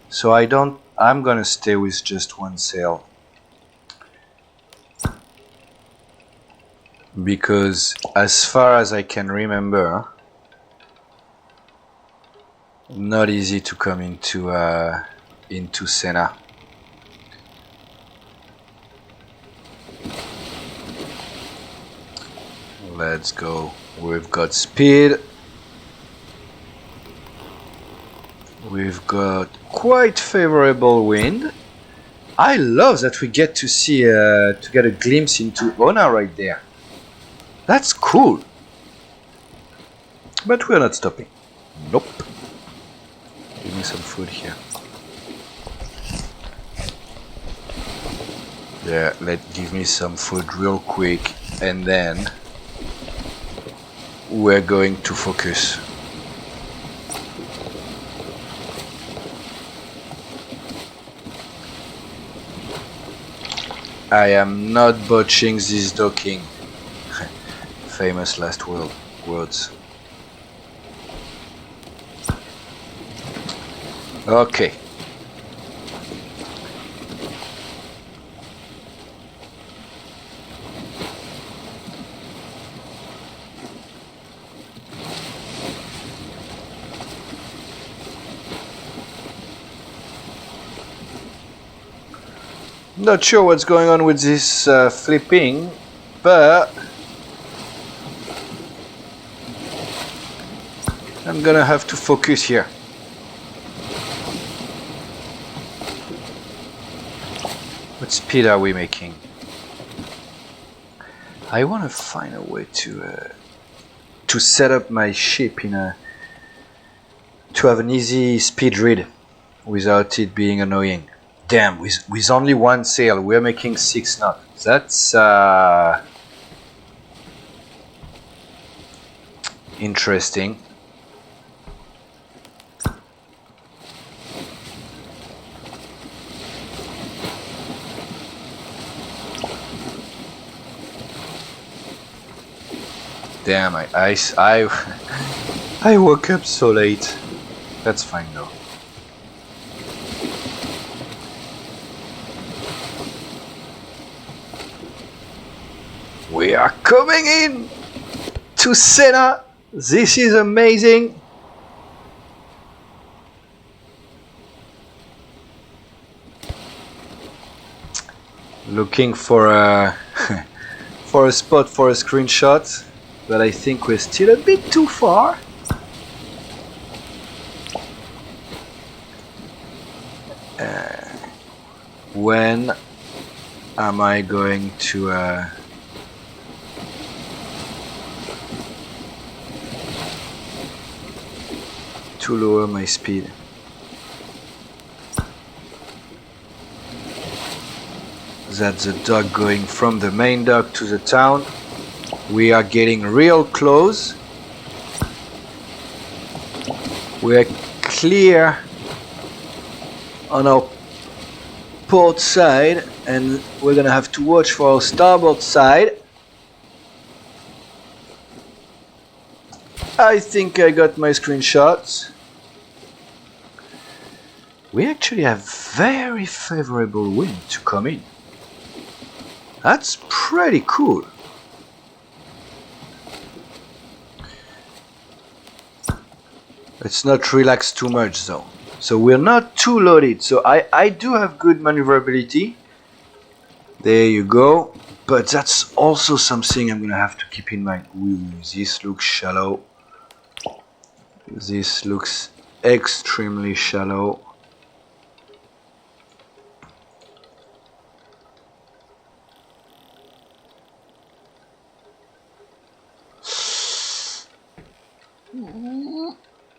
So I'm gonna stay with just one sail. because as far as I can remember, not easy to come into Senna. Let's go. We've got speed. We've got quite favorable wind. I love that we get to see to get a glimpse into Ona right there. That's cool. But we're not stopping. Nope. Give me some food here. Yeah, give me some food real quick, and then we're going to focus. I am not botching this docking. Famous last words. Okay. Not sure what's going on with this flipping, but I'm gonna have to focus here. What speed are we making? I want to find a way to set up my ship in a to have an easy speed read without it being annoying. Damn, with only one sail, we're making 6 knots. That's interesting. Damn, I woke up so late. That's fine though. We are coming in to Senna. This is amazing. Looking for a for a spot for a screenshot, but I think we're still a bit too far. When am I going to lower my speed? That's the dock going from the main dock to the town. We are getting real close. We're clear on our port side, and we're gonna have to watch for our starboard side. I think I got my screenshots. We actually have very favorable wind to come in. That's pretty cool. Let's not relax too much though. So we're not too loaded. So I do have good maneuverability. There you go. But that's also something I'm gonna have to keep in mind. Ooh, this looks shallow. This looks extremely shallow.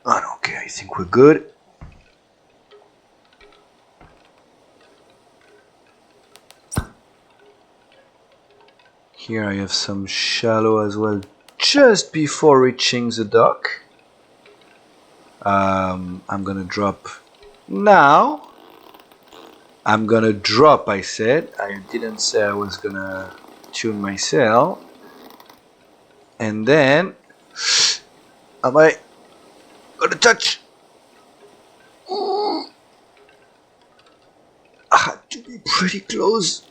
Oh, okay, I think we're good. Here I have some shallow as well, just before reaching the dock. I'm gonna drop now. I'm gonna drop, I said. I didn't say I was gonna tune my sail. And then, am I gonna touch? I had to be pretty close.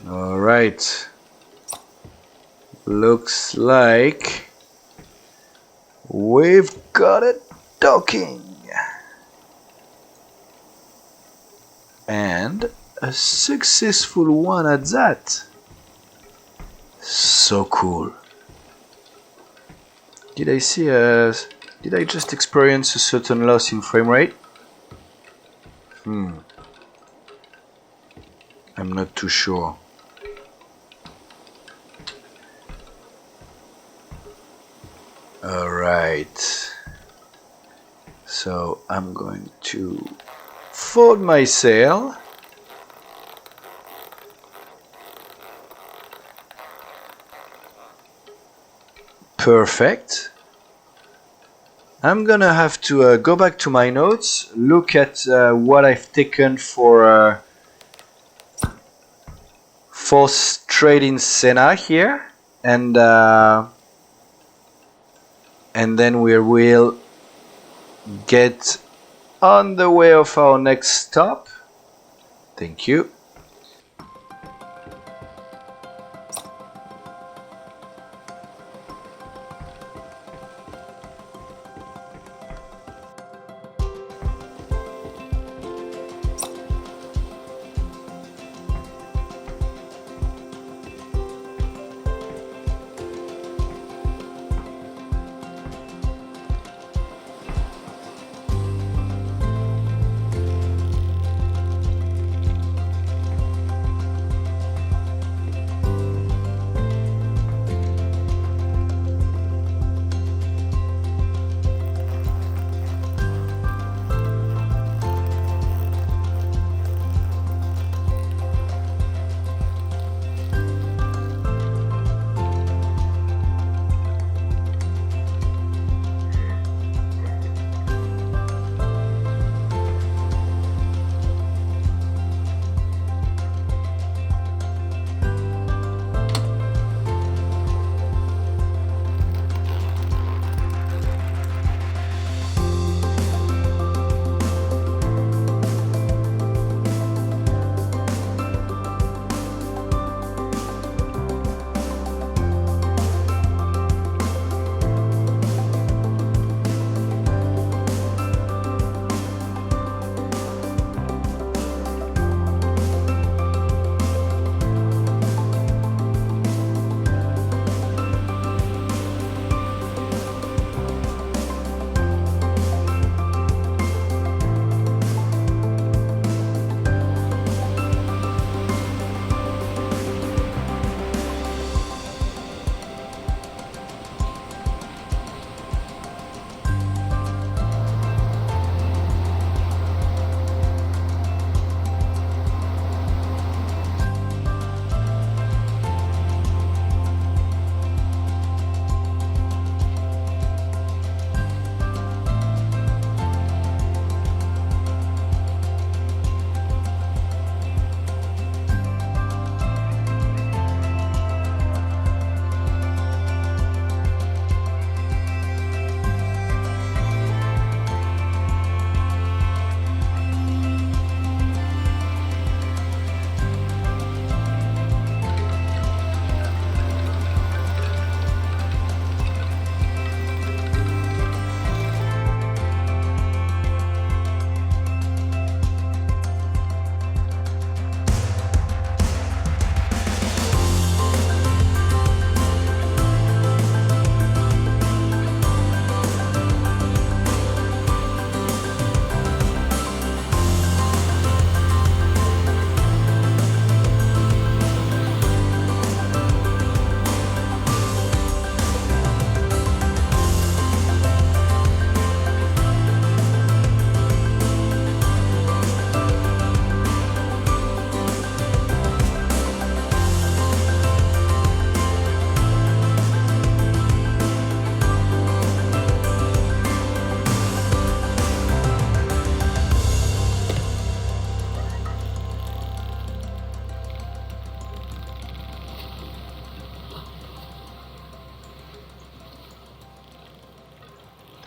Alright. Looks like we've got it docking. And a successful one at that. So cool. Did I just experience a certain loss in frame rate? I'm not too sure. Alright. So I'm going to fold my sail. Perfect. I'm gonna have to go back to my notes, look at what I've taken for straight in Senna here, and then we will get on the way of our next stop. Thank you.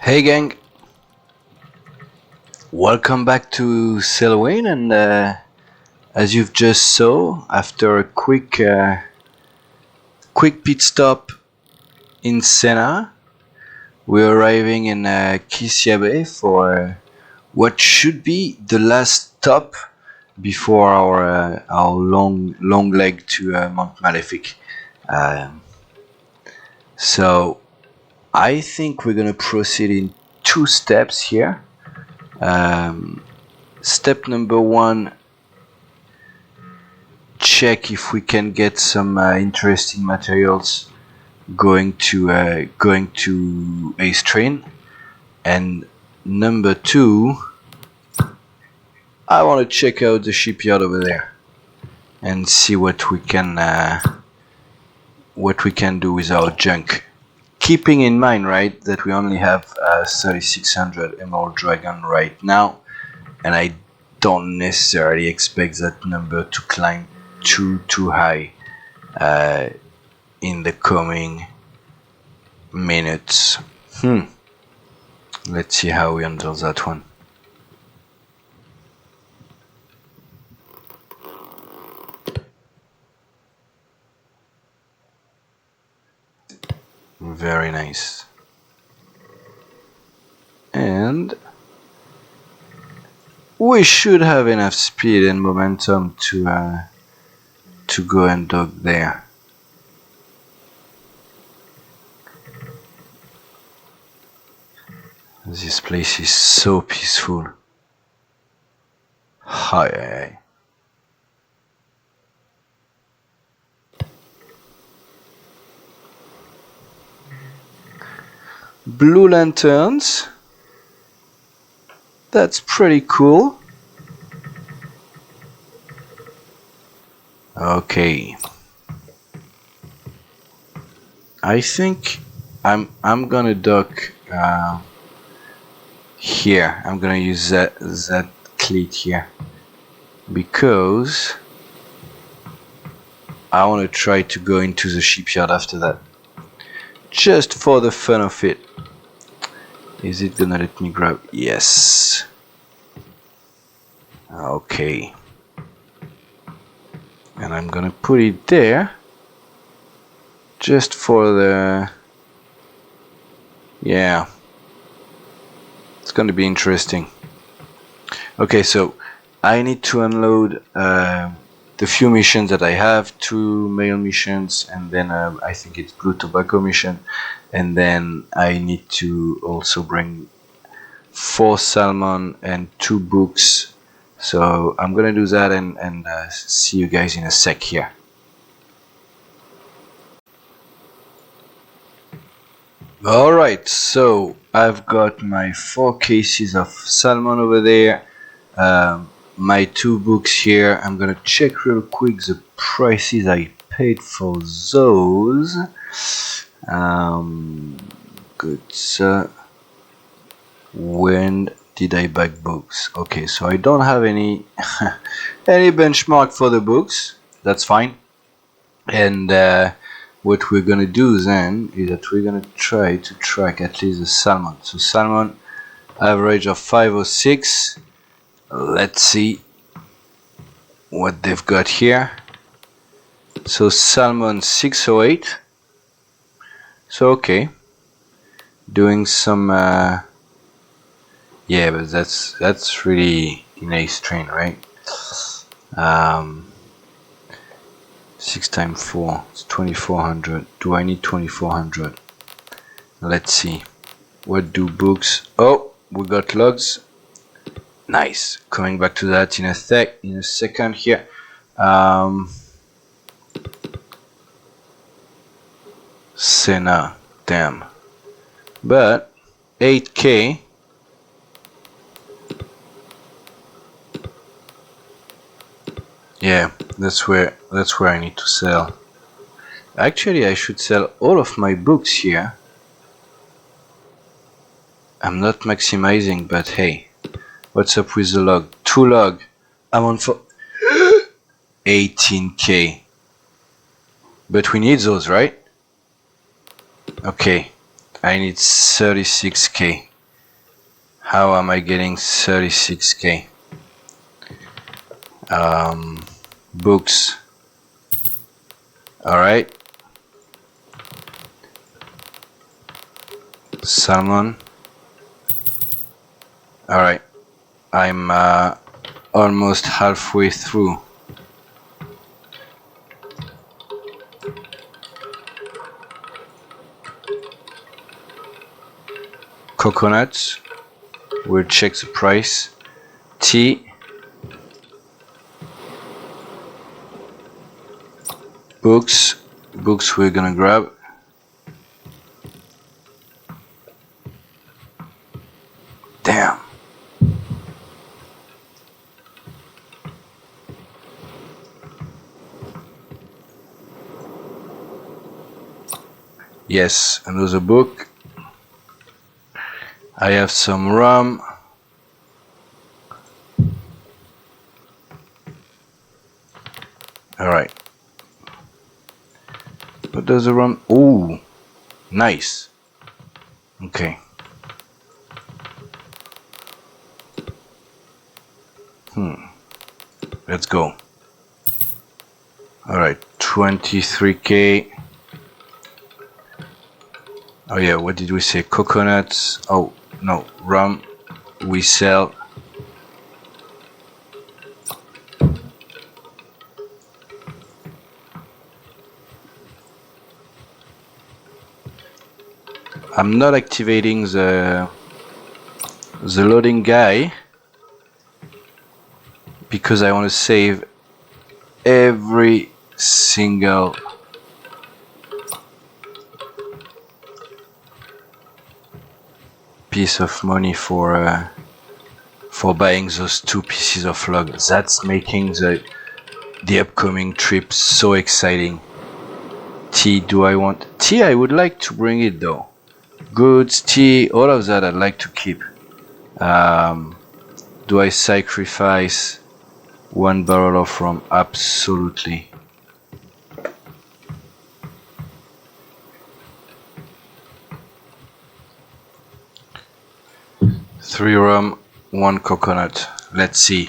Hey gang, welcome back to Sailwind, and as you've just saw, after a quick pit stop in Senna, we're arriving in Kisia Bay for what should be the last stop before our long leg to Mount Malefic. So I think we're gonna proceed in 2 steps here. Step number 1, check if we can get some interesting materials going to Aestrin, and number 2, I want to check out the shipyard over there and see what we can do with our junk. Keeping in mind, right, that we only have 3600 Emerald Dragon right now, and I don't necessarily expect that number to climb too high in the coming minutes. Let's see how we handle that one. Very nice. And we should have enough speed and momentum to go and dock there. This place is so peaceful. Hi. Blue lanterns. That's pretty cool. Okay. I think I'm gonna dock here. I'm gonna use that cleat here because I want to try to go into the shipyard after that, just for the fun of it. Is it gonna let me grab? Yes. Okay. And I'm gonna put it there just for the... yeah. It's gonna be interesting. Okay, so I need to unload the few missions that I have, 2 mail missions, and then I think it's blue tobacco mission, and then I need to also bring 4 salmon and 2 books. So I'm gonna do that and see you guys in a sec here. Alright, so I've got my 4 cases of salmon over there, my 2 books here. I'm gonna check real quick the prices I paid for those. Good, sir. When did I buy books? Okay, so I don't have any any benchmark for the books. That's fine. And what we're gonna do then is that we're gonna try to track at least the salmon. So salmon average of 506. Let's see what they've got here. So salmon 608. So okay, doing some yeah, but that's really in Aestrin, right? 6 times 4, it's 2400. Do I need 2400? Let's see. What do books? Oh, we got logs. Nice. Coming back to that in a second here. Senna, damn. But 8K. Yeah, that's where I need to sell. Actually, I should sell all of my books here. I'm not maximizing, but hey, what's up with the log? 2 log. I'm on for 18K. But we need those, right? Okay, I need 36K. How am I getting 36K? Books. Alright. Salmon. Alright. I'm almost halfway through. Coconuts. We'll check the price. Tea. Books. Books we're gonna grab. Damn. Yes, another book. I have some rum. Alright. What does the rum? Ooh, nice. Okay. Let's go. Alright, 23k. Oh yeah, what did we say? Coconuts. Oh no, rum. We sell. I'm not activating the loading guy because I want to save every single piece of money for buying those 2 pieces of log. That's making the upcoming trip so exciting. Tea, do I want tea? I would like to bring it though. Goods, tea, all of that I'd like to keep. Do I sacrifice 1 barrel of rum? Absolutely. Three rum, 1 coconut. Let's see.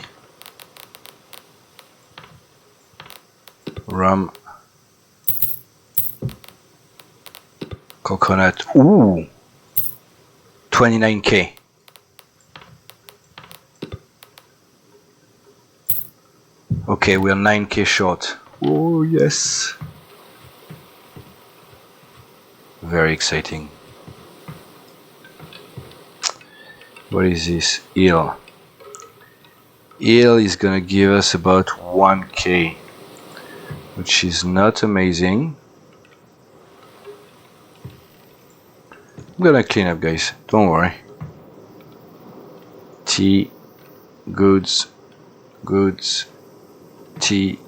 Rum, coconut. Ooh, 29k. Okay, we're 9k short. Oh yes. Very exciting. What is this? Eel. Eel is gonna give us about 1k, which is not amazing. I'm gonna clean up, guys, don't worry. Tea, goods, goods, tea.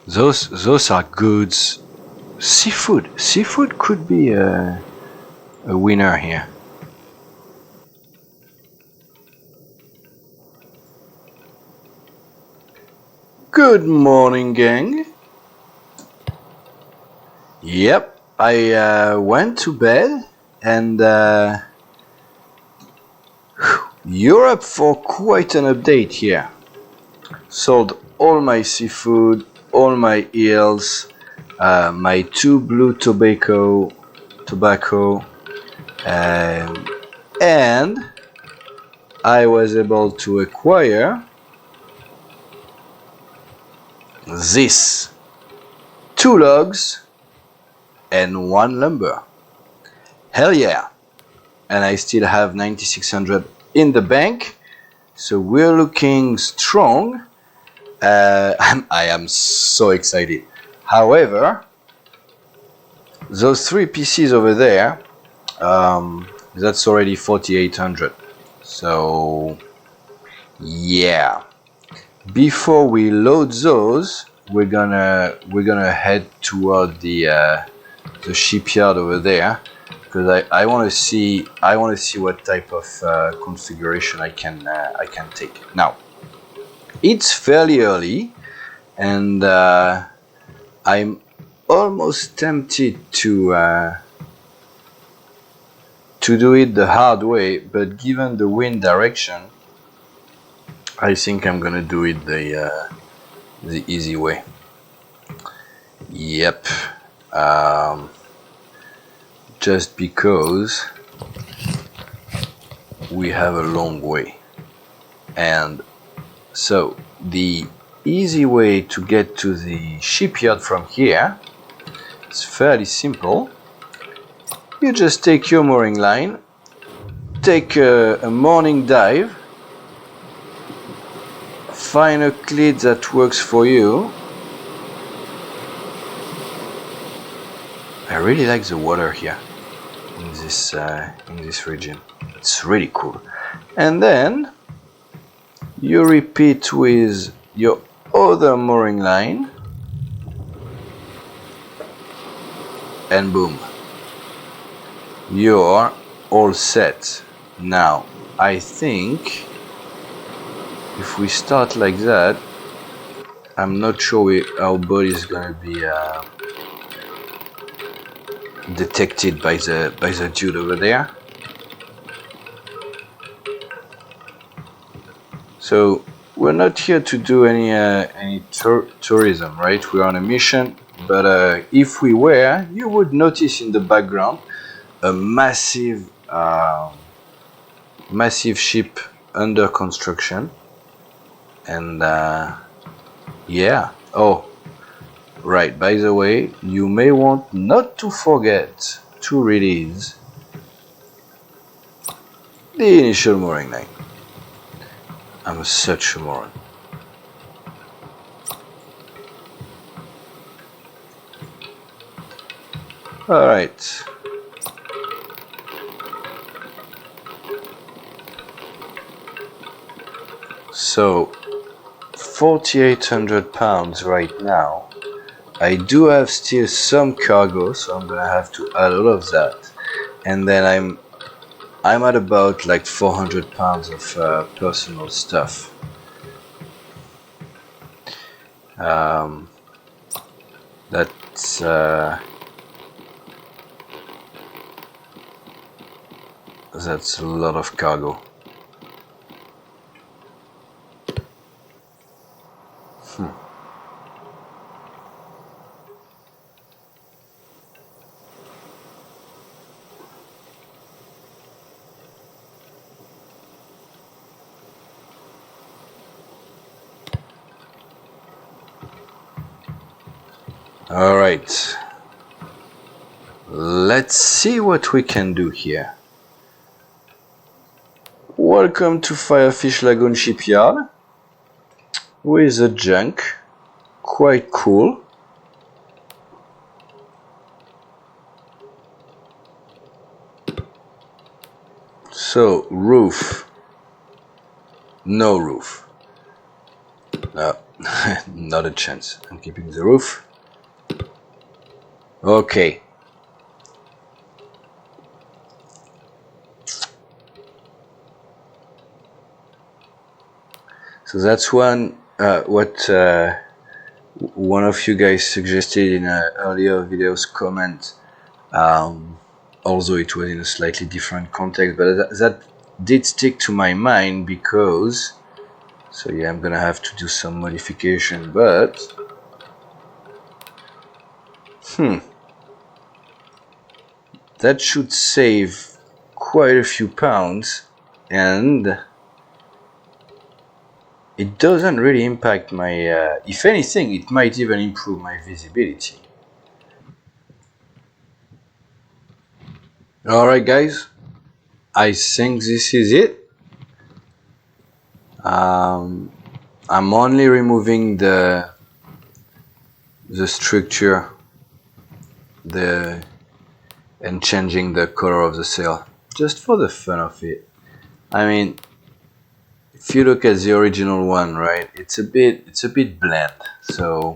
Those are goods. Seafood could be a winner here. Good morning, gang. Yep, I went to bed and you're up for quite an update here. Sold all my seafood, all my eels, my 2 blue tobacco, and I was able to acquire this 2 logs and 1 lumber. Hell yeah! And I still have 9,600 in the bank, so we're looking strong. I am so excited. However, those 3 pieces over there, that's already 4,800. So yeah, before we load those, we're gonna head toward the shipyard over there, because I want to see what type of configuration I can take. Now it's fairly early, and I'm almost tempted to to do it the hard way, but given the wind direction, I think I'm gonna do it the easy way. Yep. Just because we have a long way, and so the easy way to get to the shipyard from here is fairly simple. You just take your mooring line, take a morning dive, find a cleat that works for you. I really like the water here in this region. It's really cool. And then you repeat with your other mooring line, and boom, you're all set. Now I think if we start like that, I'm not sure our body is gonna be detected by the dude over there. So we're not here to do any tourism, right? We're on a mission, but if we were, you would notice in the background a massive ship under construction, and yeah. Oh, right, by the way, you may want not to forget to release the initial mooring line. I'm such a moron. Alright. So 4,800 pounds right now. I do have still some cargo, so I'm gonna have to add all of that, and then I'm at about like 400 pounds of personal stuff. That's a lot of cargo. All right, let's see what we can do here. Welcome to Firefish Lagoon Shipyard with the junk. Quite cool. So roof, no roof. No, not a chance. I'm keeping the roof. Okay. So that's what one of you guys suggested in an earlier video's comment, although it was in a slightly different context, but that did stick to my mind because, so yeah, I'm gonna have to do some modification, but that should save quite a few pounds, and it doesn't really impact my, if anything, it might even improve my visibility. Alright guys, I think this is it. I'm only removing the structure and changing the color of the sail, just for the fun of it. I mean, if you look at the original one, right, it's a bit bland. So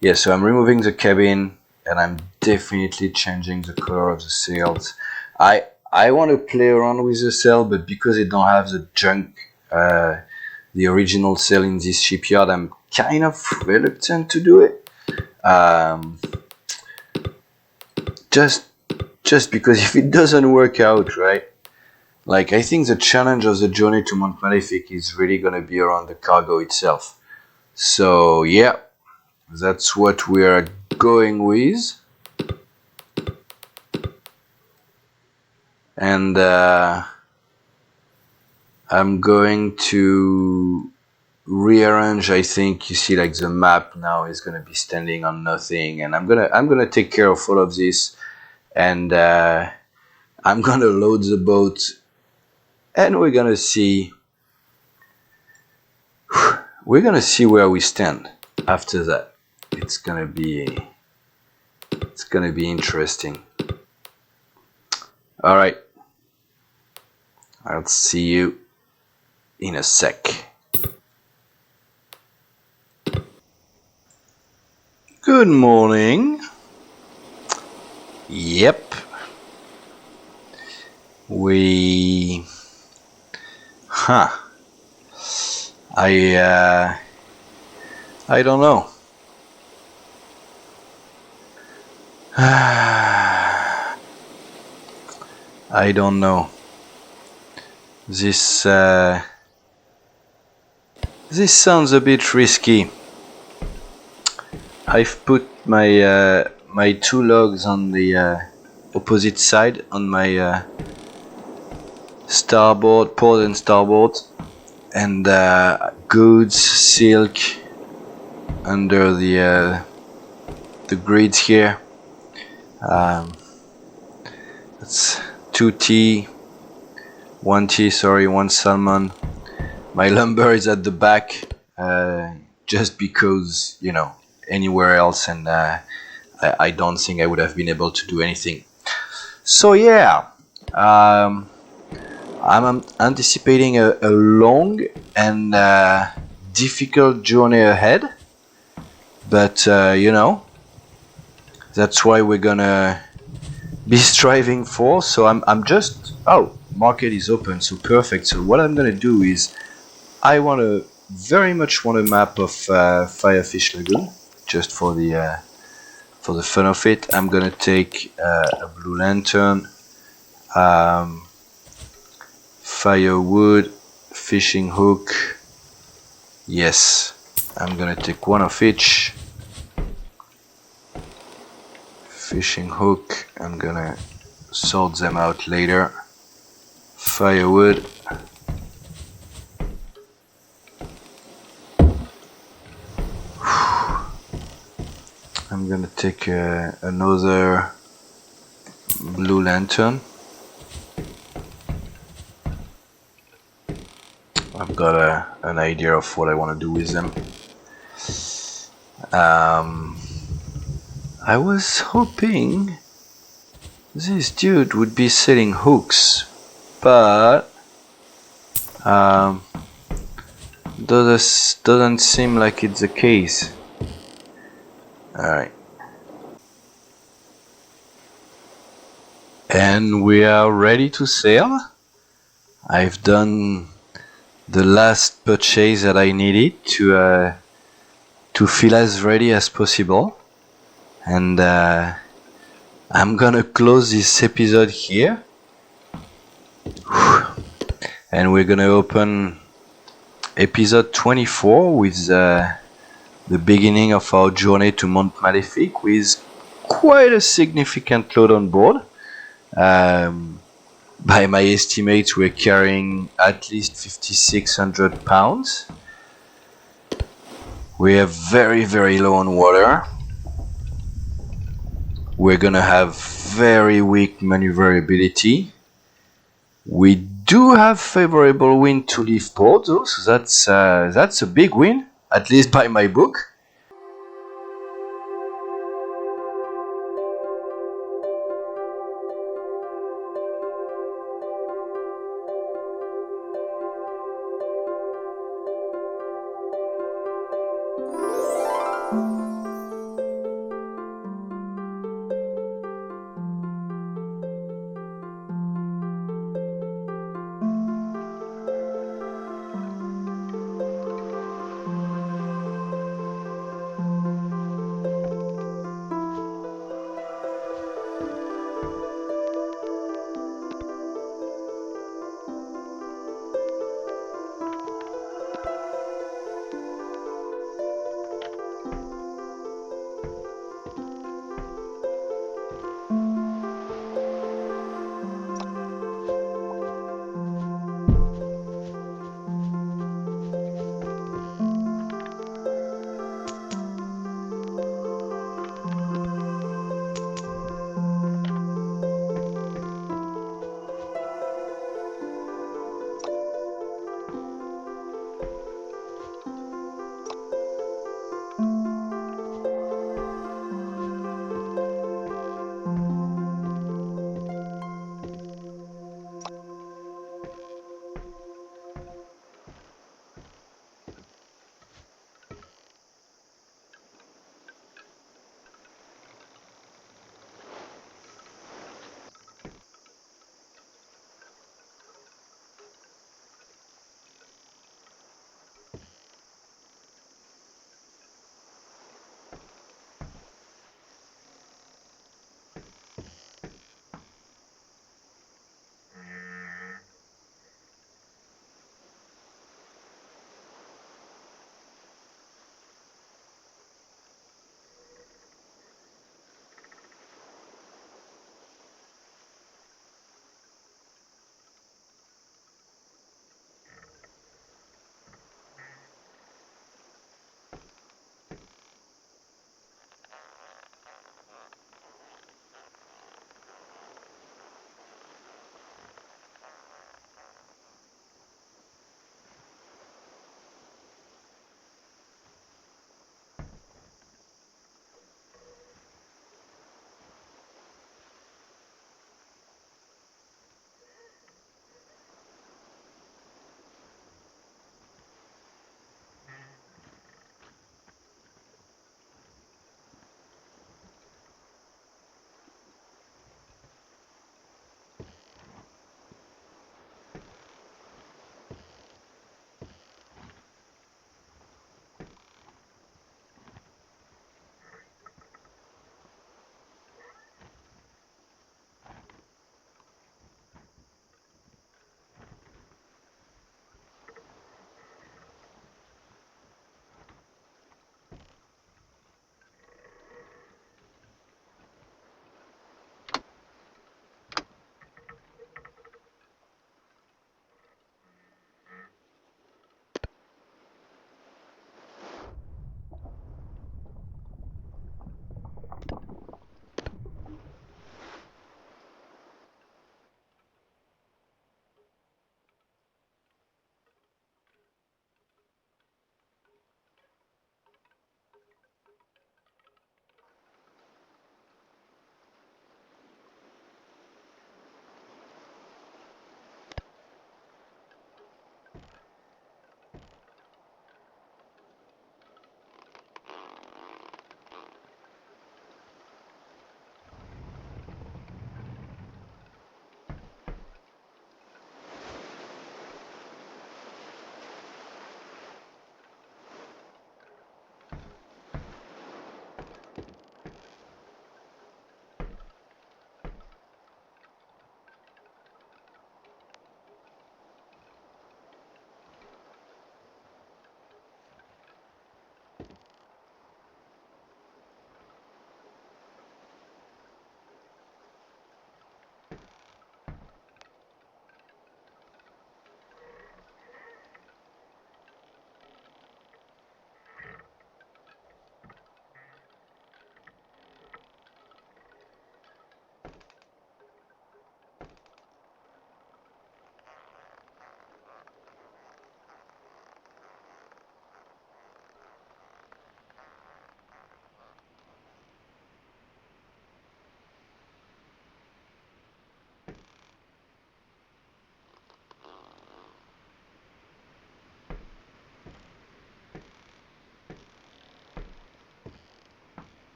yeah, so I'm removing the cabin and I'm definitely changing the color of the sails. I want to play around with the sail, but because I don't have the junk, the original sail in this shipyard, I'm kind of reluctant to do it. Just just because if it doesn't work out, right? Like, I think the challenge of the journey to Mont Malefic is really gonna be around the cargo itself. So yeah, that's what we are going with. And I'm going to rearrange. I think you see, like, the map now is gonna be standing on nothing, and I'm gonna take care of all of this, and I'm gonna load the boat, and we're gonna see where we stand after that. It's gonna be interesting. All right, I'll see you in a sec. Good morning. Yep. I don't know. I don't know. This sounds a bit risky. I've put my my 2 logs on the opposite side, on my starboard, port and starboard, and goods, silk under the grids here. That's 2T, 1T, sorry, 1 salmon. My lumber is at the back, just because, you know, anywhere else, and I don't think I would have been able to do anything. So yeah, I'm anticipating a long and difficult journey ahead, but you know, that's why we're gonna be striving for. So I'm just, oh, market is open, so perfect. So what I'm gonna do is, I very much want a map of Firefish Lagoon, just for the fun of it. I'm gonna take a blue lantern, firewood, fishing hook. Yes, I'm gonna take 1 of each. Fishing hook, I'm gonna sort them out later. Firewood. I'm gonna take another blue lantern. I've got an idea of what I want to do with them. I was hoping this dude would be selling hooks, but doesn't seem like it's the case. Alright. And we are ready to sail. I've done the last purchase that I needed to feel as ready as possible, and I'm gonna close this episode here. And we're gonna open episode 24 with the beginning of our journey to Mont Malefic, with quite a significant load on board. By my estimates, we're carrying at least 5,600 pounds. We are very, very low on water. We're gonna have very weak maneuverability. We do have favorable wind to leave port, though, so that's a big win, at least by my book.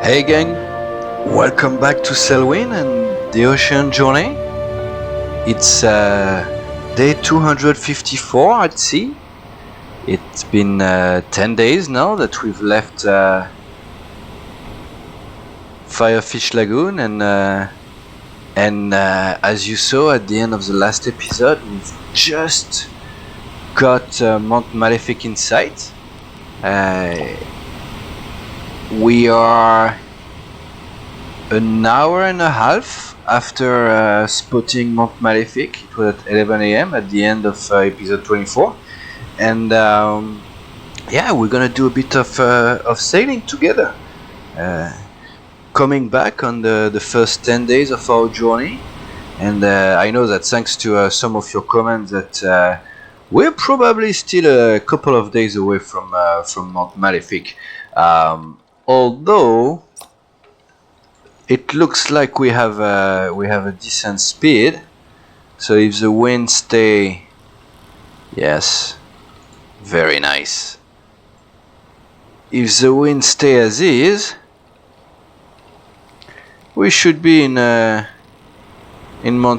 Hey gang, welcome back to Sailwind and the ocean journey. It's day 254 at sea. It's been 10 days now that we've left Firefish Lagoon, and as you saw at the end of the last episode, we've just got Mount Malefic in sight. We are an hour and a half after spotting Mount Malefic. It was at 11 AM at the end of episode 24, and yeah, we're gonna do a bit of sailing together, coming back on the first 10 days of our journey. And I know that thanks to some of your comments that we're probably still a couple of days away from Mount Malefic, although it looks like we have a decent speed. So if the wind stay, yes, very nice. If the wind stay as is, we should be in Mount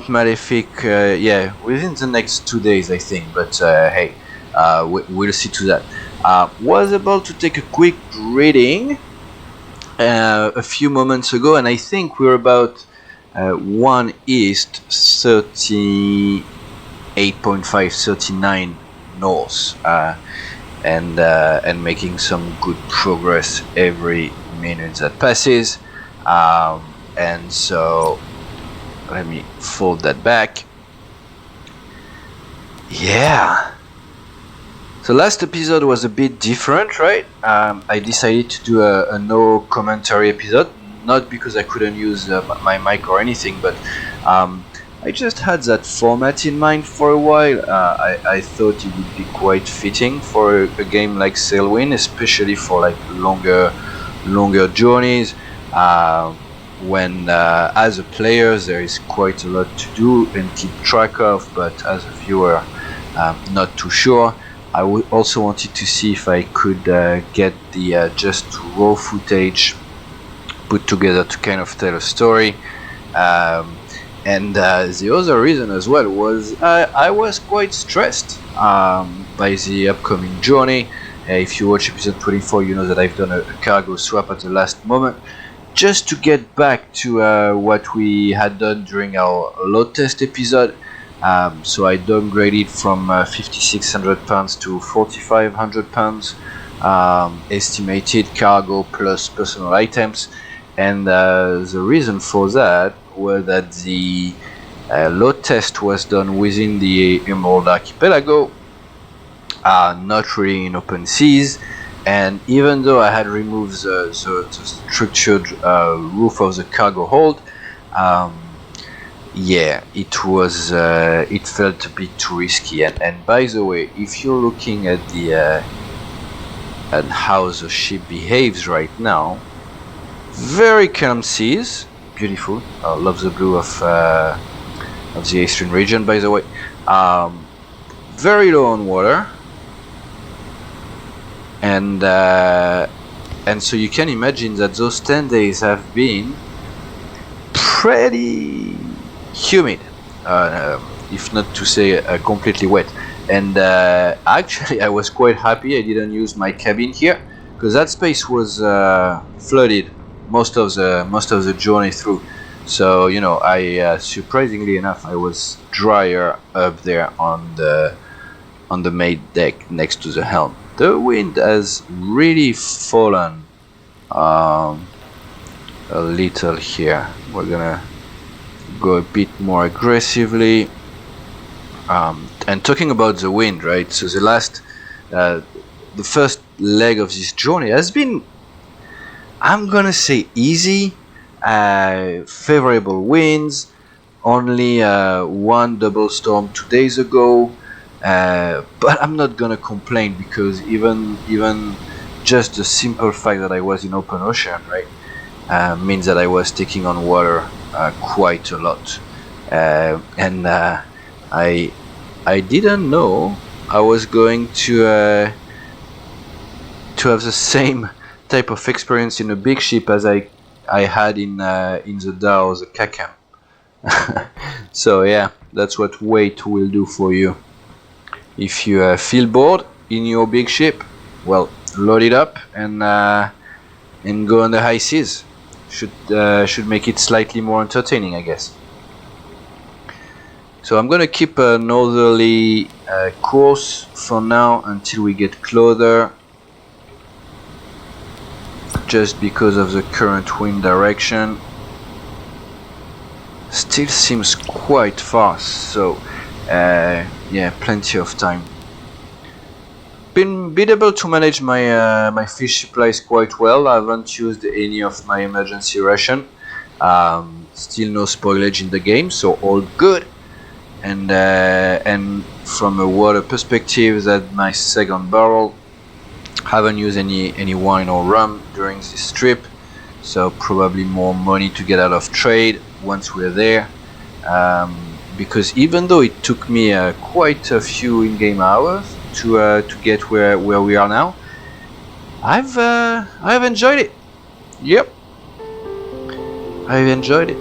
Malefic, yeah, within the next 2 days, I think. But hey, we'll see to that. Was able to take a quick reading a few moments ago, and I think we're about 1 east, 38.5, 39 north, and making some good progress every minute that passes. And so let me fold that back. Yeah. So last episode was a bit different, right? I decided to do a no commentary episode, not because I couldn't use my mic or anything, but I just had that format in mind for a while. I thought it would be quite fitting for a game like Sailwind, especially for like longer journeys, when as a player there is quite a lot to do and keep track of, but as a viewer, not too sure. I also wanted to see if I could get the just raw footage put together to kind of tell a story. And the other reason as well was I was quite stressed by the upcoming journey. If you watch episode 24, you know that I've done a cargo swap at the last moment, just to get back to what we had done during our load test episode. So I downgraded from 5,600 pounds to 4,500 pounds estimated cargo plus personal items, and the reason for that was that the load test was done within the Emerald Archipelago, not really in open seas. And even though I had removed the structured roof of the cargo hold, yeah, it was it felt a bit too risky. And by the way, if you're looking at the at how the ship behaves right now, very calm seas, beautiful. I love the blue of the Aestrin region, by the way. Very low on water, and so you can imagine that those 10 days have been pretty humid, if not to say completely wet. And actually I was quite happy I didn't use my cabin here, because that space was flooded most of the journey through. So you know, I surprisingly enough, I was drier up there on the main deck next to the helm. The wind has really fallen a little here. We're gonna go a bit more aggressively. And talking about the wind, right? So the last, the first leg of this journey has been, I'm gonna say, easy. Favorable winds. Only one double storm 2 days ago. But I'm not gonna complain, because even just the simple fact that I was in open ocean, right, means that I was taking on water quite a lot, and I didn't know I was going to have the same type of experience in a big ship as I I had in the DAO, the kakam. So yeah, that's what weight will do for you. If you feel bored in your big ship, well, load it up and go on the high seas. Should make it slightly more entertaining, I guess. So I'm gonna keep a northerly course for now until we get closer, just because of the current wind direction. Still seems quite fast, so yeah, plenty of time. Been able to manage my my fish supplies quite well. I haven't used any of my emergency ration. Still no spoilage in the game, so all good. And from a water perspective, that my second barrel, haven't used any wine or rum during this trip, so probably more money to get out of trade once we're there. Because even though it took me quite a few in-game hours to get where we are now, I've enjoyed it. Yep, I've enjoyed it.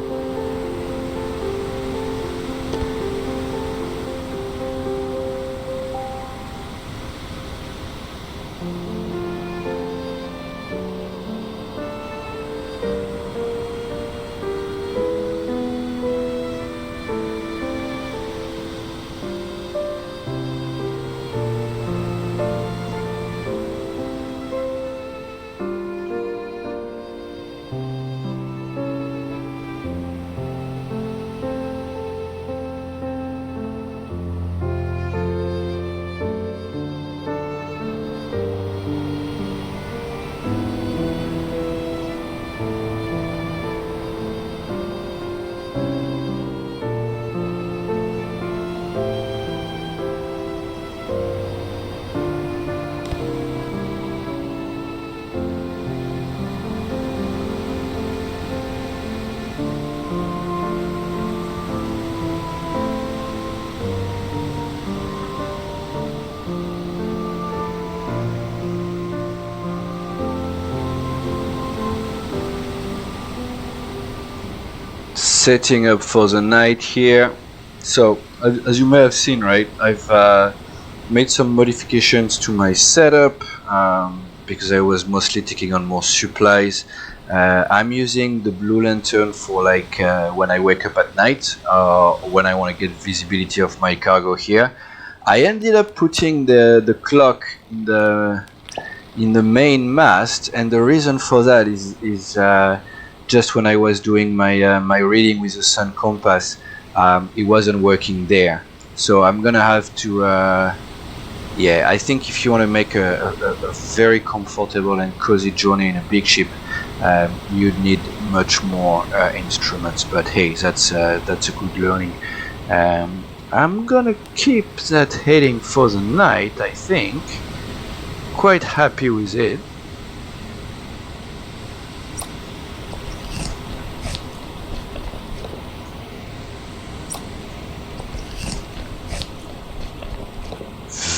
Setting up for the night here. So as you may have seen, right, I've made some modifications to my setup because I was mostly taking on more supplies. I'm using the blue lantern for like when I wake up at night or when I want to get visibility of my cargo here. I ended up putting the clock in the main mast, and the reason for that is just when I was doing my my reading with the sun compass, it wasn't working there. So I'm gonna have to yeah, I think if you want to make a very comfortable and cozy journey in a big ship, you'd need much more instruments, but hey, that's a good learning. I'm gonna keep that heading for the night, I think. Quite happy with it.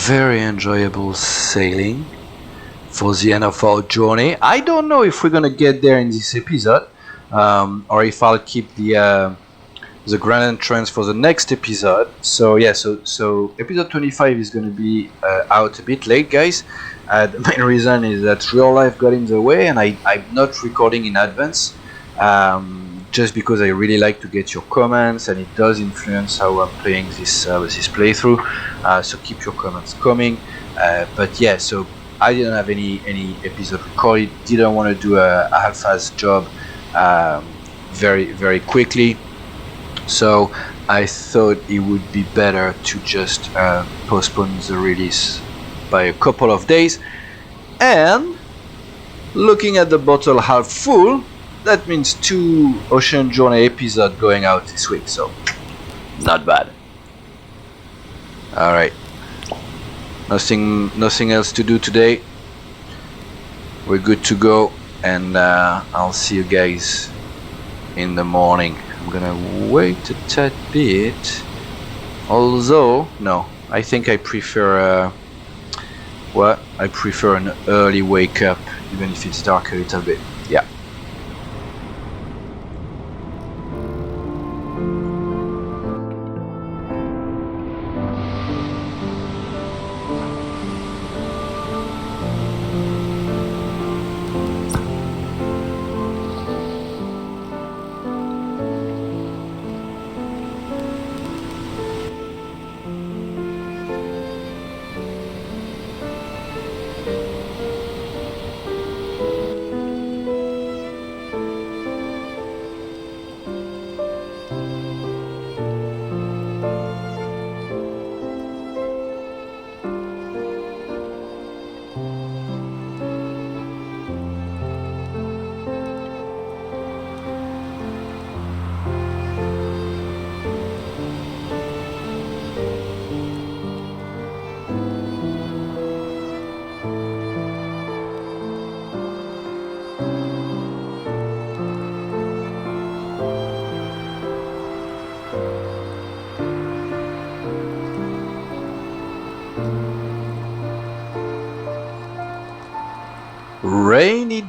Very enjoyable sailing for the end of our journey. I don't know if we're gonna get there in this episode, or if I'll keep the grand entrance for the next episode. So yeah, so episode 25 is gonna be out a bit late, guys. The main reason is that real life got in the way, and I'm not recording in advance. Just because I really like to get your comments, and it does influence how I'm playing this playthrough. So keep your comments coming. But yeah, so I didn't have any episode recorded. Didn't want to do a half-assed job very quickly. So I thought it would be better to just postpone the release by a couple of days. And looking at the bottle half full, that means 2 Ocean Journey episodes going out this week, so not bad. Alright, nothing else to do today. We're good to go, and I'll see you guys in the morning. I'm gonna wait a tad bit, although no, I think I prefer I prefer an early wake up, even if it's dark a little bit. Yeah.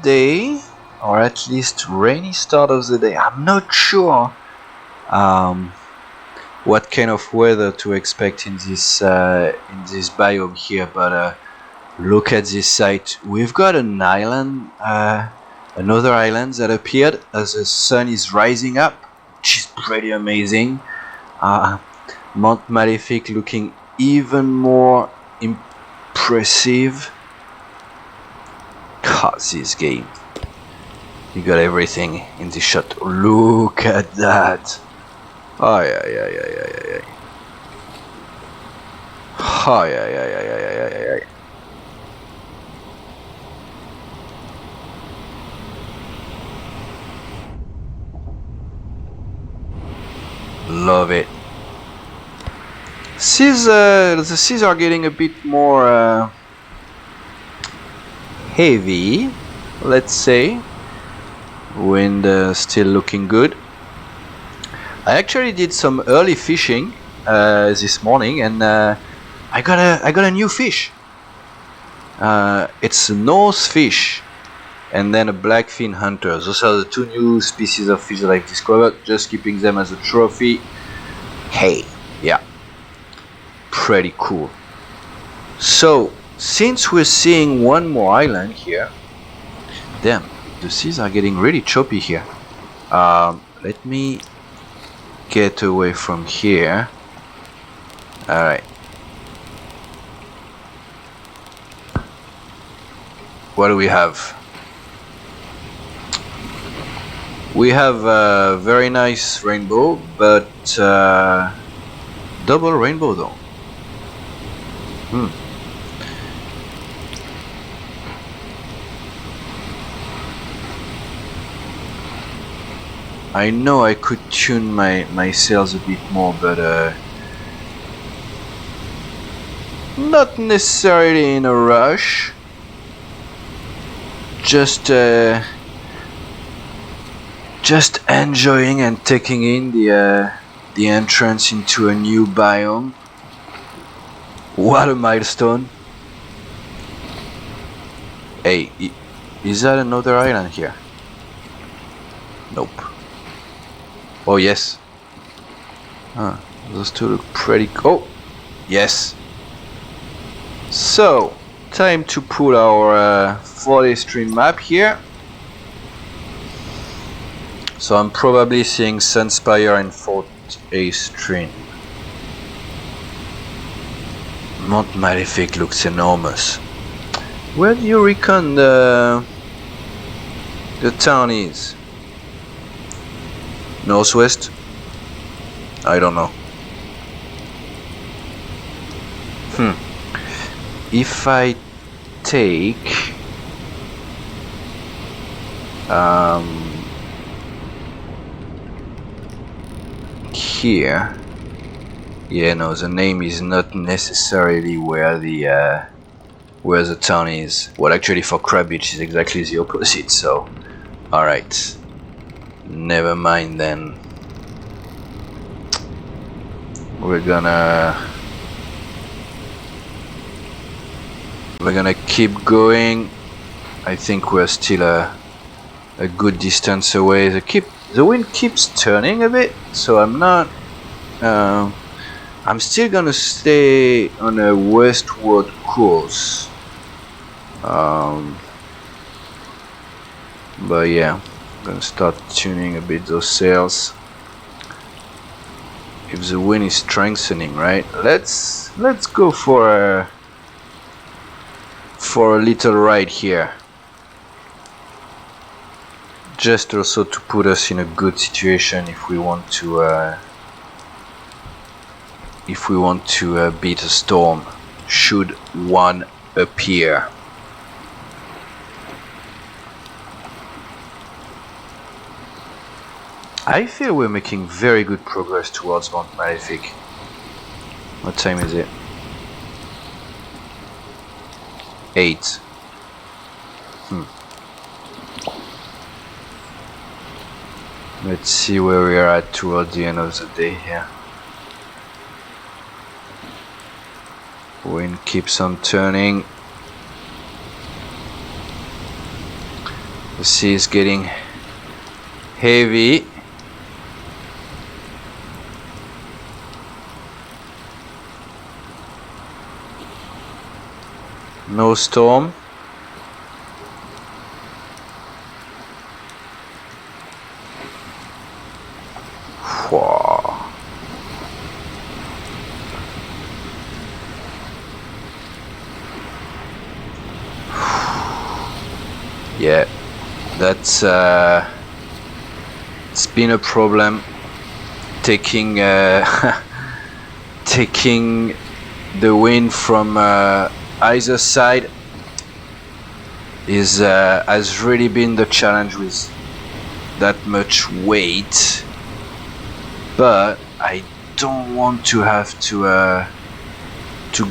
day, or at least rainy start of the day. I'm not sure what kind of weather to expect in this biome here, but look at this site. We've got an island, another island that appeared as the sun is rising up, which is pretty amazing. Mount Malefic looking even more impressive. God, this game. You got everything in this shot. Look at that. Oh yeah. Oh yeah. Love it. The seas are getting a bit more heavy, let's say. Wind still looking good. I actually did some early fishing this morning, and I got a new fish. It's a Norse fish, and then a blackfin hunter. Those are the two new species of fish that I've discovered. Just keeping them as a trophy. Hey, yeah, pretty cool. So since we're seeing one more island here, damn, the seas are getting really choppy here. Let me get away from here. Alright. What do we have? We have a very nice rainbow, but double rainbow though. I know I could tune my sails a bit more, but not necessarily in a rush. Just enjoying and taking in the entrance into a new biome. What a milestone! Hey, is that another island here? Nope. Oh yes. Those two look pretty cool. Oh, yes. So, time to pull our Fort Aestrin map here. So I'm probably seeing Sunspire and Fort Aestrin. Mount Malefic looks enormous. Where do you reckon the town is? Northwest? I don't know. If I take here, yeah, no, the name is not necessarily where the town is. Well, actually, for Crab Beach is exactly the opposite. So, all right. Never mind then. We're gonna keep going. I think we're still a good distance away. The wind keeps turning a bit, so I'm not. I'm still gonna stay on a westward course. But yeah. Gonna start tuning a bit those sails. If the wind is strengthening, right? Let's go for a little ride here. Just also to put us in a good situation if we want to beat a storm, should one appear. I feel we're making very good progress towards Mount Malefic. What time is it? 8. Let's see where we are at towards the end of the day here. Wind keeps on turning. The sea is getting heavy. No storm. Wow. Yeah, that's it's been a problem taking taking the wind from either side is has really been the challenge with that much weight, but I don't want to have to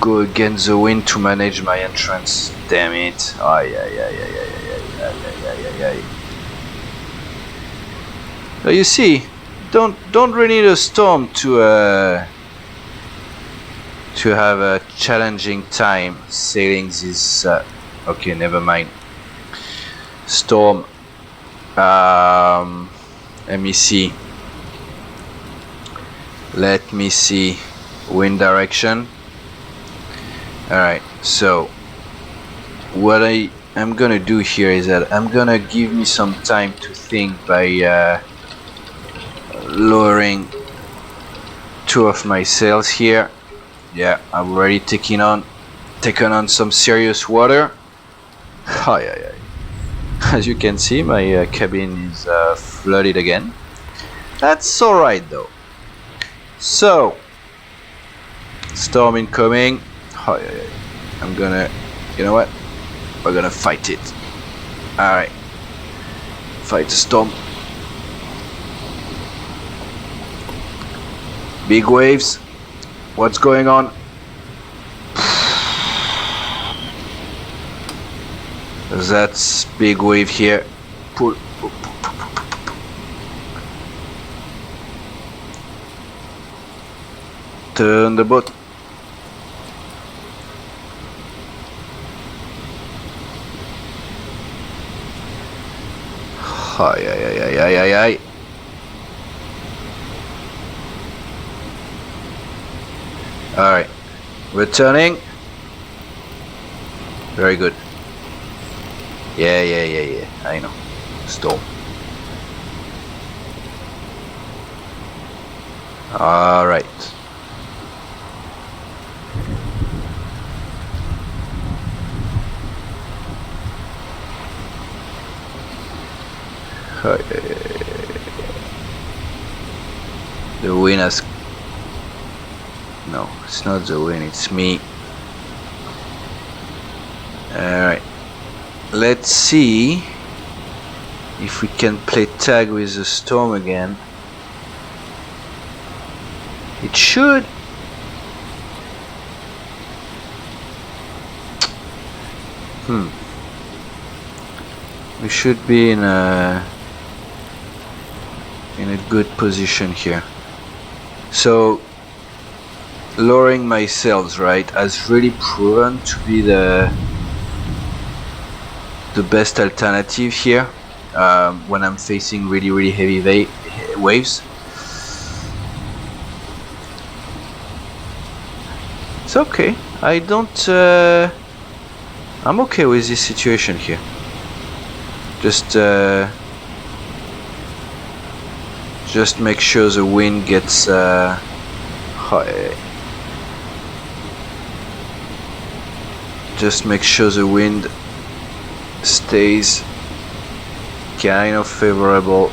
go against the wind to manage my entrance. Damn it. Ay, ay, ay, ay, ay, ay, ay, ay, ay, ay. Now you see, don't really need a storm to have a challenging time sailing this okay, never mind. Storm. Let me see. Let me see. Wind direction. Alright, so what I am gonna do here is that I'm gonna give me some time to think by lowering 2 of my sails here. Yeah, I've already taken on some serious water. Ay, ay, ay. As you can see, my cabin is flooded again. That's alright though. So, storm incoming. Ay, ay, ay. I'm gonna, you know what? We're gonna fight it. Alright. Fight the storm. Big waves. What's going on? That's big wave here. Pull. Turn the boat. Ay, ay, ay, ay, ay, ay, ay. Alright, we're turning. Very good. Yeah, I know. Storm. Alright. The wind has... No, it's not the wind, it's me. Alright. Let's see if we can play tag with the storm again. It should. We should be in a good position here. So lowering my sails, right, has really proven to be the best alternative here when I'm facing really heavy waves. It's okay. I don't I'm okay with this situation here. Just make sure the wind gets high. Just make sure the wind stays kind of favorable.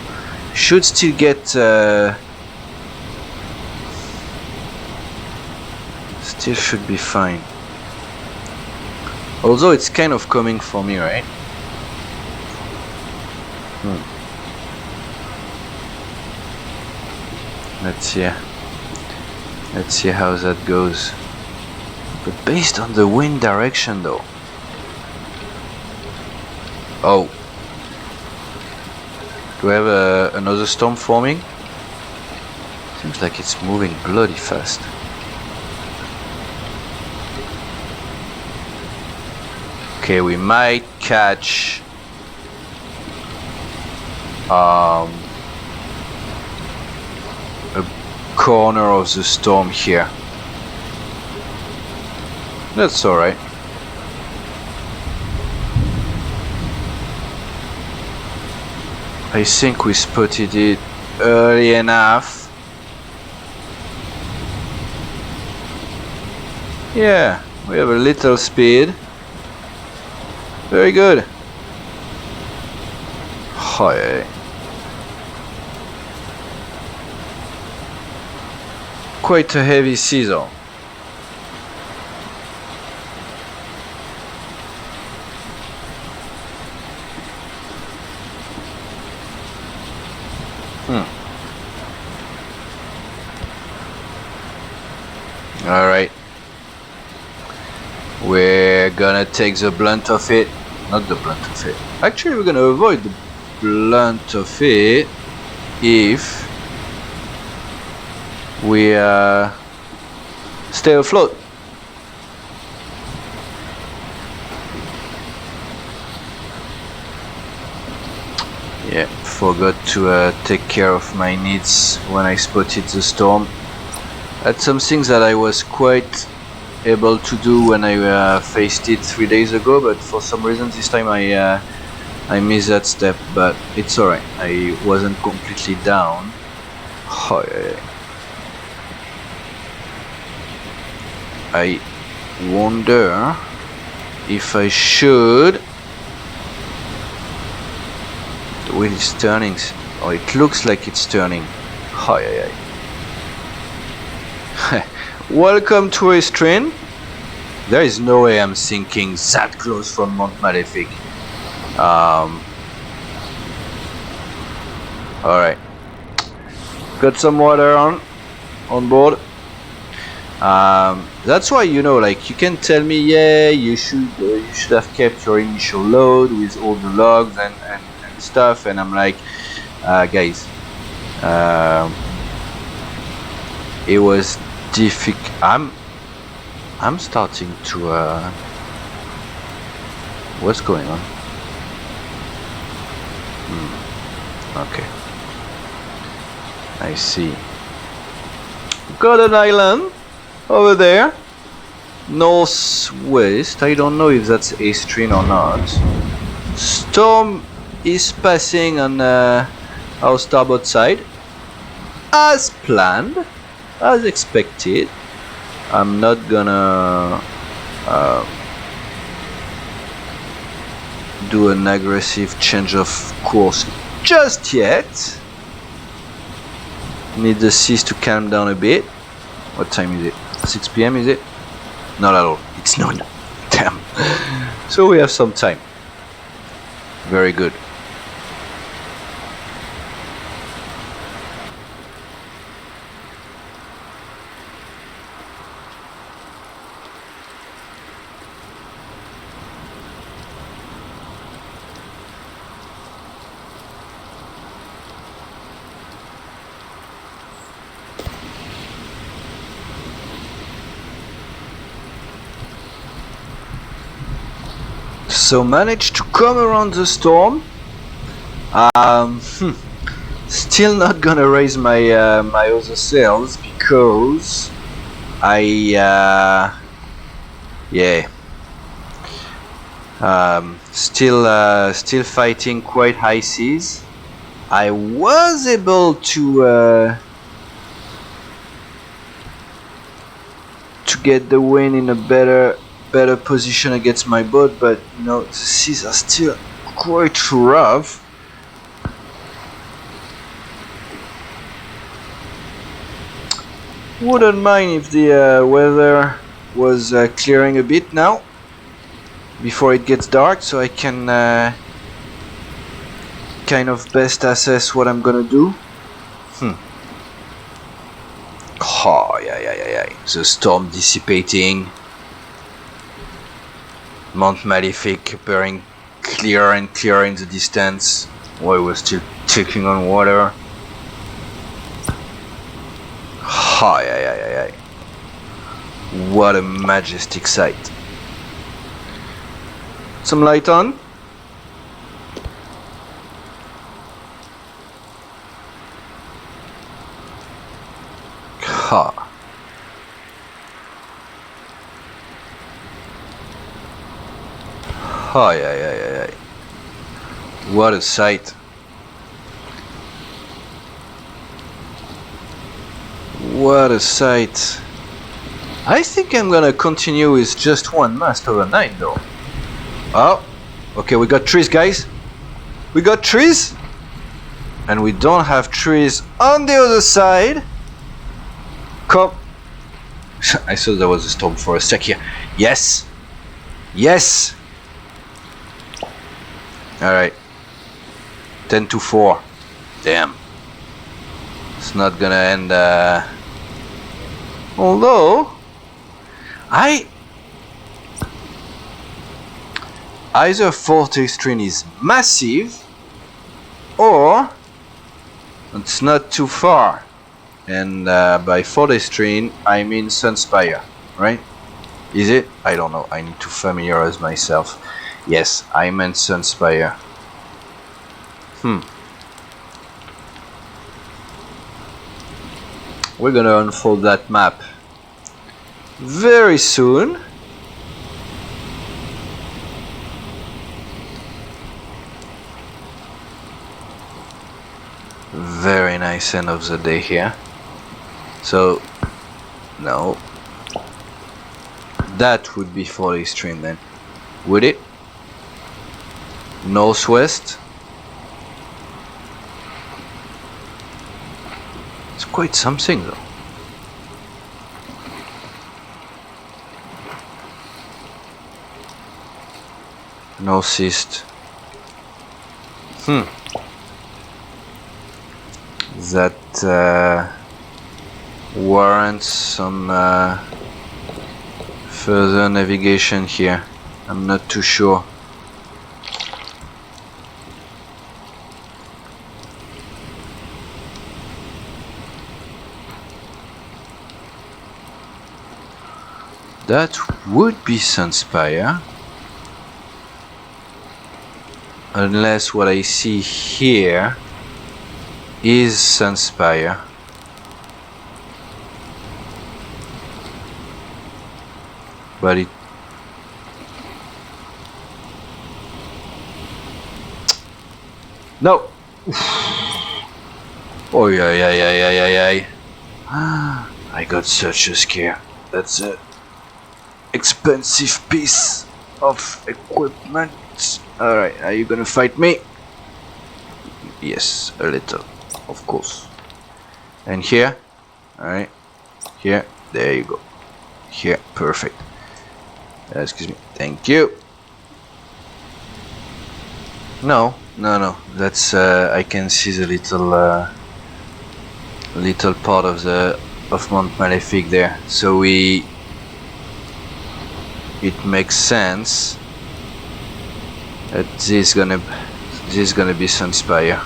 Should still get still should be fine. Although it's kind of coming for me, right? Let's see how that goes. But based on the wind direction though. Oh. Do we have another storm forming? Seems like it's moving bloody fast. Okay, we might catch a corner of the storm here. That's alright. I think we spotted it early enough. Yeah, we have a little speed. Very good. Oh, yeah. Quite a heavy season. Alright. We're gonna take the blunt of it. Not the blunt of it. Actually, we're gonna avoid the blunt of it if we stay afloat. Yeah, forgot to take care of my needs when I spotted the storm. That's something that I was quite able to do when I faced it 3 days ago, but for some reason this time I missed that step, but it's alright. I wasn't completely down. Oh, yeah. I wonder if I should. The wheel is turning. Oh, it looks like it's turning. Oh, yeah. Welcome to Aestrin. There is no way I'm sinking that close from Mont Malefic. Alright. Got some water on board. That's why, you know, like, you can tell me, yeah, you should have kept your initial load with all the logs and stuff, and I'm like, guys, it was difficult. I'm starting to what's going on? Okay, I see. Got an island over there, northwest. I don't know if that's Aestrin or not. Storm is passing on our starboard side, as planned, as expected. I'm not gonna do an aggressive change of course just yet. Need the seas to calm down a bit. What time is it? 6 PM is it? Not at all. It's noon. Damn. So we have some time. Very good. So managed to come around the storm. Still not gonna raise my my other sails because still fighting quite high seas. I was able to get the wind in a better position against my boat, but you know, the seas are still quite rough. Wouldn't mind if the weather was clearing a bit now before it gets dark, so I can kind of best assess what I'm gonna do. Oh, yeah. The storm dissipating. Mont Malefic appearing clearer and clearer in the distance, while we're still taking on water. Oh, yeah. What a majestic sight. Some light on. Ha. Ay, ay, ay, ay, ay. What a sight. What a sight. I think I'm gonna continue with just one mast overnight though. Oh, okay, we got trees, guys. We got trees. And we don't have trees on the other side. Come. I thought there was a storm for a sec here. Yes. Yes. Alright. 10 to 4. Damn. It's not gonna end. Although either 4th Aestrin is massive or it's not too far. And by 4th Aestrin I mean Sunspire, right? Is it? I don't know. I need to familiarize myself. Yes, I meant Sunspire. We're gonna unfold that map very soon. Very nice end of the day here. So, no. That would be 4th Aestrin then. Would it? Northwest. It's quite something though. Northeast. That warrants some further navigation here. I'm not too sure. That would be Sunspire. Unless what I see here is Sunspire. But it... No! Oh yeah, yeah, yeah, yeah, yeah, yeah. I got such a scare. That's a expensive piece of equipment. Alright, are you gonna fight me? Yes, a little, of course. And here, alright, here, there you go. Here, perfect. Excuse me, thank you. No, no, no, that's, I can see the little part of Mount Malefic there. So it makes sense that this is gonna be Sunspire.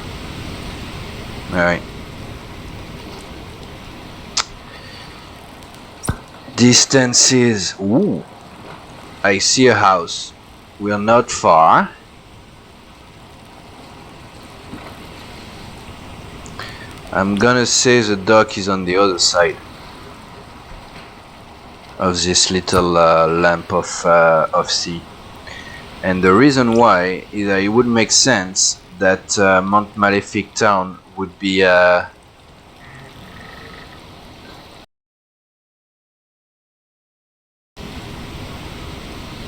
Alright. Distances. Ooh. I see a house. We are not far. I'm gonna say the dock is on the other side of this little lamp of sea. And the reason why is that it would make sense that Mount Malefic town would be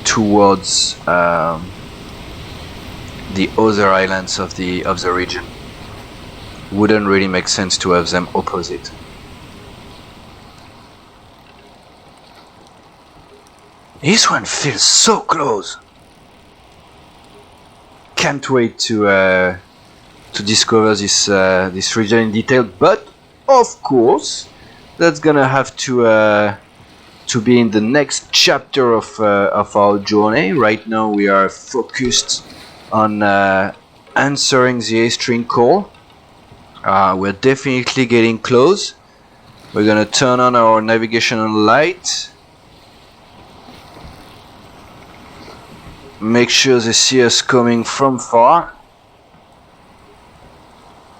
towards the other islands of the region. Wouldn't really make sense to have them opposite. This one feels so close. Can't wait to discover this region in detail, but of course that's gonna have to be in the next chapter of our journey. Right now we are focused on answering the Aestrin call. We're definitely getting close. We're gonna turn on our navigational light. Make sure they see us coming from far.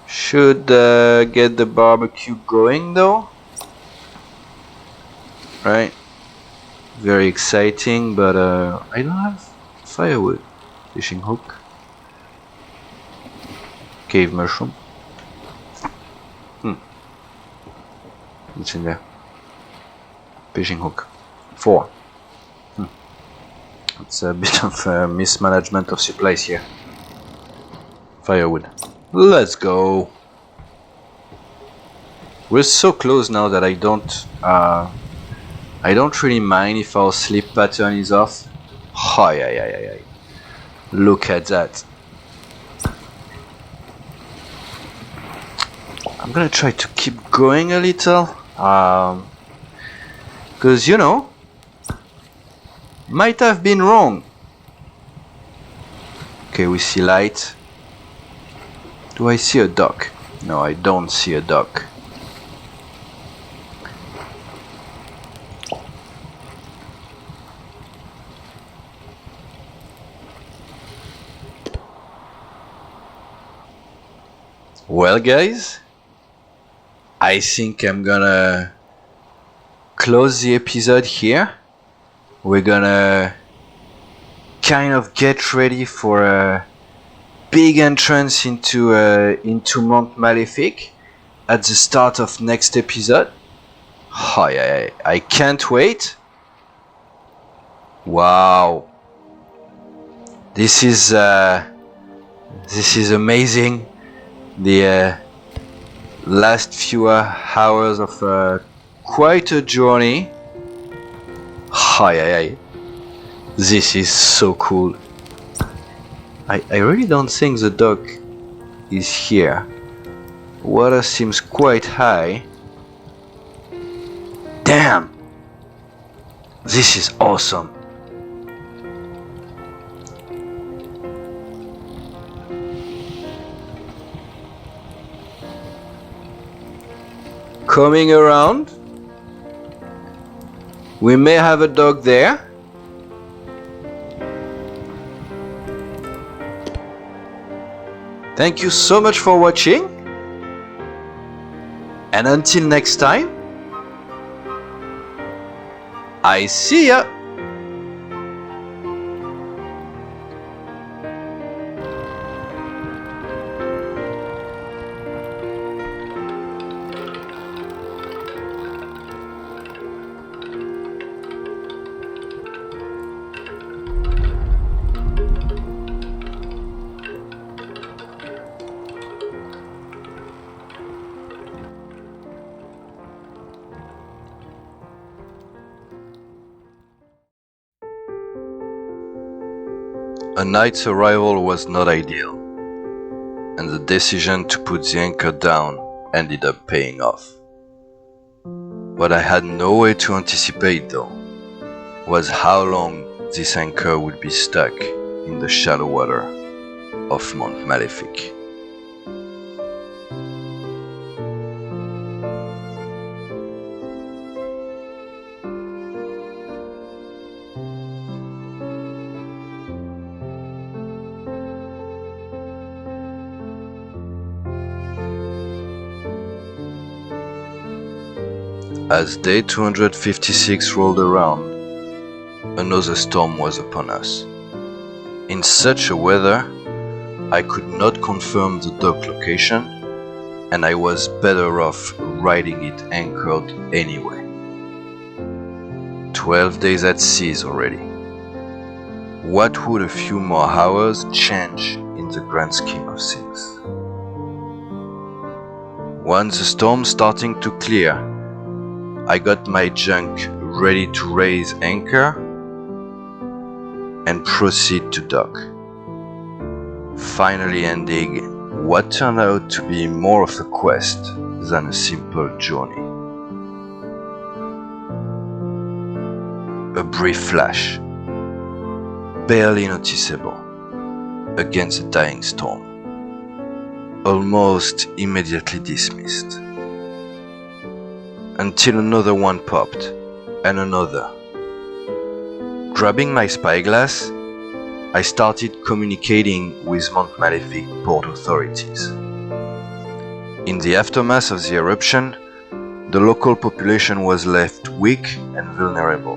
Should get the barbecue going though. right? Very exciting, but I don't have firewood. Fishing hook. Cave mushroom. What's in there? Fishing hook. 4. It's a bit of mismanagement of supplies here. Firewood. Let's go. We're so close now that I don't really mind if our sleep pattern is off. Hi. Look at that. I'm gonna try to keep going a little. Cause you know, might have been wrong. Okay, we see light. Do I see a duck? No, I don't see a duck. Well, guys, I think I'm gonna close the episode here. We're gonna kind of get ready for a big entrance into Mount Malefic at the start of next episode. I can't wait. Wow, this is amazing. The last few hours of quite a journey. This is so cool. I really don't think the dock is here. Water seems quite high. Damn! This is awesome. Coming around, we may have a dog there. Thank you so much for watching, and until next time, I see ya. A night's arrival was not ideal, and the decision to put the anchor down ended up paying off. What I had no way to anticipate, though, was how long this anchor would be stuck in the shallow water of Mount Malefic. As day 256 rolled around, another storm was upon us. In such a weather, I could not confirm the dock location, and I was better off riding it anchored anyway. 12 days at sea already. What would a few more hours change in the grand scheme of things? Once the storm starting to clear, I got my junk ready to raise anchor and proceed to dock, finally ending what turned out to be more of a quest than a simple journey. A brief flash, barely noticeable, against a dying storm, almost immediately dismissed. Until another one popped, and another. Grabbing my spyglass, I started communicating with Mount Malefic port authorities. In the aftermath of the eruption, the local population was left weak and vulnerable.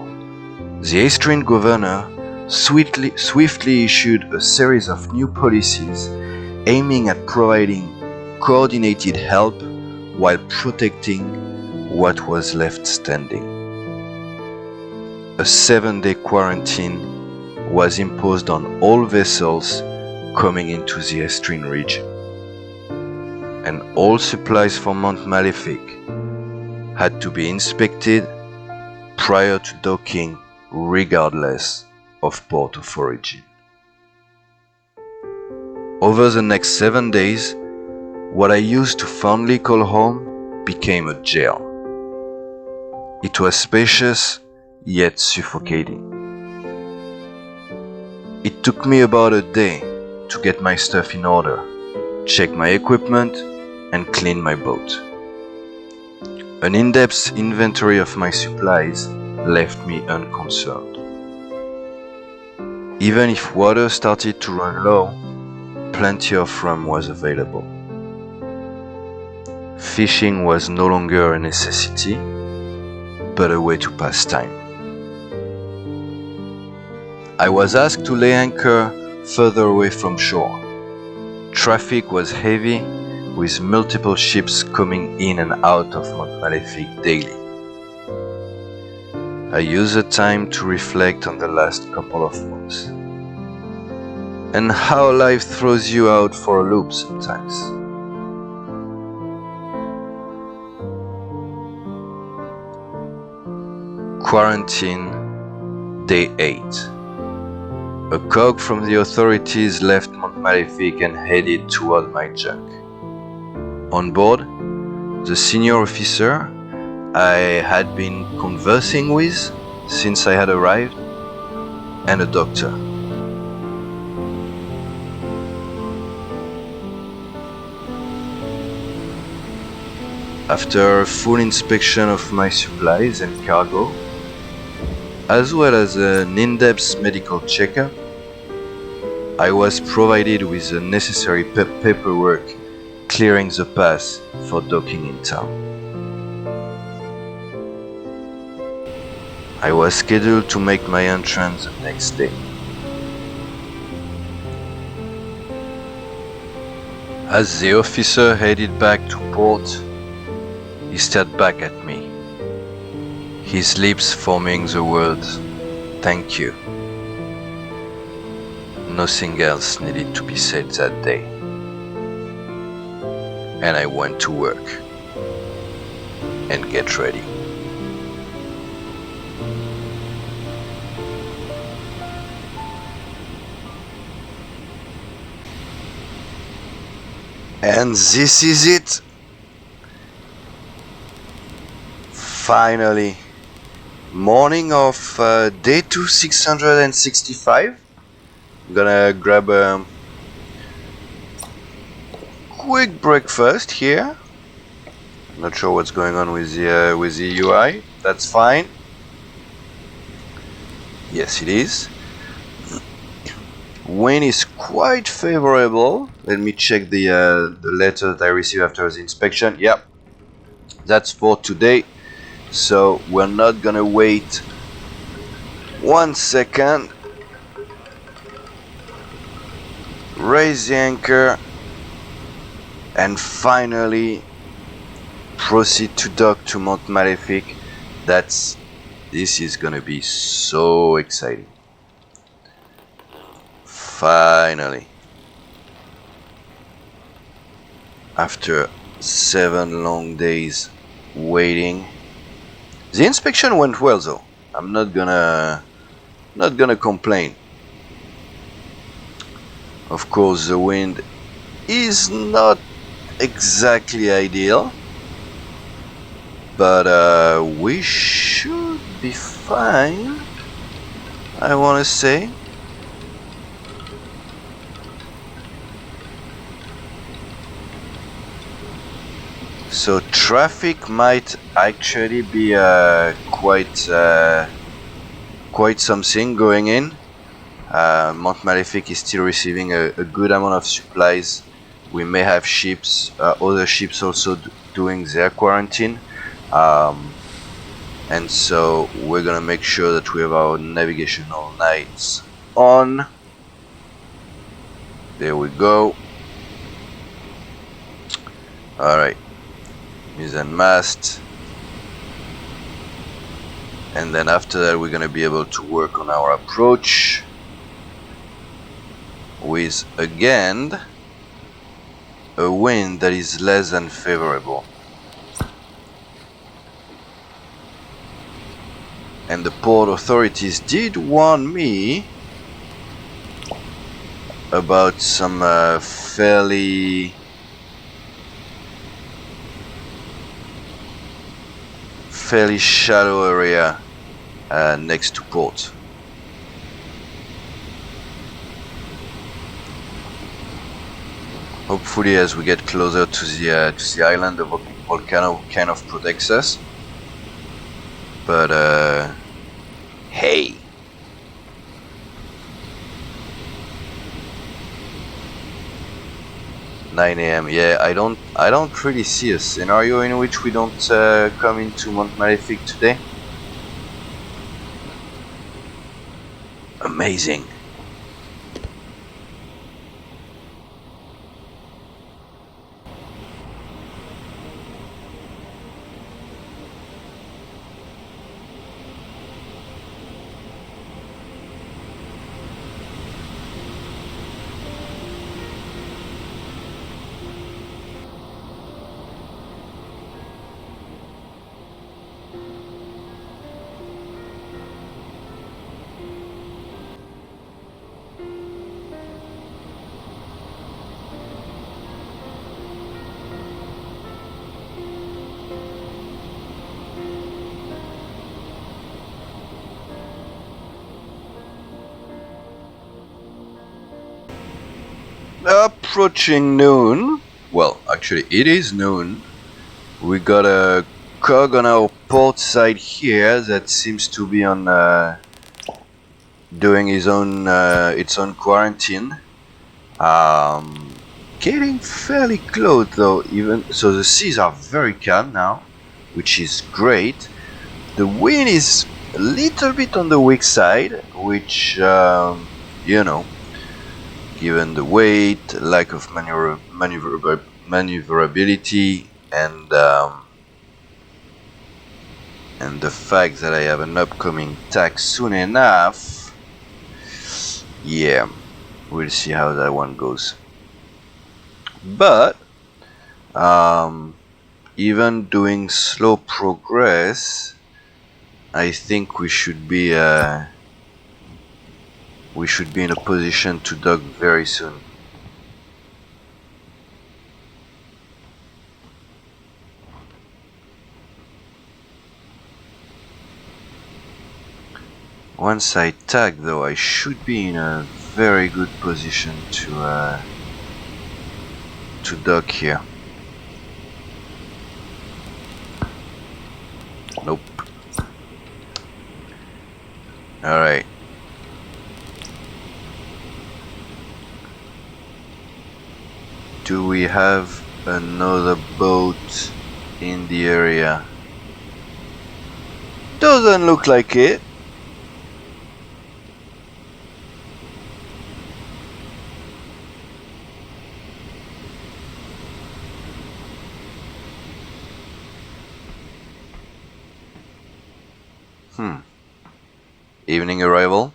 The Aestrin governor swiftly issued a series of new policies aiming at providing coordinated help while protecting what was left standing. A 7-day quarantine was imposed on all vessels coming into the Aestrin region, and all supplies for Mount Malefic had to be inspected prior to docking regardless of port of origin. Over the next 7 days, what I used to fondly call home became a jail. It was spacious yet suffocating. It took me about a day to get my stuff in order, check my equipment, and clean my boat. An in-depth inventory of my supplies left me unconcerned. Even if water started to run low, plenty of rum was available. Fishing was no longer a necessity, but a way to pass time. I was asked to lay anchor further away from shore. Traffic was heavy, with multiple ships coming in and out of Mount Malefic daily. I used the time to reflect on the last couple of months, and how life throws you out for a loop sometimes. Quarantine, Day 8. A cog from the authorities left Mount Malefic and headed toward my junk. On board, the senior officer I had been conversing with since I had arrived, and a doctor. After a full inspection of my supplies and cargo, as well as an in-depth medical checkup, I was provided with the necessary paperwork clearing the path for docking in town. I was scheduled to make my entrance the next day. As the officer headed back to port, he stared back at me, his lips forming the words, "Thank you." Nothing else needed to be said that day, and I went to work and get ready. And this is it. Finally, morning of day 2665. I'm gonna grab a quick breakfast here. Not sure what's going on with the UI. That's fine. Yes, it is. Wind is quite favorable. Let me check the letter that I received after the inspection. Yep, that's for today. So we're not gonna wait 1 second. Raise the anchor and finally proceed to dock to Mount Malefic. This is gonna be so exciting. Finally, after 7 long days waiting, the inspection went well though. I'm not gonna complain. Of course, the wind is not exactly ideal, but we should be fine, I wanna say. So traffic might actually be quite something going in. Mount Malefic is still receiving a good amount of supplies. We may have ships, other ships also doing their quarantine. And so we're gonna make sure that we have our navigational lights on. There we go. Alright, mise en mast. And then after that we're gonna be able to work on our approach with, again, a wind that is less than favorable. And the port authorities did warn me about some fairly shallow area next to port. Hopefully, as we get closer to the island, the volcano kind of protects us. But hey, 9 AM. Yeah, I don't really see a scenario in which we don't come into Mont Malefic today. Amazing. Approaching noon. Well, actually it is noon. We got a cog on our port side here that seems to be on doing its own quarantine. Getting fairly close though, even so the seas are very calm now, which is great. The wind is a little bit on the weak side, which you know, given the weight, lack of maneuverability, and the fact that I have an upcoming tack soon enough, yeah, we'll see how that one goes. But even doing slow progress, I think we should be in a position to dock very soon. Once I tag though, I should be in a very good position to dock here. Nope. Alright. Do we have another boat in the area? Doesn't look like it. Evening arrival.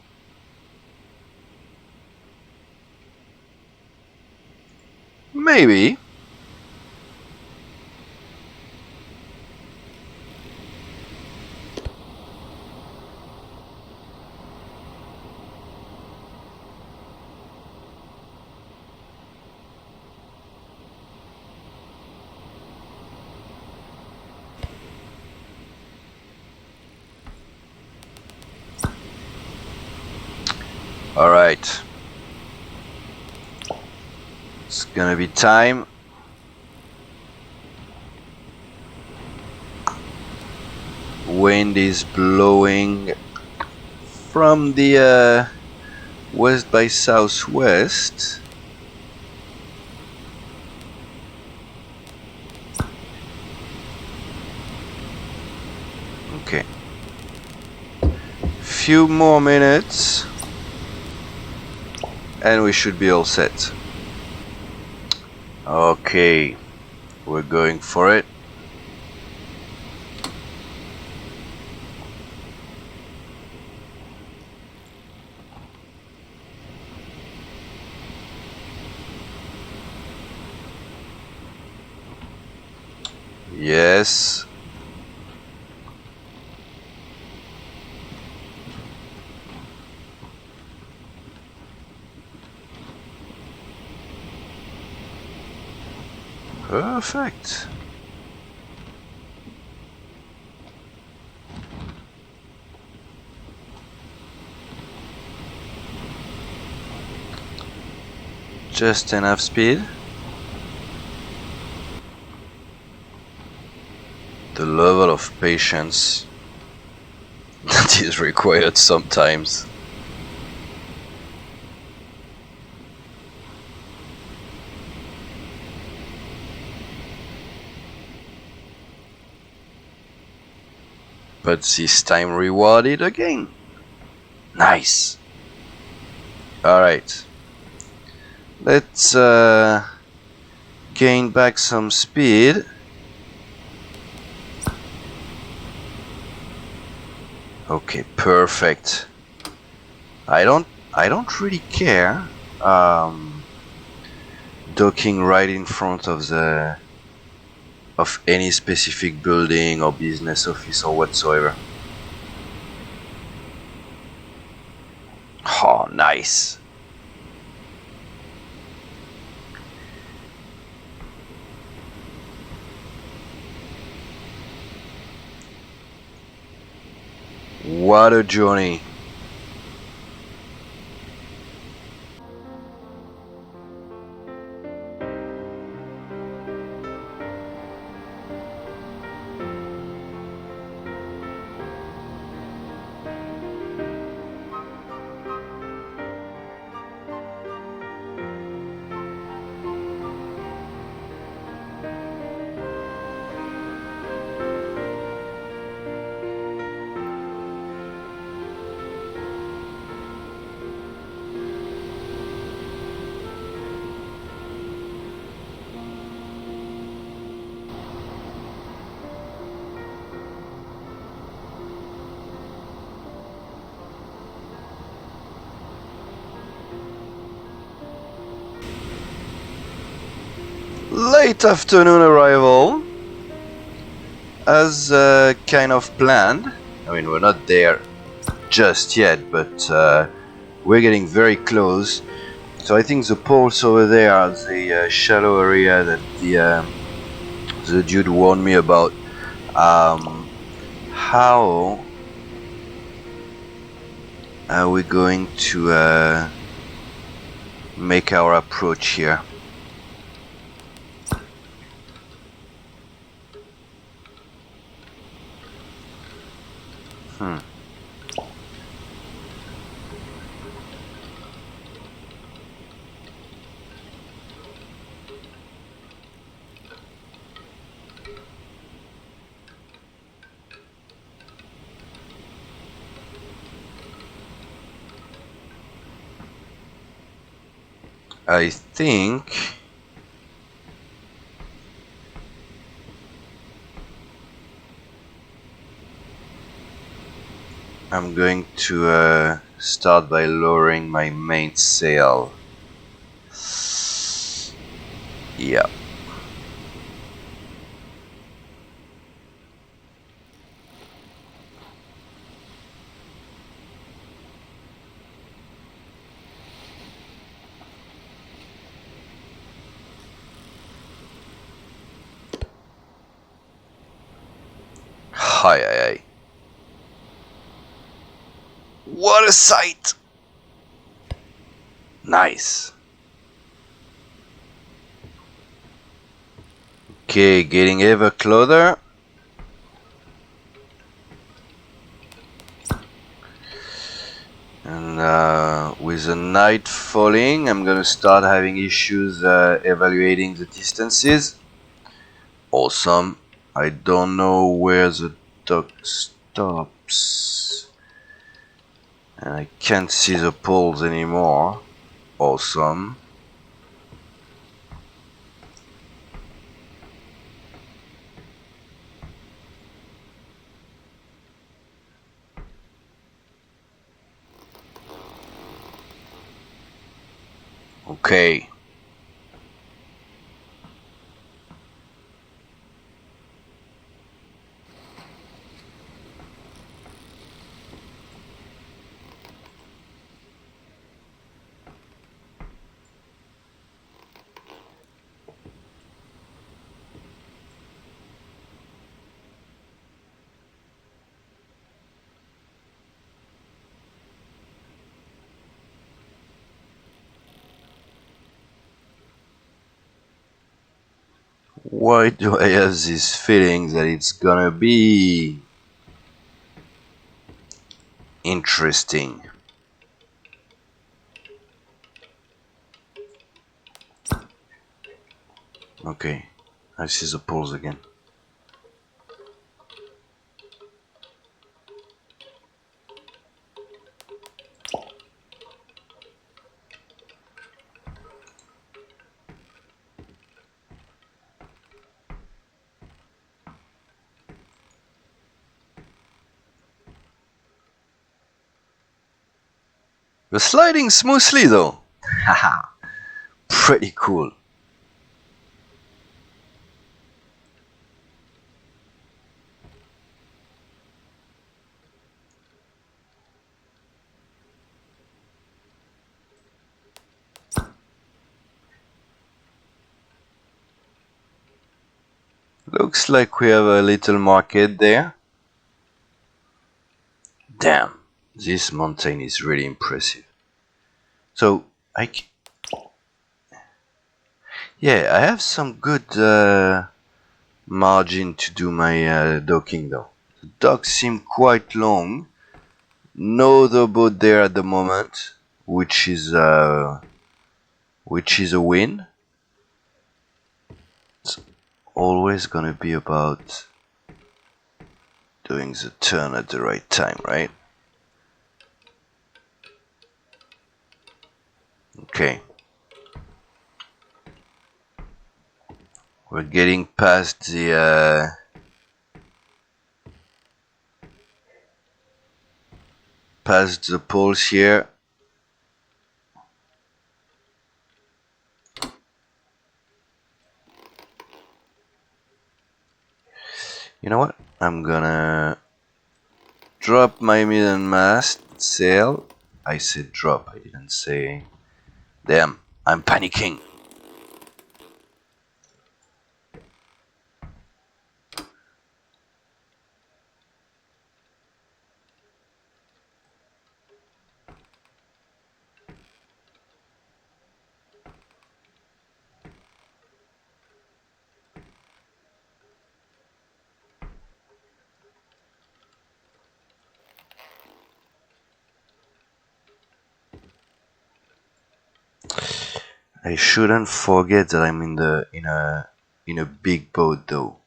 Maybe. All right. It's gonna be time. Wind is blowing from the west by southwest. Okay. Few more minutes and we should be all set. Okay, we're going for it. Yes. Perfect. Just enough speed. The level of patience that is required sometimes. But this time rewarded again. Nice. Alright. Let's gain back some speed. Okay, perfect. I don't really care docking right in front of any specific building or business office or whatsoever. Oh, nice. What a journey. Late afternoon arrival, as kind of planned. I mean, we're not there just yet, but we're getting very close. So I think the poles over there are the shallow area that the dude warned me about. How are we going to make our approach here? I think I'm going to start by lowering my mainsail. Yeah. Hi, hi, hi. What a sight! Nice. Okay, getting ever closer. And with the night falling, I'm gonna start having issues evaluating the distances. Awesome. I don't know where the stops. And I can't see the poles anymore. Awesome. Okay. Why do I have this feeling that it's gonna be interesting? Okay, I see the poles again. We're sliding smoothly though. Haha, pretty cool. Looks like we have a little market there. Damn, this mountain is really impressive. So, yeah, I have some good margin to do my docking though. The docks seem quite long. No other boat there at the moment, which is a win. It's always gonna be about doing the turn at the right time, right? Okay. We're getting past the poles here. You know what? I'm gonna drop my midden mast sail. I said drop, I didn't say. Damn, I'm panicking. I shouldn't forget that I'm in a big boat though,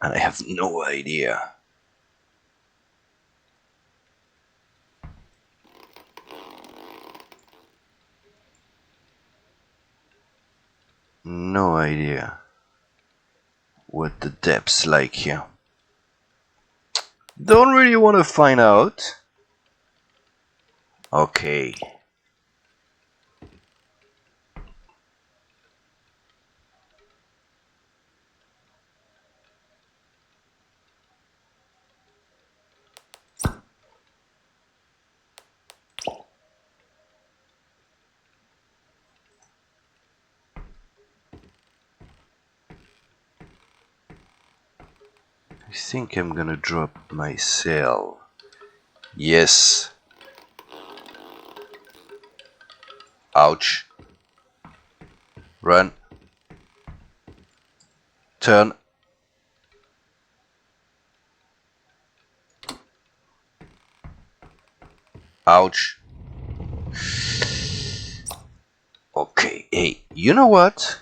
and I have no idea. No idea what the depth's like here. Don't really want to find out. Okay. I think I'm gonna drop my sail. Yes. Ouch. Run. Turn. Ouch. Okay, hey, you know what?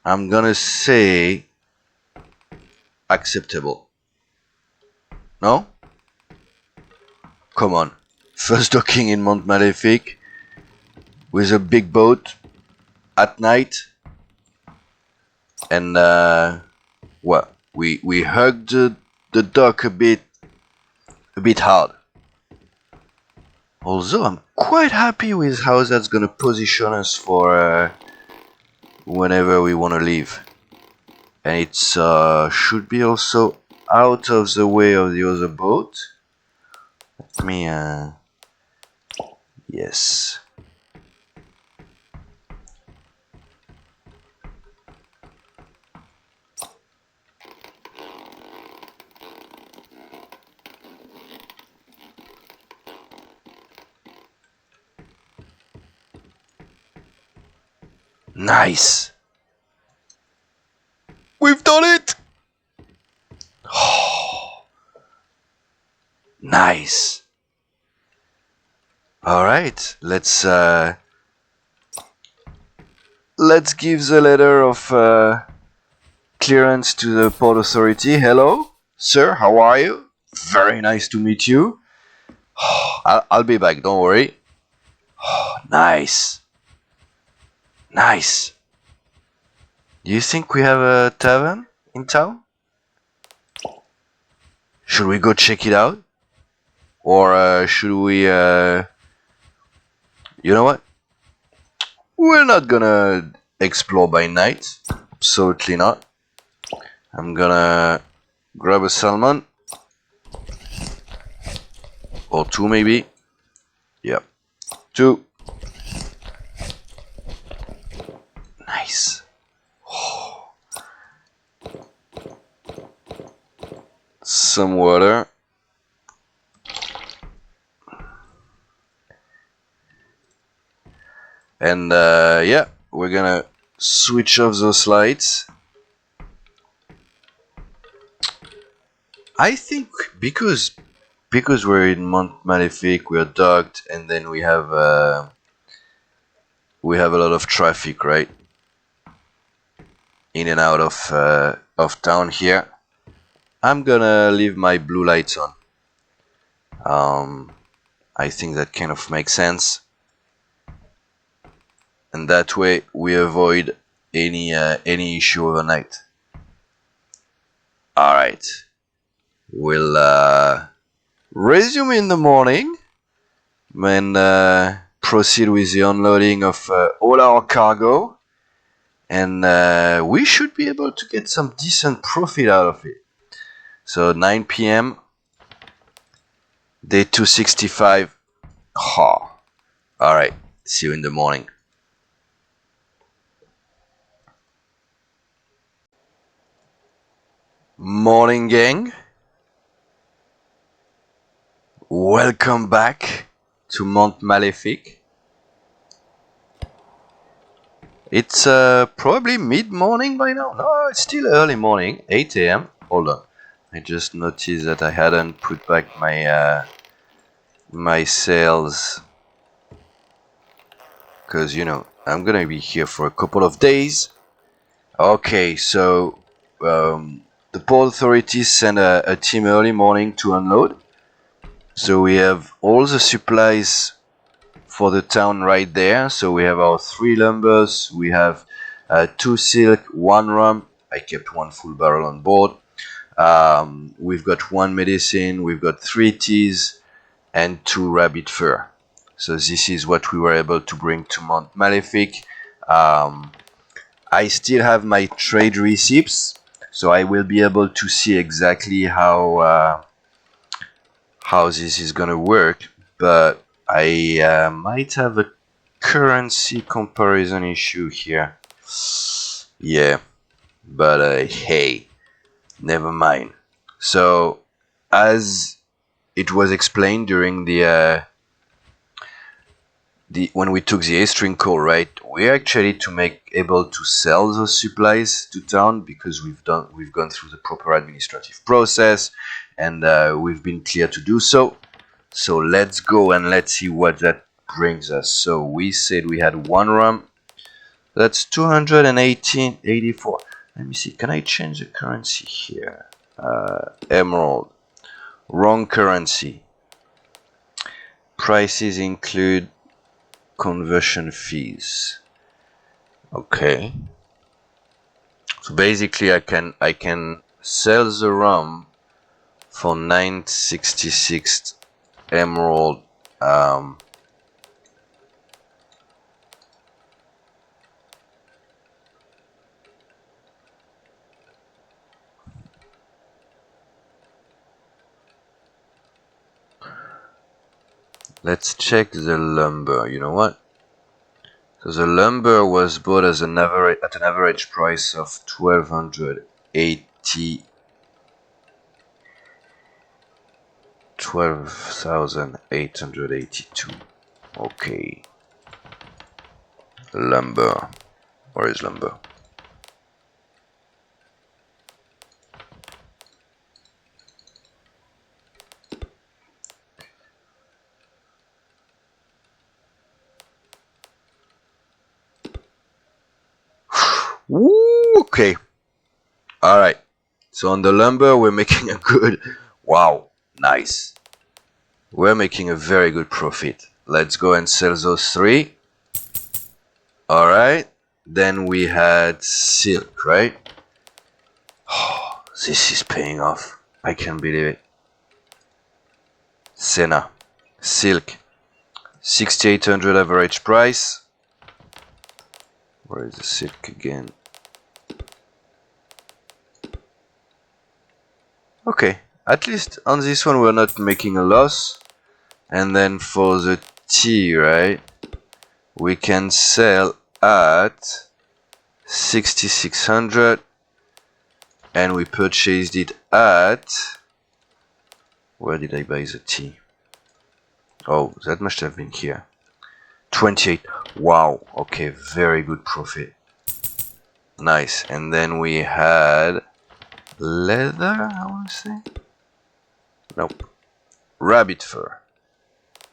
I'm gonna say acceptable. No? Come on. First docking in Mont Malefic with a big boat at night. And well, we hugged the dock a bit hard. Although I'm quite happy with how that's gonna position us for whenever we wanna leave. And it's should be also out of the way of the other boat. Let me yes. Nice. We've done it. Oh, nice. All right, let's give the letter of clearance to the port authority. Hello, sir. How are you? Very nice to meet you. I'll be back. Don't worry. Nice. Nice. Do you think we have a tavern in town? Should we go check it out? Or should we, you know what? We're not gonna explore by night. Absolutely not. I'm gonna grab a salmon. Or two maybe. Yep. Two. Nice. Oh. Some water. And yeah, we're gonna switch off those lights. I think because we're in Mont Malefic, we're docked, and then we have a lot of traffic, right? In and out of town here. I'm gonna leave my blue lights on. I think that kind of makes sense. And that way we avoid any issue overnight. All right, we'll resume in the morning and proceed with the unloading of all our cargo, and we should be able to get some decent profit out of it. So 9 p.m. day 265. Oh. All right, see you in the morning. Morning, gang. Welcome back to Mont Malefic. It's probably mid-morning by now. No, it's still early morning, 8 a.m. Hold on, I just noticed that I hadn't put back my my sails, because you know I'm gonna be here for a couple of days. Okay, so the port authorities send a team early morning to unload. So we have all the supplies for the town right there. So we have our 3 lumbers, we have 2 silk, 1 rum. I kept 1 full barrel on board. We've got 1 medicine, we've got 3 teas, and 2 rabbit fur. So this is what we were able to bring to Mont Malefic. I still have my trade receipts, so I will be able to see exactly how this is gonna work, but I might have a currency comparison issue here. Yeah, but hey, never mind. So, as it was explained during the when we took the Aestrin call, right? We're actually able to sell those supplies to town because we've gone through the proper administrative process, and we've been clear to do so. So let's go and let's see what that brings us. So we said we had 1 rum. That's 218.84. Let me see. Can I change the currency here? Emerald. Wrong currency. Prices include conversion fees. Okay. So basically I can sell the rum for 966 emerald. Let's check the lumber. You know what? So the lumber was bought as an average at an average price of 12,882. Okay. Lumber. Where is lumber? Ooh, okay. Alright. So on the lumber we're making a good... Wow. Nice. We're making a very good profit. Let's go and sell those 3. Alright. Then we had silk, right? Oh, this is paying off. I can't believe it. Senna. Silk. 6,800 average price. Where is the silk again? Okay, at least on this one we're not making a loss. And then for the tea, right, we can sell at 6,600 and we purchased it at... Where did I buy the tea? Oh, that must have been here. 28. Wow, okay, very good profit. Nice. And then we had leather, I want to say. Nope. Rabbit fur.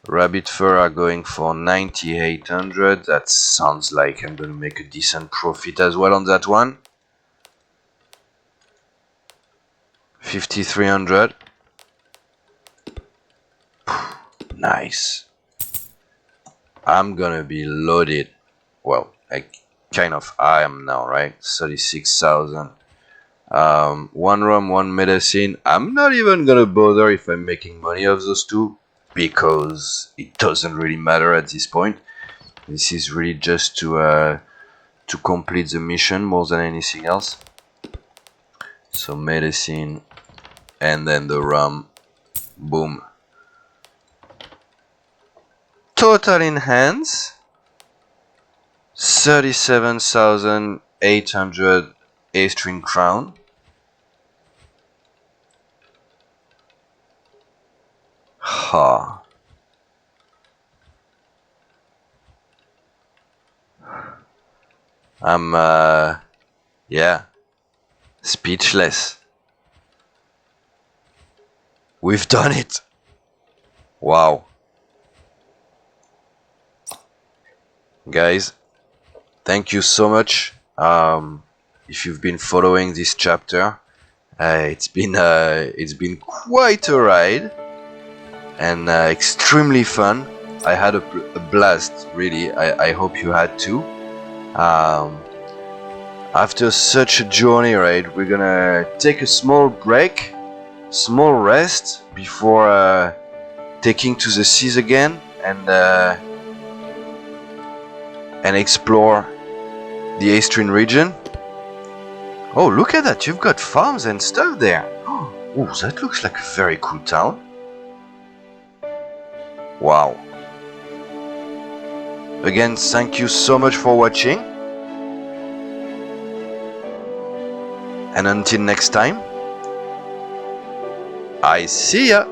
Rabbit fur are going for 9,800. That sounds like I'm going to make a decent profit as well on that one. 5,300. Nice. I'm gonna be loaded. Well, I am now, right? 36,000. One rum, one medicine. I'm not even gonna bother if I'm making money off those two, because it doesn't really matter at this point. This is really just to complete the mission more than anything else. So medicine, and then the rum. Boom. Total in hands 37,800 Aestrin crown. Ha. I'm yeah, speechless. We've done it. Wow. Guys, thank you so much. If you've been following this chapter, it's been quite a ride and extremely fun. I had a blast, really. I hope you had too. After such a journey, right, we're gonna take a small break, small rest before taking to the seas again and explore the Aestrin region. Oh, look at that, you've got farms and stuff there. Oh, that looks like a very cool town. Wow. Again, thank you so much for watching. And until next time, I see ya.